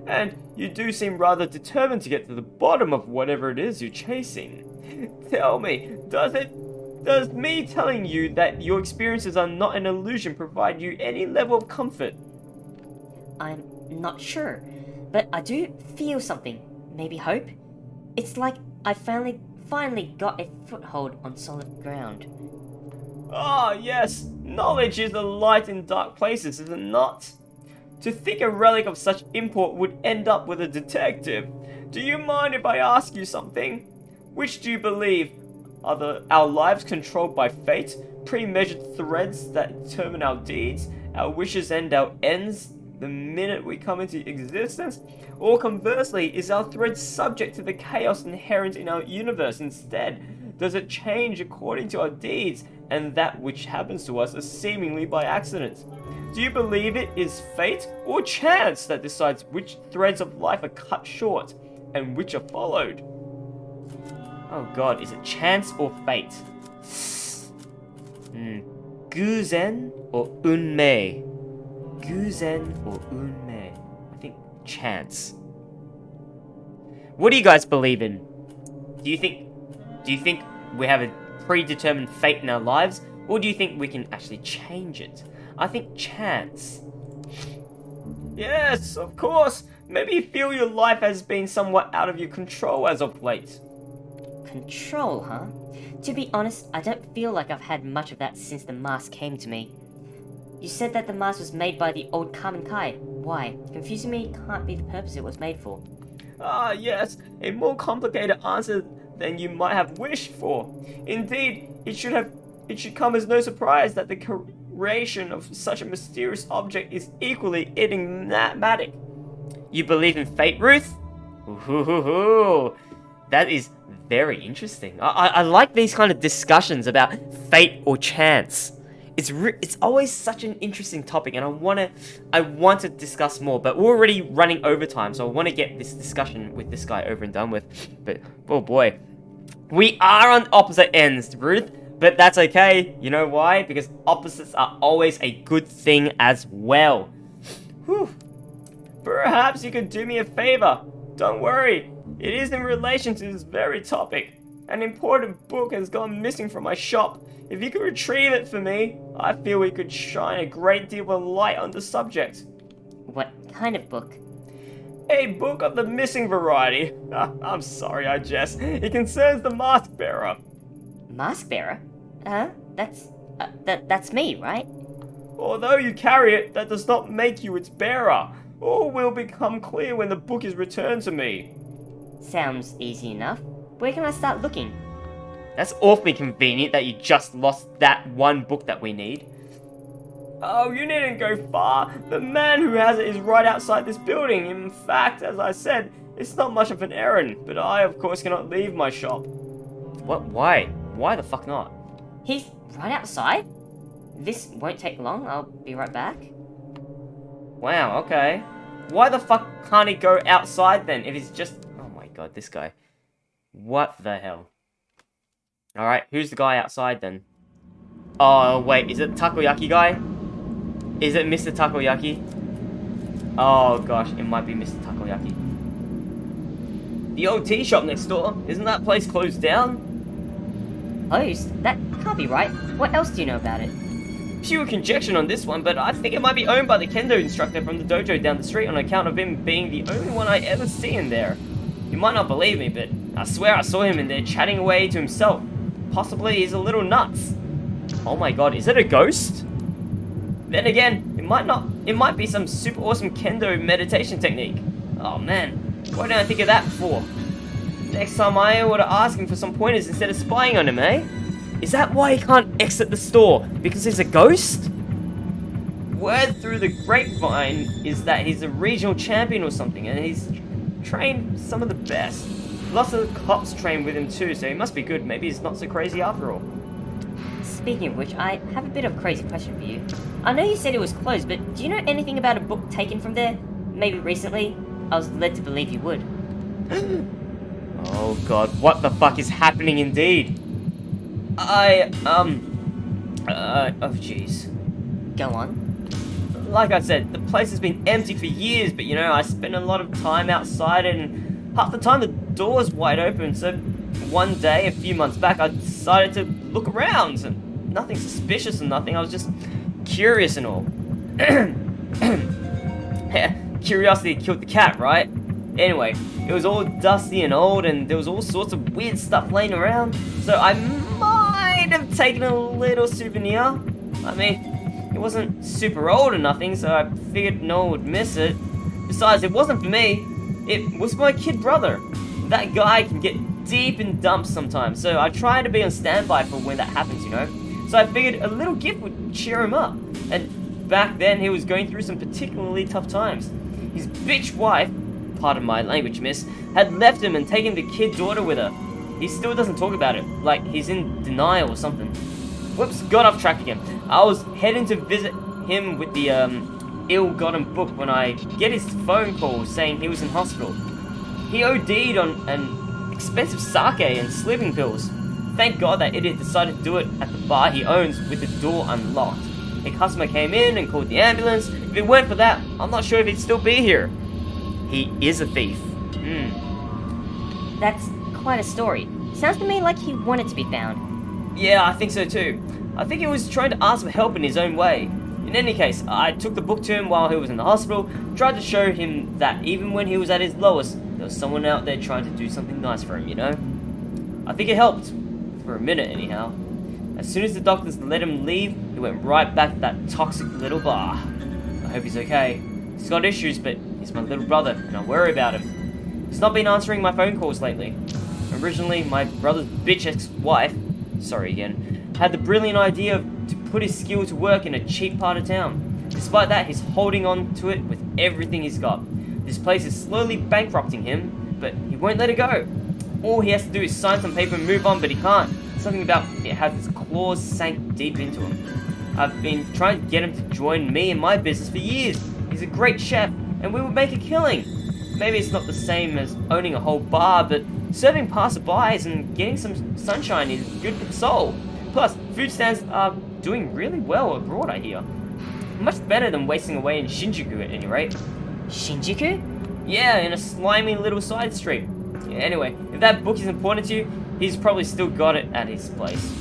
And you do seem rather determined to get to the bottom of whatever it is you're chasing. Tell me, does me telling you that your experiences are not an illusion provide you any level of comfort? I'm not sure, but I do feel something. Maybe hope? It's like I finally got a foothold on solid ground. Ah, yes, knowledge is a light in dark places, is it not? To think a relic of such import would end up with a detective. Do you mind if I ask you something? Which do you believe? Are our lives controlled by fate, pre-measured threads that determine our deeds, our wishes and our ends the minute we come into existence? Or conversely, is our thread subject to the chaos inherent in our universe instead? Does it change according to our deeds, and that which happens to us is seemingly by accident? Do you believe it is fate or chance that decides which threads of life are cut short and which are followed? Oh god, is it chance or fate? Guzen or unmei? Guzen or unmei? I think chance. What do you guys believe in? Do you think we have a predetermined fate in our lives, or do you think we can actually change it? I think chance. Yes, of course. Maybe you feel your life has been somewhat out of your control as of late. Control, huh? To be honest, I don't feel like I've had much of that since the mask came to me. You said that the mask was made by the old Kamen Kai. Why? Confusing me can't be the purpose it was made for. Ah, yes, a more complicated answer than you might have wished for. Indeed, it should come as no surprise that the creation of such a mysterious object is equally enigmatic. You believe in fate, Ruth? Ooh, that is very interesting. I like these kind of discussions about fate or chance. It's always such an interesting topic, and I want to discuss more. But we're already running overtime, so I want to get this discussion with this guy over and done with. But oh boy, we are on opposite ends, Ruth. But that's okay. You know why? Because opposites are always a good thing as well. Whew. Perhaps you could do me a favor. Don't worry. It is in relation to this very topic. An important book has gone missing from my shop. If you could retrieve it for me, I feel we could shine a great deal of light on the subject. What kind of book? A book of the missing variety. I'm sorry, I jest. It concerns the mask bearer. Mask bearer? Huh? That's me, right? Although you carry it, that does not make you its bearer. All will become clear when the book is returned to me. Sounds easy enough. Where can I start looking? That's awfully convenient that you just lost that one book that we need. Oh, you needn't go far. The man who has it is right outside this building. In fact, as I said, it's not much of an errand, but I, of course, cannot leave my shop. What? Why? Why the fuck not? He's right outside? This won't take long. I'll be right back. Wow, okay. Why the fuck can't he go outside then if he's just... Oh my god, this guy. What the hell? Alright, who's the guy outside then? Oh, wait, is it the takoyaki guy? Is it Mr. Takoyaki? Oh gosh, it might be Mr. Takoyaki. The old tea shop next door, isn't that place closed down? Closed? That can't be right. What else do you know about it? Pure conjecture on this one, but I think it might be owned by the kendo instructor from the dojo down the street on account of him being the only one I ever see in there. You might not believe me, but I swear I saw him in there chatting away to himself. Possibly he's a little nuts. Oh my god, is it a ghost? Then again, it might be some super awesome kendo meditation technique. Oh man, why didn't I think of that before? Next time I ought to ask him for some pointers instead of spying on him, eh? Is that why he can't exit the store? Because he's a ghost? Word through the grapevine is that he's a regional champion or something, and he's trained some of the best. Lots of the cops train with him too, so he must be good. Maybe he's not so crazy after all. Speaking of which, I have a bit of a crazy question for you. I know you said it was closed, but do you know anything about a book taken from there? Maybe recently? I was led to believe you would. Oh god, what the fuck is happening indeed? Oh jeez. Go on. Like I said, the place has been empty for years, but you know, I spend a lot of time outside and half the time the door's wide open, so one day, a few months back, I decided to look around, and nothing suspicious or nothing, I was just curious and all. Curiosity killed the cat, right? Anyway, it was all dusty and old, and there was all sorts of weird stuff laying around, so I might have taken a little souvenir. I mean, it wasn't super old or nothing, so I figured no one would miss it. Besides, it wasn't for me, it was for my kid brother. That guy can get deep in dumps sometimes, so I try to be on standby for when that happens, you know? So I figured a little gift would cheer him up. And back then, he was going through some particularly tough times. His bitch wife, pardon my language, miss, had left him and taken the kid daughter with her. He still doesn't talk about it, like he's in denial or something. Whoops, got off track again. I was heading to visit him with the ill-gotten book when I get his phone call saying he was in hospital. He OD'd on an expensive sake and sleeping pills. Thank God that idiot decided to do it at the bar he owns with the door unlocked. A customer came in and called the ambulance. If it weren't for that, I'm not sure if he'd still be here. He is a thief. That's quite a story. Sounds to me like he wanted to be found. Yeah, I think so too. I think he was trying to ask for help in his own way. In any case, I took the book to him while he was in the hospital, tried to show him that even when he was at his lowest, there was someone out there trying to do something nice for him, you know? I think it helped. For a minute, anyhow. As soon as the doctors let him leave, he went right back to that toxic little bar. I hope he's okay. He's got issues, but he's my little brother, and I worry about him. He's not been answering my phone calls lately. Originally, my brother's bitch ex-wife, sorry again, had the brilliant idea to put his skill to work in a cheap part of town. Despite that, he's holding on to it with everything he's got. This place is slowly bankrupting him, but he won't let it go. All he has to do is sign some paper and move on, but he can't. Something about it has his claws sank deep into him. I've been trying to get him to join me in my business for years. He's a great chef, and we would make a killing. Maybe it's not the same as owning a whole bar, but serving passerbys and getting some sunshine is good for the soul. Plus, food stands are doing really well abroad, I hear. Much better than wasting away in Shinjuku at any rate. Shinjuku? Yeah, in a slimy little side street. Yeah, anyway, if that book is important to you, he's probably still got it at his place.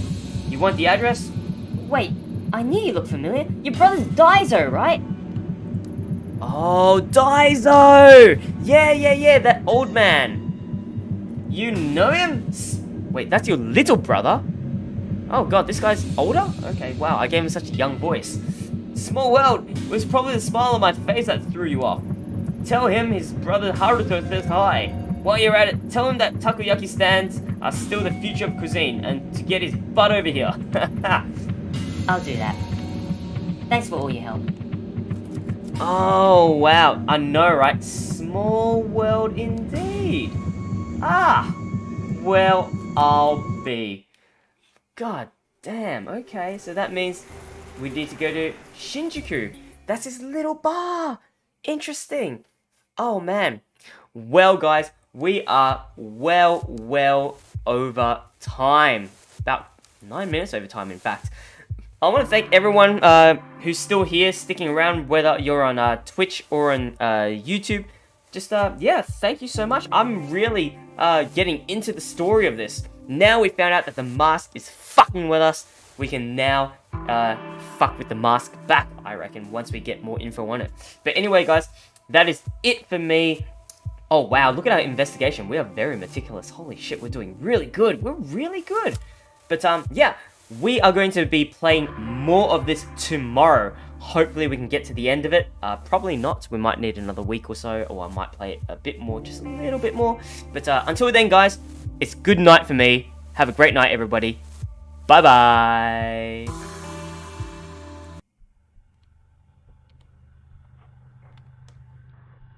You want the address? Wait, I knew you looked familiar. Your brother's Daiso, right? Oh, Daiso! Yeah, that old man. You know him? Wait, that's your little brother? Oh god, this guy's older? Okay, wow, I gave him such a young voice. Small world, it was probably the smile on my face that threw you off. Tell him his brother Haruto says hi. While you're at it, tell him that takoyaki stands are still the future of cuisine and to get his butt over here. I'll do that. Thanks for all your help. Oh, wow. I know, right? Small world indeed. Ah, well, I'll be. God damn, okay. So that means we need to go to Shinjuku. That's his little bar. Interesting. Oh, man. Well, guys, we are well over time. About 9 minutes over time, in fact. I want to thank everyone who's still here, sticking around, whether you're on Twitch or on YouTube. Just, yeah, thank you so much. I'm really getting into the story of this. Now we found out that the mask is fucking with us. We can now fuck with the mask back, I reckon, once we get more info on it. But anyway, guys, that is it for me. Oh, wow, look at our investigation. We are very meticulous. Holy shit, we're doing really good. We're really good. But, yeah, we are going to be playing more of this tomorrow. Hopefully we can get to the end of it. Probably not. We might need another week or so, or I might play it a bit more, just a little bit more. But until then, guys, it's good night for me. Have a great night, everybody. Bye-bye.